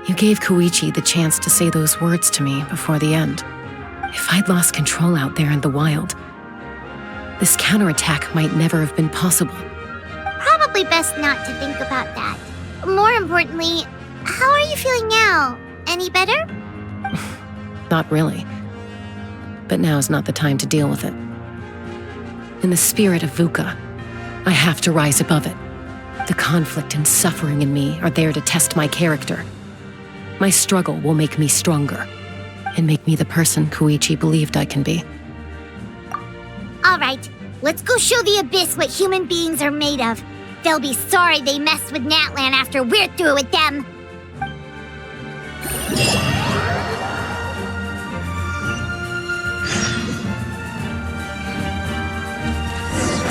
You gave Koichi the chance to say those words to me before the end. If I'd lost control out there in the wild, this counterattack might never have been possible. Probably best not to think about that. More importantly, how are you feeling now? Any better? Not really. But now's not the time to deal with it. In the spirit of VUCA, I have to rise above it. The conflict and suffering in me are there to test my character. My struggle will make me stronger, and make me the person Koichi believed I can be. All right, let's go show the Abyss what human beings are made of. They'll be sorry they messed with Natlan after we're through with them.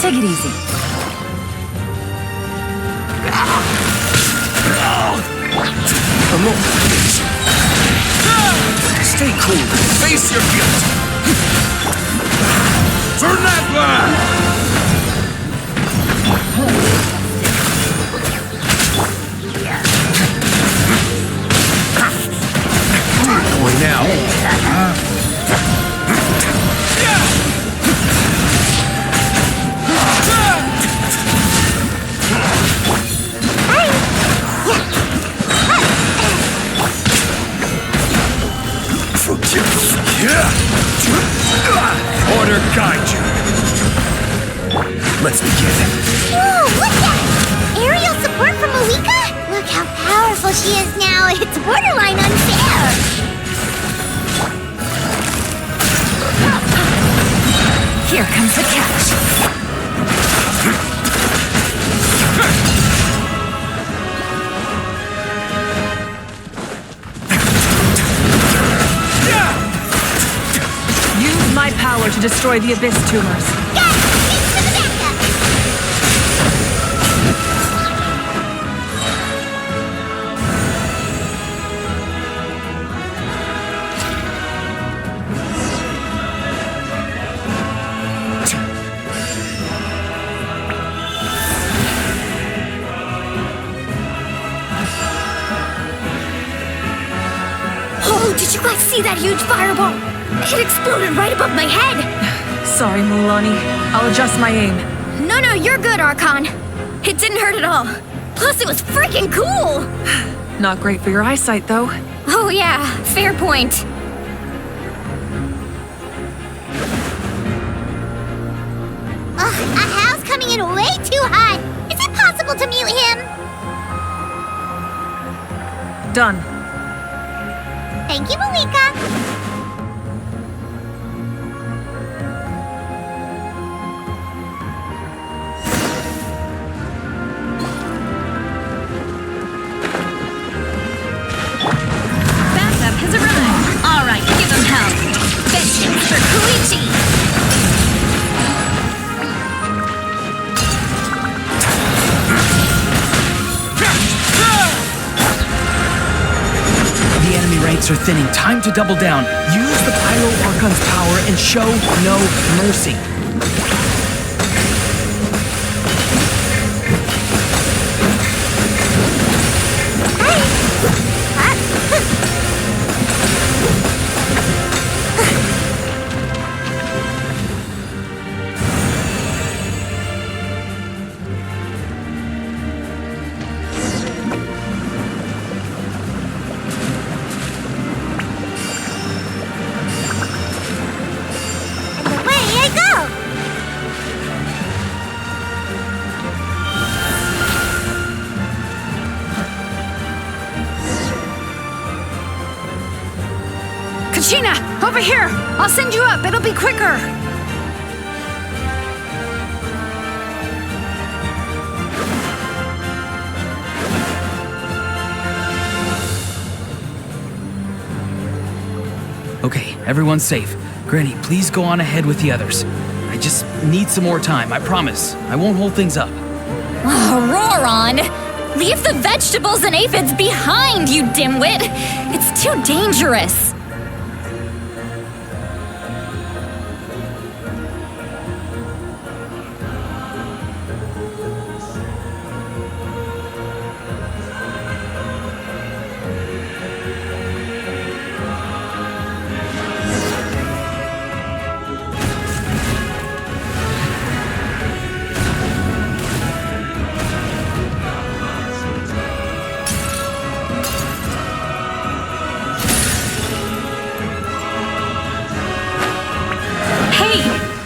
Take it easy. Come on. Stay cool. Face your guilt. Turn that line! Going now. Order guide you. Let's begin. Whoa, look at! Aerial support from Malika? Look how powerful she is now. It's borderline unfair. Here comes the catch. Use my power to destroy the Abyss tumors. Oh, did you guys see that huge fireball? It exploded right above my head! Sorry, Mulani. I'll adjust my aim. No, you're good, Archon. It didn't hurt at all. Plus, it was freaking cool! Not great for your eyesight, though. Oh yeah, fair point. Ahal's coming in way too hot. Is it possible to mute him? Done. Thank you, Malika. Has arrived. All right, give them hell. Vengeance for Koichi. The enemy ranks are thinning. Time to double down. Use the Pyro Archon's power and show no mercy. Kachina, over here! I'll send you up, it'll be quicker! Everyone's safe. Granny, please go on ahead with the others. I just need some more time, I promise. I won't hold things up. Oh, roar on! Leave the vegetables and aphids behind, you dimwit! It's too dangerous!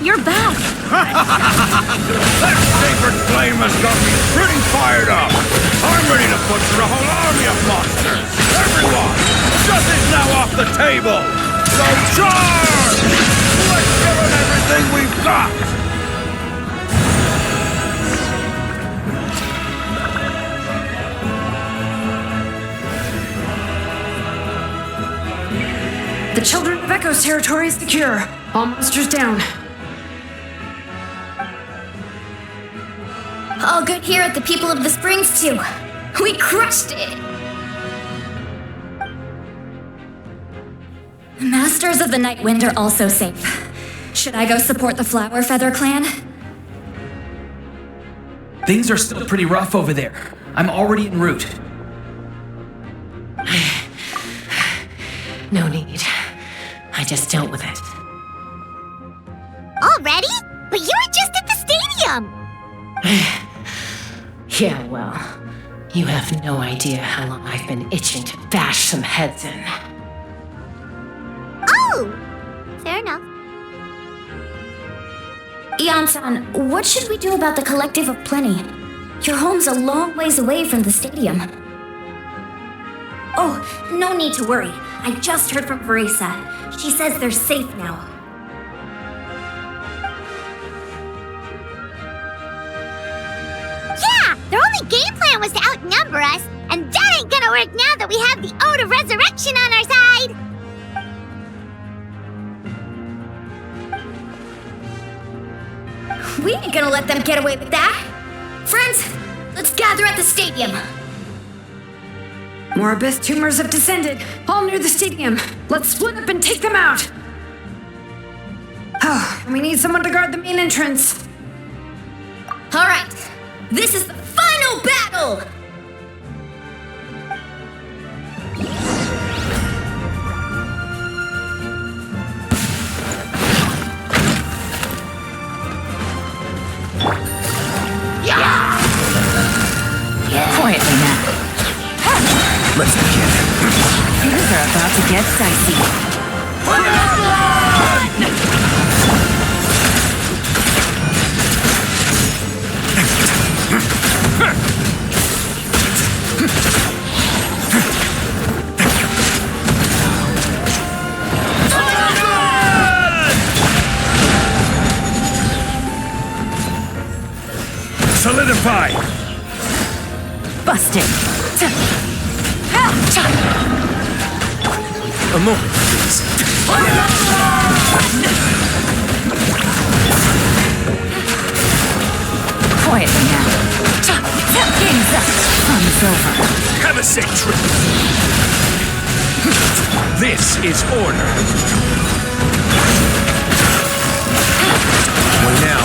You're back! That sacred flame has got me pretty fired up! I'm ready to butcher a whole army of monsters! Everyone! Shut this now off the table! So charge! Let's give it everything we've got! The Children of Echo's territory is secure. All monsters down. All good here at the People of the Springs, too. We crushed it! Masters of the Night Wind are also safe. Should I go support the Flower Feather clan? Things are still pretty rough over there. I'm already en route. No need. I just dealt with it. Already? But you were just at the stadium! Yeah, well, you have no idea how long I've been itching to bash some heads in. Oh! Fair enough. Ian-san, what should we do about the Collective of Plenty? Your home's a long ways away from the stadium. Oh, no need to worry. I just heard from Veresa. She says they're safe now. Yeah! Their only game plan was to outnumber us, and that ain't gonna work now that we have the Ode of Resurrection on our side! We ain't gonna let them get away with that. Friends, let's gather at the stadium. More abyss tumors have descended, all near the stadium. Let's split up and take them out. Oh, we need someone to guard the main entrance. All right, this is the final battle! Quietly now. Let's begin. Things are about to get dicey. Solidify! Busted. A moment, please. Quietly now. Game's up. Fun's over. Have a safe trip. This is order. Well now.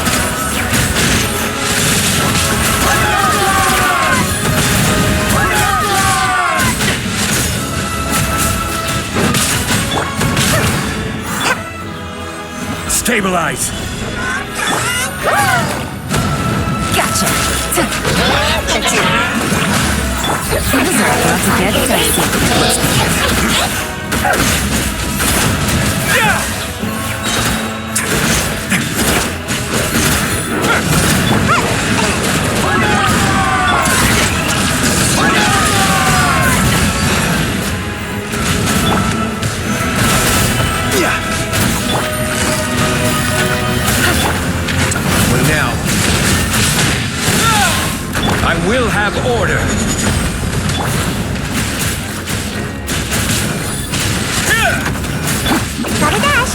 Stabilize! Gotcha. Things are about to get dicey. Now, I will have order. Gotta dash.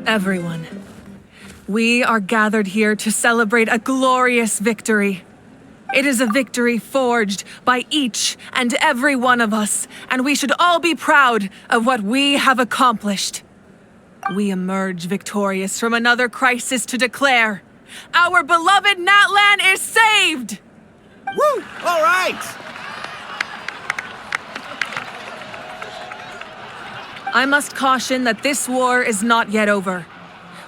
Everyone, we are gathered here to celebrate a glorious victory. It is a victory forged by each and every one of us, and we should all be proud of what we have accomplished. We emerge victorious from another crisis to declare, our beloved Natlan is saved! Woo! All right! I must caution that this war is not yet over.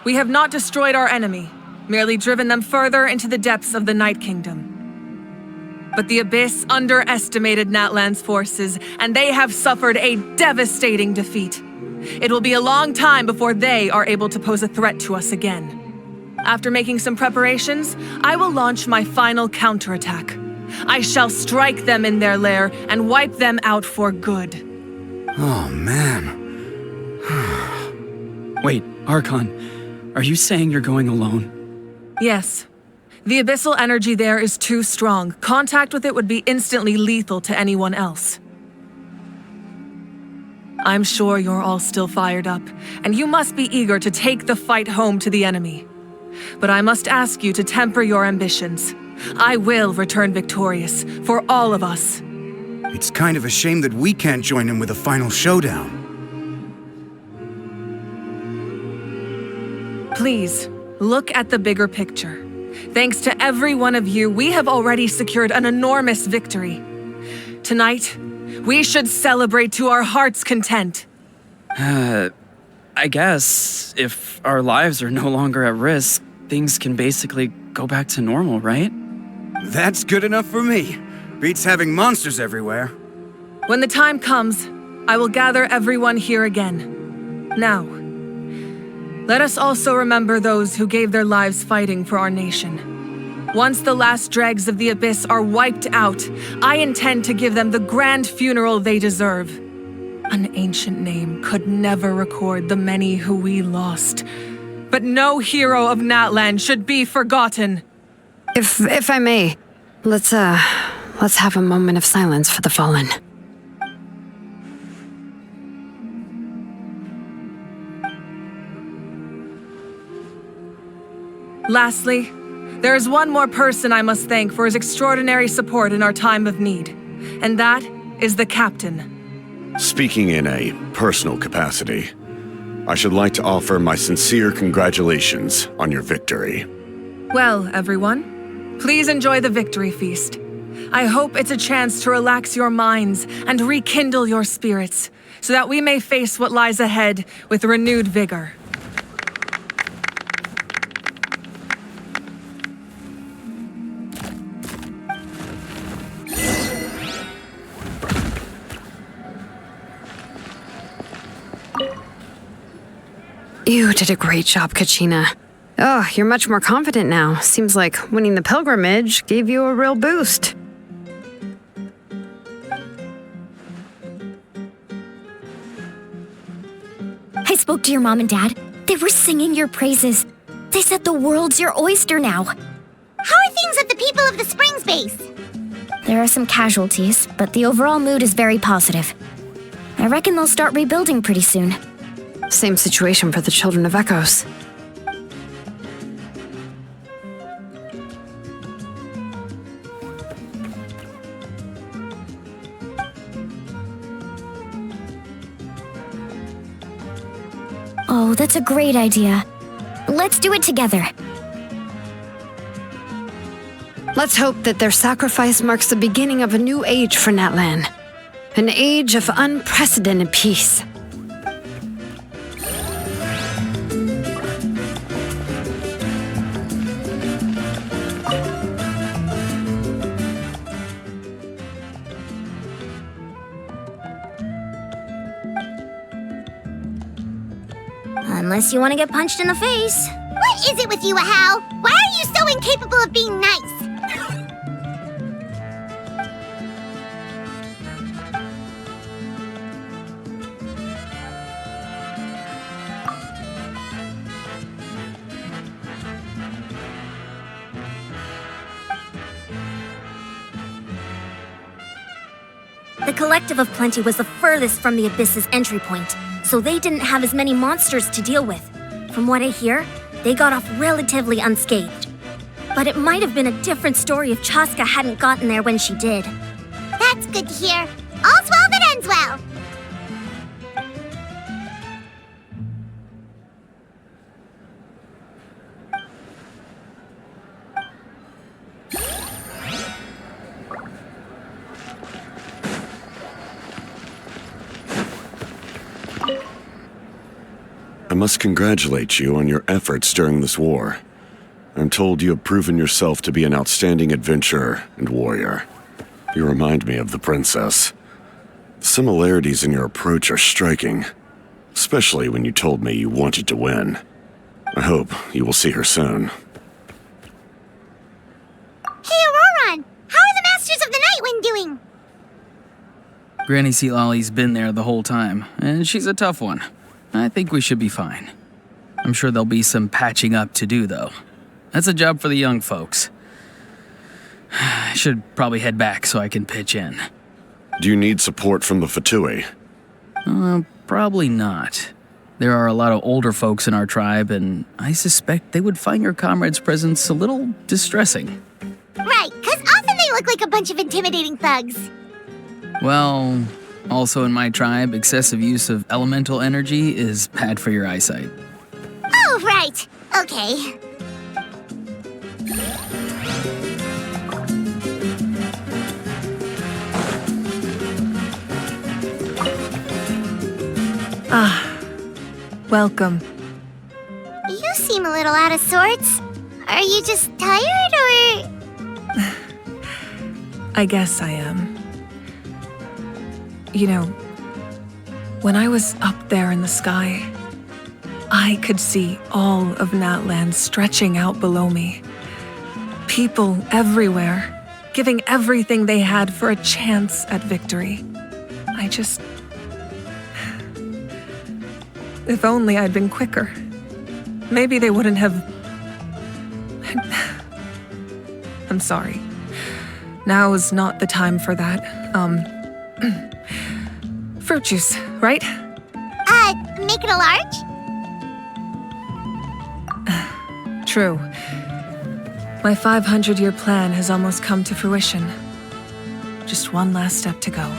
We have not destroyed our enemy, merely driven them further into the depths of the Night Kingdom. But the Abyss underestimated Natlan's forces, and they have suffered a devastating defeat. It will be a long time before they are able to pose a threat to us again. After making some preparations, I will launch my final counterattack. I shall strike them in their lair and wipe them out for good. Oh, man. Wait, Archon, are you saying you're going alone? Yes. The abyssal energy there is too strong. Contact with it would be instantly lethal to anyone else. I'm sure you're all still fired up, and you must be eager to take the fight home to the enemy. But I must ask you to temper your ambitions. I will return victorious, for all of us. It's kind of a shame that we can't join in with a final showdown. Please, look at the bigger picture. Thanks to every one of you, we have already secured an enormous victory. Tonight, we should celebrate to our heart's content. I guess if our lives are no longer at risk, things can basically go back to normal, right? That's good enough for me. Beats having monsters everywhere. When the time comes, I will gather everyone here again. Now, let us also remember those who gave their lives fighting for our nation. Once the last dregs of the Abyss are wiped out, I intend to give them the grand funeral they deserve. An ancient name could never record the many who we lost. But no hero of Natlan should be forgotten. If I may, let's have a moment of silence for the fallen. Lastly, there is one more person I must thank for his extraordinary support in our time of need, and that is the Captain. Speaking in a personal capacity, I should like to offer my sincere congratulations on your victory. Well, everyone, please enjoy the victory feast. I hope it's a chance to relax your minds and rekindle your spirits, so that we may face what lies ahead with renewed vigor. You did a great job, Kachina. Oh, you're much more confident now. Seems like winning the pilgrimage gave you a real boost. I spoke to your mom and dad. They were singing your praises. They said the world's your oyster now. How are things at the People of the Springs base? There are some casualties, but the overall mood is very positive. I reckon they'll start rebuilding pretty soon. Same situation for the Children of Echoes. Oh, that's a great idea. Let's do it together. Let's hope that their sacrifice marks the beginning of a new age for Natlan. An age of unprecedented peace. Unless you want to get punched in the face. What is it with you, Ahau? Why are you so incapable of being nice? The Collective of Plenty was the furthest from the Abyss's entry point, so they didn't have as many monsters to deal with. From what I hear, they got off relatively unscathed. But it might have been a different story if Chaska hadn't gotten there when she did. That's good to hear. All's well that ends well. I must congratulate you on your efforts during this war. I'm told you have proven yourself to be an outstanding adventurer and warrior. You remind me of the princess. The similarities in your approach are striking, especially when you told me you wanted to win. I hope you will see her soon. Hey, Auroron! How are the Masters of the Nightwind doing? Granny Sealolly's been there the whole time, and she's a tough one. I think we should be fine. I'm sure there'll be some patching up to do, though. That's a job for the young folks. I should probably head back so I can pitch in. Do you need support from the Fatui? Probably not. There are a lot of older folks in our tribe, and I suspect they would find your comrade's presence a little distressing. Right, because often they look like a bunch of intimidating thugs. Well, also in my tribe, excessive use of elemental energy is bad for your eyesight. Oh, right. Okay. Welcome. You seem a little out of sorts. Are you just tired, or...? I guess I am. You know, when I was up there in the sky, I could see all of Natlan stretching out below me. People everywhere, giving everything they had for a chance at victory. If only I'd been quicker. Maybe they wouldn't have... I'm sorry. Now is not the time for that. Fruit juice, right? Make it a large? True. My 500-year plan has almost come to fruition. Just one last step to go.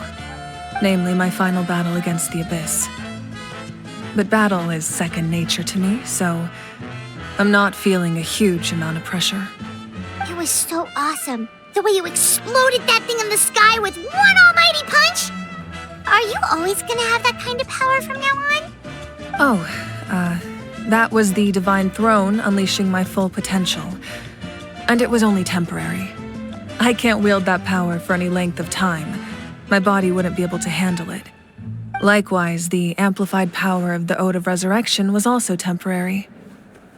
Namely, my final battle against the Abyss. But battle is second nature to me, so I'm not feeling a huge amount of pressure. It was so awesome. The way you exploded that thing in the sky with one almighty punch. Are you always gonna have that kind of power from now on? Oh, that was the Divine Throne unleashing my full potential. And it was only temporary. I can't wield that power for any length of time. My body wouldn't be able to handle it. Likewise, the amplified power of the Ode of Resurrection was also temporary.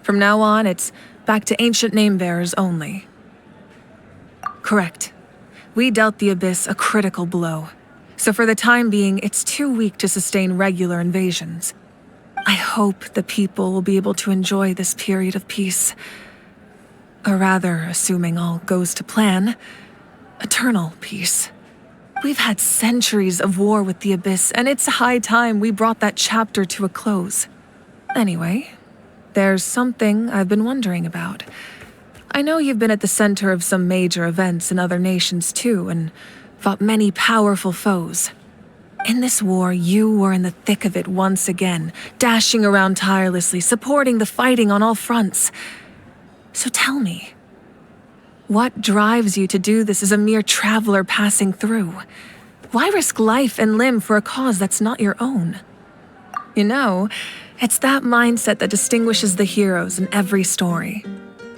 From now on, it's back to ancient name-bearers only. Correct. We dealt the Abyss a critical blow. So for the time being, it's too weak to sustain regular invasions. I hope the people will be able to enjoy this period of peace. Or rather, assuming all goes to plan, eternal peace. We've had centuries of war with the Abyss, and it's high time we brought that chapter to a close. Anyway, there's something I've been wondering about. I know you've been at the center of some major events in other nations too, and fought many powerful foes. In this war, you were in the thick of it once again, dashing around tirelessly, supporting the fighting on all fronts. So tell me, what drives you to do this as a mere traveler passing through? Why risk life and limb for a cause that's not your own? You know, it's that mindset that distinguishes the heroes in every story.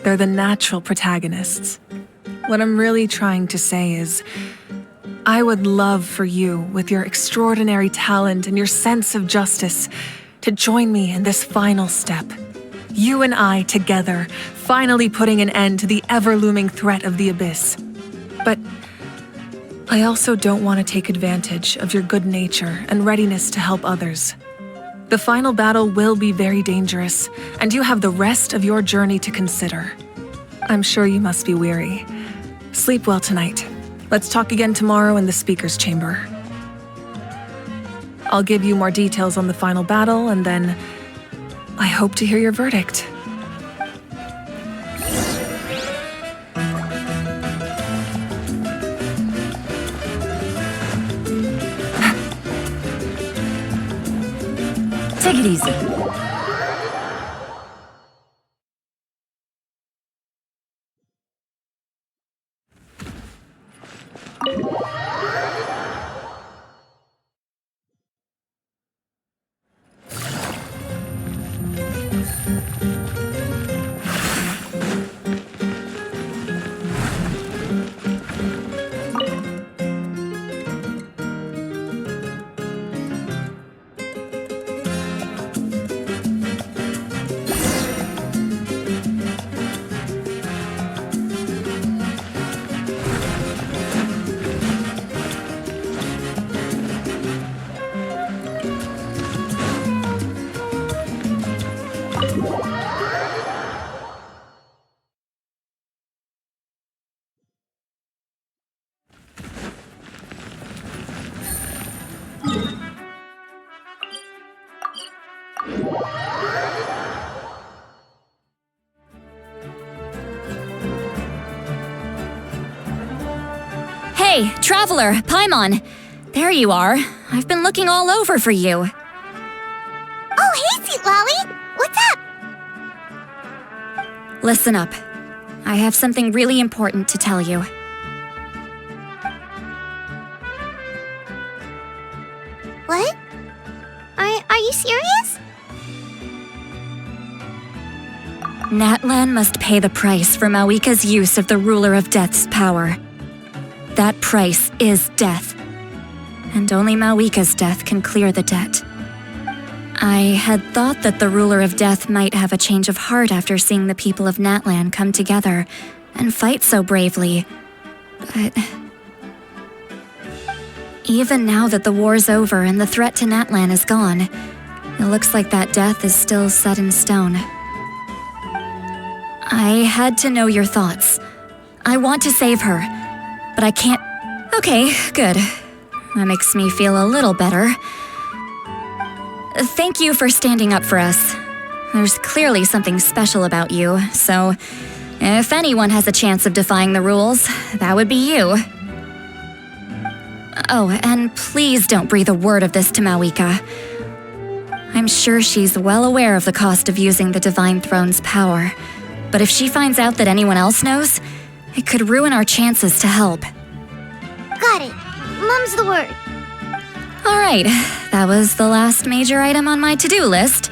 They're the natural protagonists. What I'm really trying to say is, I would love for you, with your extraordinary talent and your sense of justice, to join me in this final step. You and I together, finally putting an end to the ever-looming threat of the Abyss. But I also don't want to take advantage of your good nature and readiness to help others. The final battle will be very dangerous, and you have the rest of your journey to consider. I'm sure you must be weary. Sleep well tonight. Let's talk again tomorrow in the speaker's chamber. I'll give you more details on the final battle, and then I hope to hear your verdict. Take it easy. Hey, Traveler, Paimon! There you are. I've been looking all over for you. Oh, hey, Sweet Lolly! What's up? Listen up. I have something really important to tell you. What? Are you serious? Natlan must pay the price for Mawika's use of the Ruler of Death's power. That price is death. And only Mawika's death can clear the debt. I had thought that the Ruler of Death might have a change of heart after seeing the people of Natlan come together and fight so bravely, but even now that the war's over and the threat to Natlan is gone, it looks like that death is still set in stone. I had to know your thoughts. I want to save her, but I can't. Okay, good. That makes me feel a little better. Thank you for standing up for us. There's clearly something special about you, so if anyone has a chance of defying the rules, that would be you. Oh, and please don't breathe a word of this to Mawika. I'm sure she's well aware of the cost of using the Divine Throne's power, but if she finds out that anyone else knows, it could ruin our chances to help. Got it. Mum's the word. Alright, that was the last major item on my to-do list.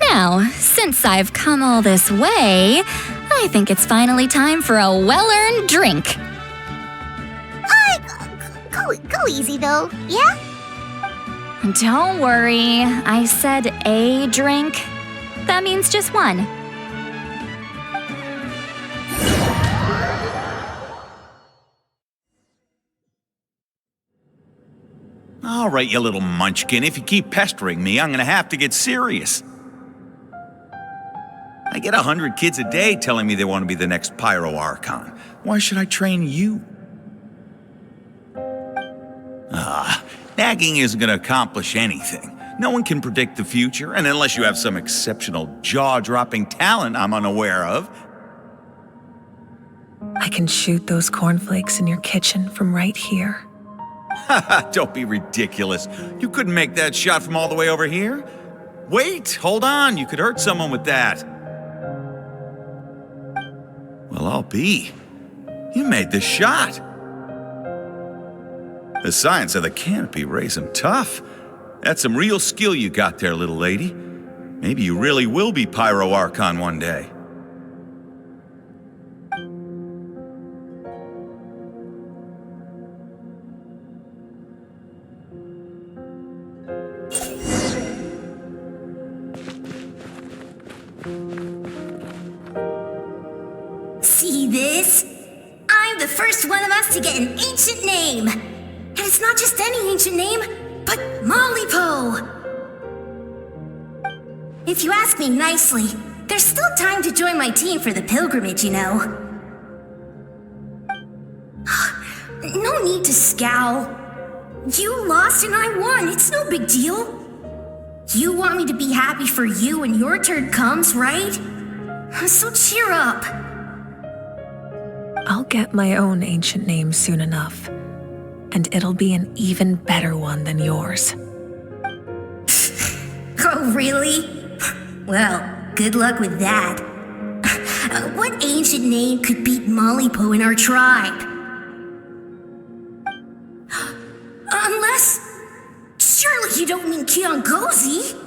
Now, since I've come all this way, I think it's finally time for a well-earned drink. Go easy though, yeah? Don't worry, I said a drink. That means just one. All right, you little munchkin, if you keep pestering me, I'm gonna have to get serious. I get 100 kids a day telling me they want to be the next Pyro Archon. Why should I train you? Nagging isn't gonna accomplish anything. No one can predict the future, and unless you have some exceptional jaw-dropping talent I'm unaware of. I can shoot those cornflakes in your kitchen from right here. Don't be ridiculous. You couldn't make that shot from all the way over here? Wait, hold on, you could hurt someone with that. Well, I'll be. You made the shot. The science of the canopy raised him tough. That's some real skill you got there, little lady. Maybe you really will be Pyro Archon one day. See this? I'm the first one of us to get an ancient name. And it's not just any ancient name, but Mollypo. If you ask me nicely, there's still time to join my team for the pilgrimage, you know. No need to scowl. You lost and I won, it's no big deal. You want me to be happy for you when your turn comes, right? So cheer up. I'll get my own ancient name soon enough, and it'll be an even better one than yours. Oh, really? Well, good luck with that. What ancient name could beat Mollypo in our tribe? Unless... surely you don't mean Kiangozi?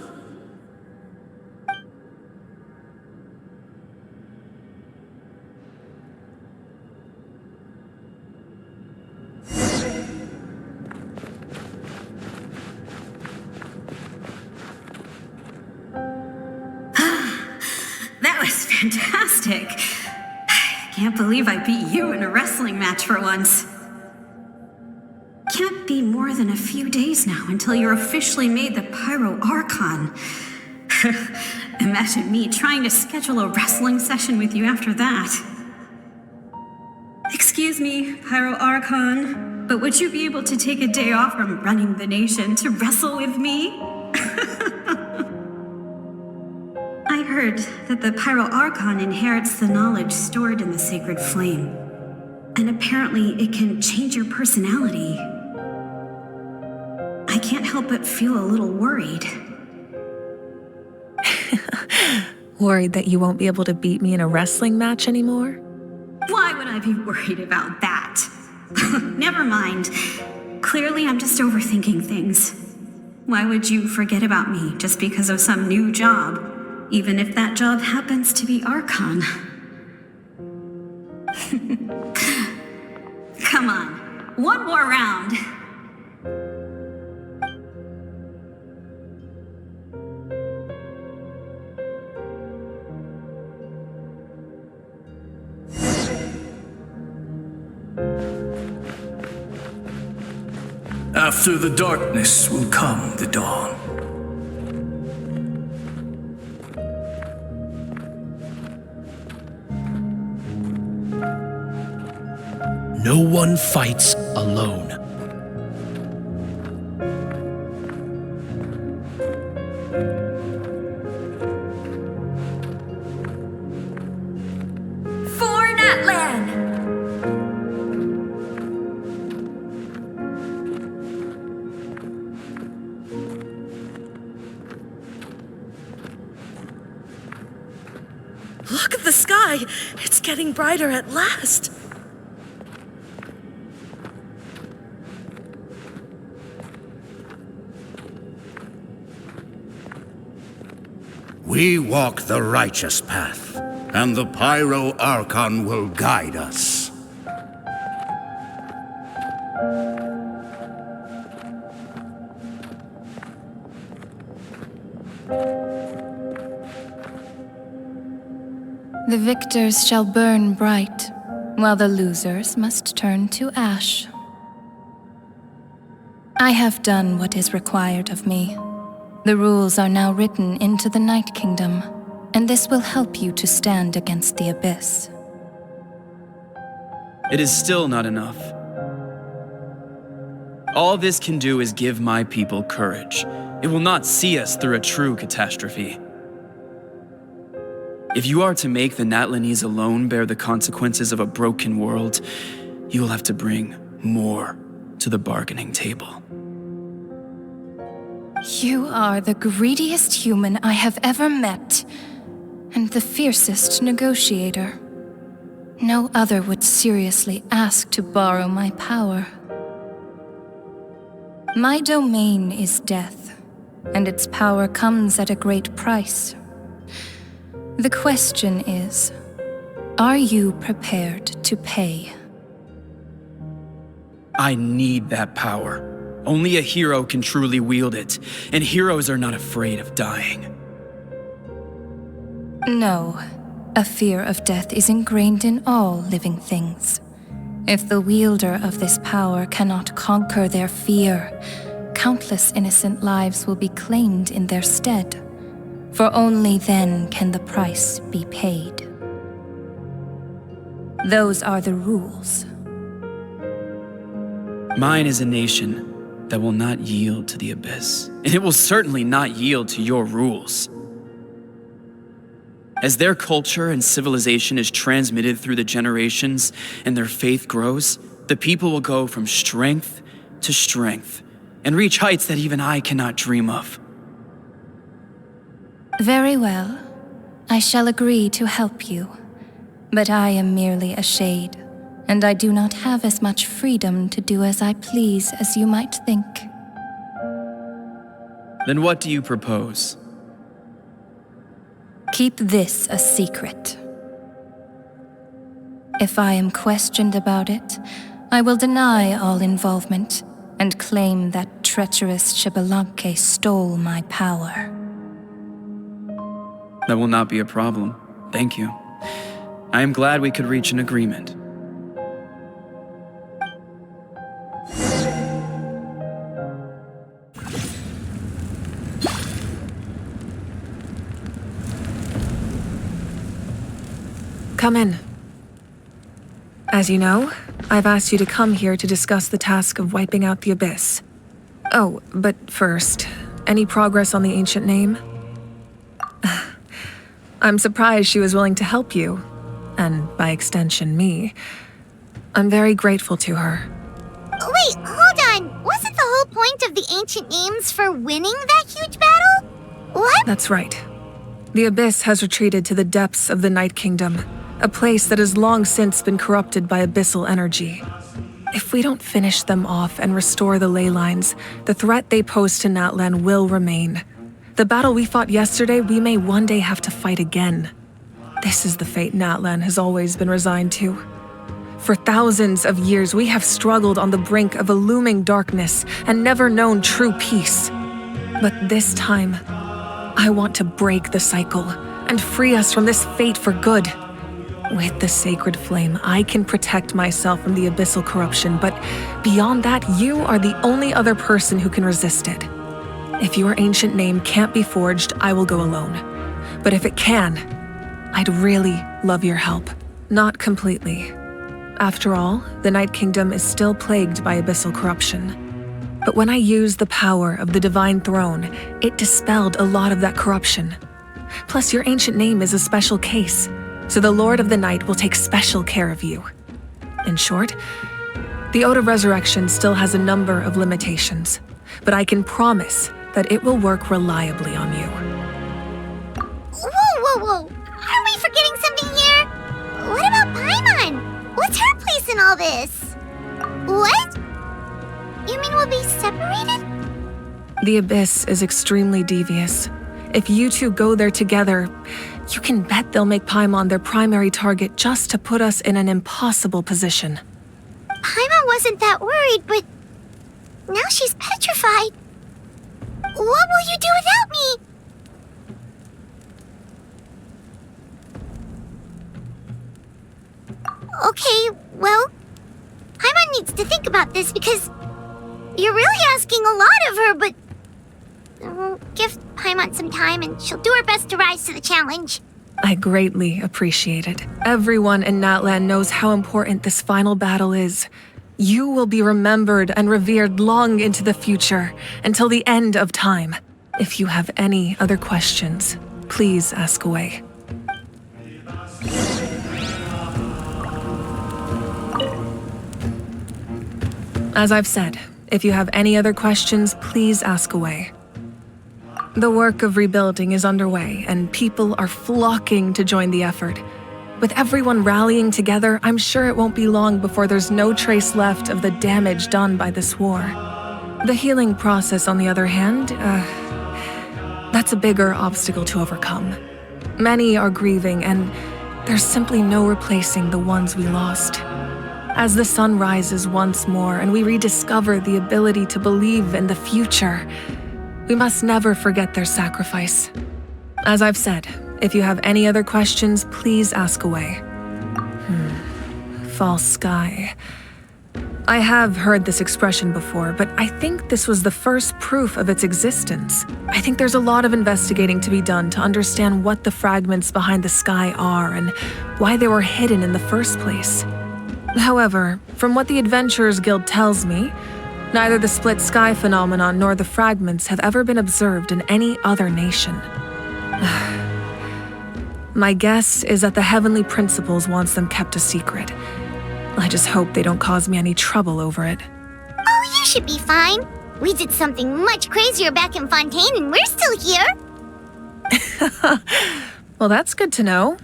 That was fantastic. Can't believe I beat you in a wrestling match for once. Can't be more than a few days now until you're officially made the Pyro Archon. Imagine me trying to schedule a wrestling session with you after that. Excuse me, Pyro Archon, but would you be able to take a day off from running the nation to wrestle with me? I heard that the Pyro Archon inherits the knowledge stored in the sacred flame. And apparently it can change your personality. I can't help but feel a little worried. Worried that you won't be able to beat me in a wrestling match anymore? Why would I be worried about that? Never mind. Clearly I'm just overthinking things. Why would you forget about me just because of some new job? Even if that job happens to be Archon. Come on, one more round. After the darkness will come the dawn. No one fights alone. For Natlan! Look at the sky! It's getting brighter at last! We walk the righteous path, and the Pyro Archon will guide us. The victors shall burn bright, while the losers must turn to ash. I have done what is required of me. The rules are now written into the Night Kingdom, and this will help you to stand against the Abyss. It is still not enough. All this can do is give my people courage. It will not see us through a true catastrophe. If you are to make the Natlanese alone bear the consequences of a broken world, you will have to bring more to the bargaining table. You are the greediest human I have ever met, and the fiercest negotiator. No other would seriously ask to borrow my power. My domain is death, and its power comes at a great price. The question is, are you prepared to pay? I need that power. Only a hero can truly wield it, and heroes are not afraid of dying. No, a fear of death is ingrained in all living things. If the wielder of this power cannot conquer their fear, countless innocent lives will be claimed in their stead, for only then can the price be paid. Those are the rules. Mine is a nation that will not yield to the Abyss, and it will certainly not yield to your rules. As their culture and civilization is transmitted through the generations and their faith grows, the people will go from strength to strength and reach heights that even I cannot dream of. Very well. I shall agree to help you. But I am merely a shade, and I do not have as much freedom to do as I please as you might think. Then what do you propose? Keep this a secret. If I am questioned about it, I will deny all involvement and claim that treacherous Xbalanque stole my power. That will not be a problem. Thank you. I am glad we could reach an agreement. Come in. As you know, I've asked you to come here to discuss the task of wiping out the Abyss. Oh, but first, any progress on the ancient name? I'm surprised she was willing to help you, and by extension, me. I'm very grateful to her. Wait, hold on. Wasn't the whole point of the ancient names for winning that huge battle? What? That's right. The Abyss has retreated to the depths of the Night Kingdom, a place that has long since been corrupted by abyssal energy. If we don't finish them off and restore the ley lines, the threat they pose to Natlan will remain. The battle we fought yesterday, we may one day have to fight again. This is the fate Natlan has always been resigned to. For thousands of years, we have struggled on the brink of a looming darkness and never known true peace. But this time, I want to break the cycle and free us from this fate for good. With the sacred flame, I can protect myself from the abyssal corruption, but beyond that, you are the only other person who can resist it. If your ancient name can't be forged, I will go alone. But if it can, I'd really love your help. Not completely. After all, the Night Kingdom is still plagued by abyssal corruption. But when I used the power of the Divine Throne, it dispelled a lot of that corruption. Plus, your ancient name is a special case, so the Lord of the Night will take special care of you. In short, the Ode of Resurrection still has a number of limitations, but I can promise that it will work reliably on you. Whoa. Are we forgetting something here? What about Paimon? What's her place in all this? What? You mean we'll be separated? The Abyss is extremely devious. If you two go there together, you can bet they'll make Paimon their primary target just to put us in an impossible position. Paimon wasn't that worried, but now she's petrified. What will you do without me? Okay, well, Paimon needs to think about this because you're really asking a lot of her, but we'll give Paimon some time and she'll do her best to rise to the challenge. I greatly appreciate it. Everyone in Natlan knows how important this final battle is. You will be remembered and revered long into the future, until the end of time. If you have any other questions, please ask away. As I've said, if you have any other questions, please ask away. The work of rebuilding is underway, and people are flocking to join the effort. With everyone rallying together, I'm sure it won't be long before there's no trace left of the damage done by this war. The healing process, on the other hand, that's a bigger obstacle to overcome. Many are grieving, and there's simply no replacing the ones we lost. As the sun rises once more and we rediscover the ability to believe in the future, we must never forget their sacrifice. As I've said, if you have any other questions, please ask away. False sky. I have heard this expression before, but I think this was the first proof of its existence. I think there's a lot of investigating to be done to understand what the fragments behind the sky are and why they were hidden in the first place. However, from what the Adventurers Guild tells me, neither the split sky phenomenon nor the fragments have ever been observed in any other nation. My guess is that the Heavenly Principles wants them kept a secret. I just hope they don't cause me any trouble over it. Oh, you should be fine. We did something much crazier back in Fontaine and we're still here. Well, that's good to know.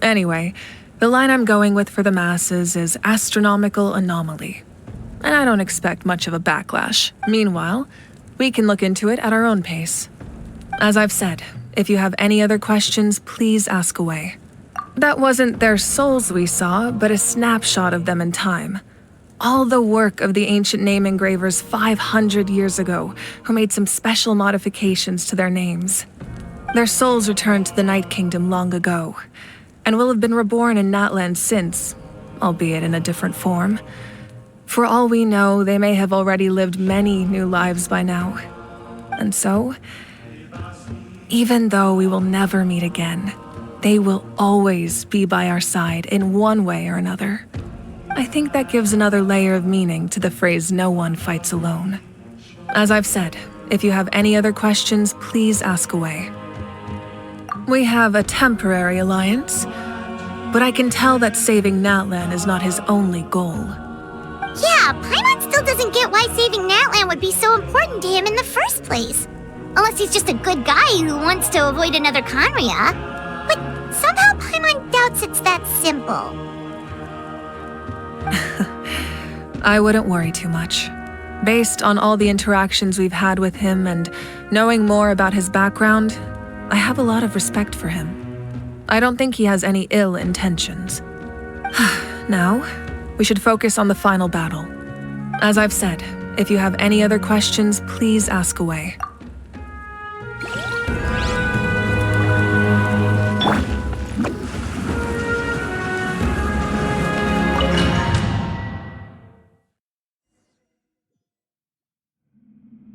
Anyway, the line I'm going with for the masses is astronomical anomaly. And I don't expect much of a backlash. Meanwhile, we can look into it at our own pace. As I've said, if you have any other questions, please ask away. That wasn't their souls we saw, but a snapshot of them in time. All the work of the ancient name engravers 500 years ago, who made some special modifications to their names. Their souls returned to the Night Kingdom long ago, and will have been reborn in Natlan since, albeit in a different form. For all we know, they may have already lived many new lives by now. And so, even though we will never meet again, they will always be by our side in one way or another. I think that gives another layer of meaning to the phrase "no one fights alone." As I've said, if you have any other questions, please ask away. We have a temporary alliance, but I can tell that saving Natlan is not his only goal. Yeah, Paimon still doesn't get why saving Natlan would be so important to him in the first place. Unless he's just a good guy who wants to avoid another Conria. But somehow Paimon doubts it's that simple. I wouldn't worry too much. Based on all the interactions we've had with him and knowing more about his background, I have a lot of respect for him. I don't think he has any ill intentions. Now, we should focus on the final battle. As I've said, if you have any other questions, please ask away.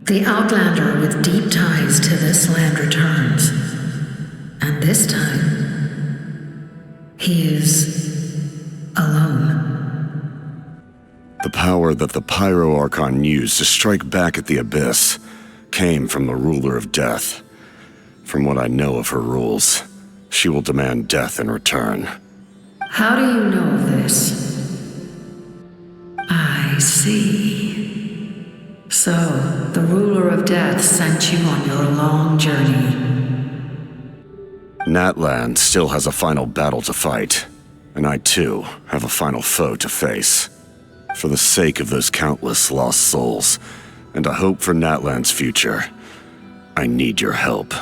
The Outlander with deep ties to this land returns. And this time, he is alone. The power that the Pyro Archon used to strike back at the Abyss came from the Ruler of Death. From what I know of her rules, she will demand death in return. How do you know this? I see. So, the Ruler of Death sent you on your long journey. Natlan still has a final battle to fight, and I too have a final foe to face. For the sake of those countless lost souls, and a hope for Natlan's future, I need your help.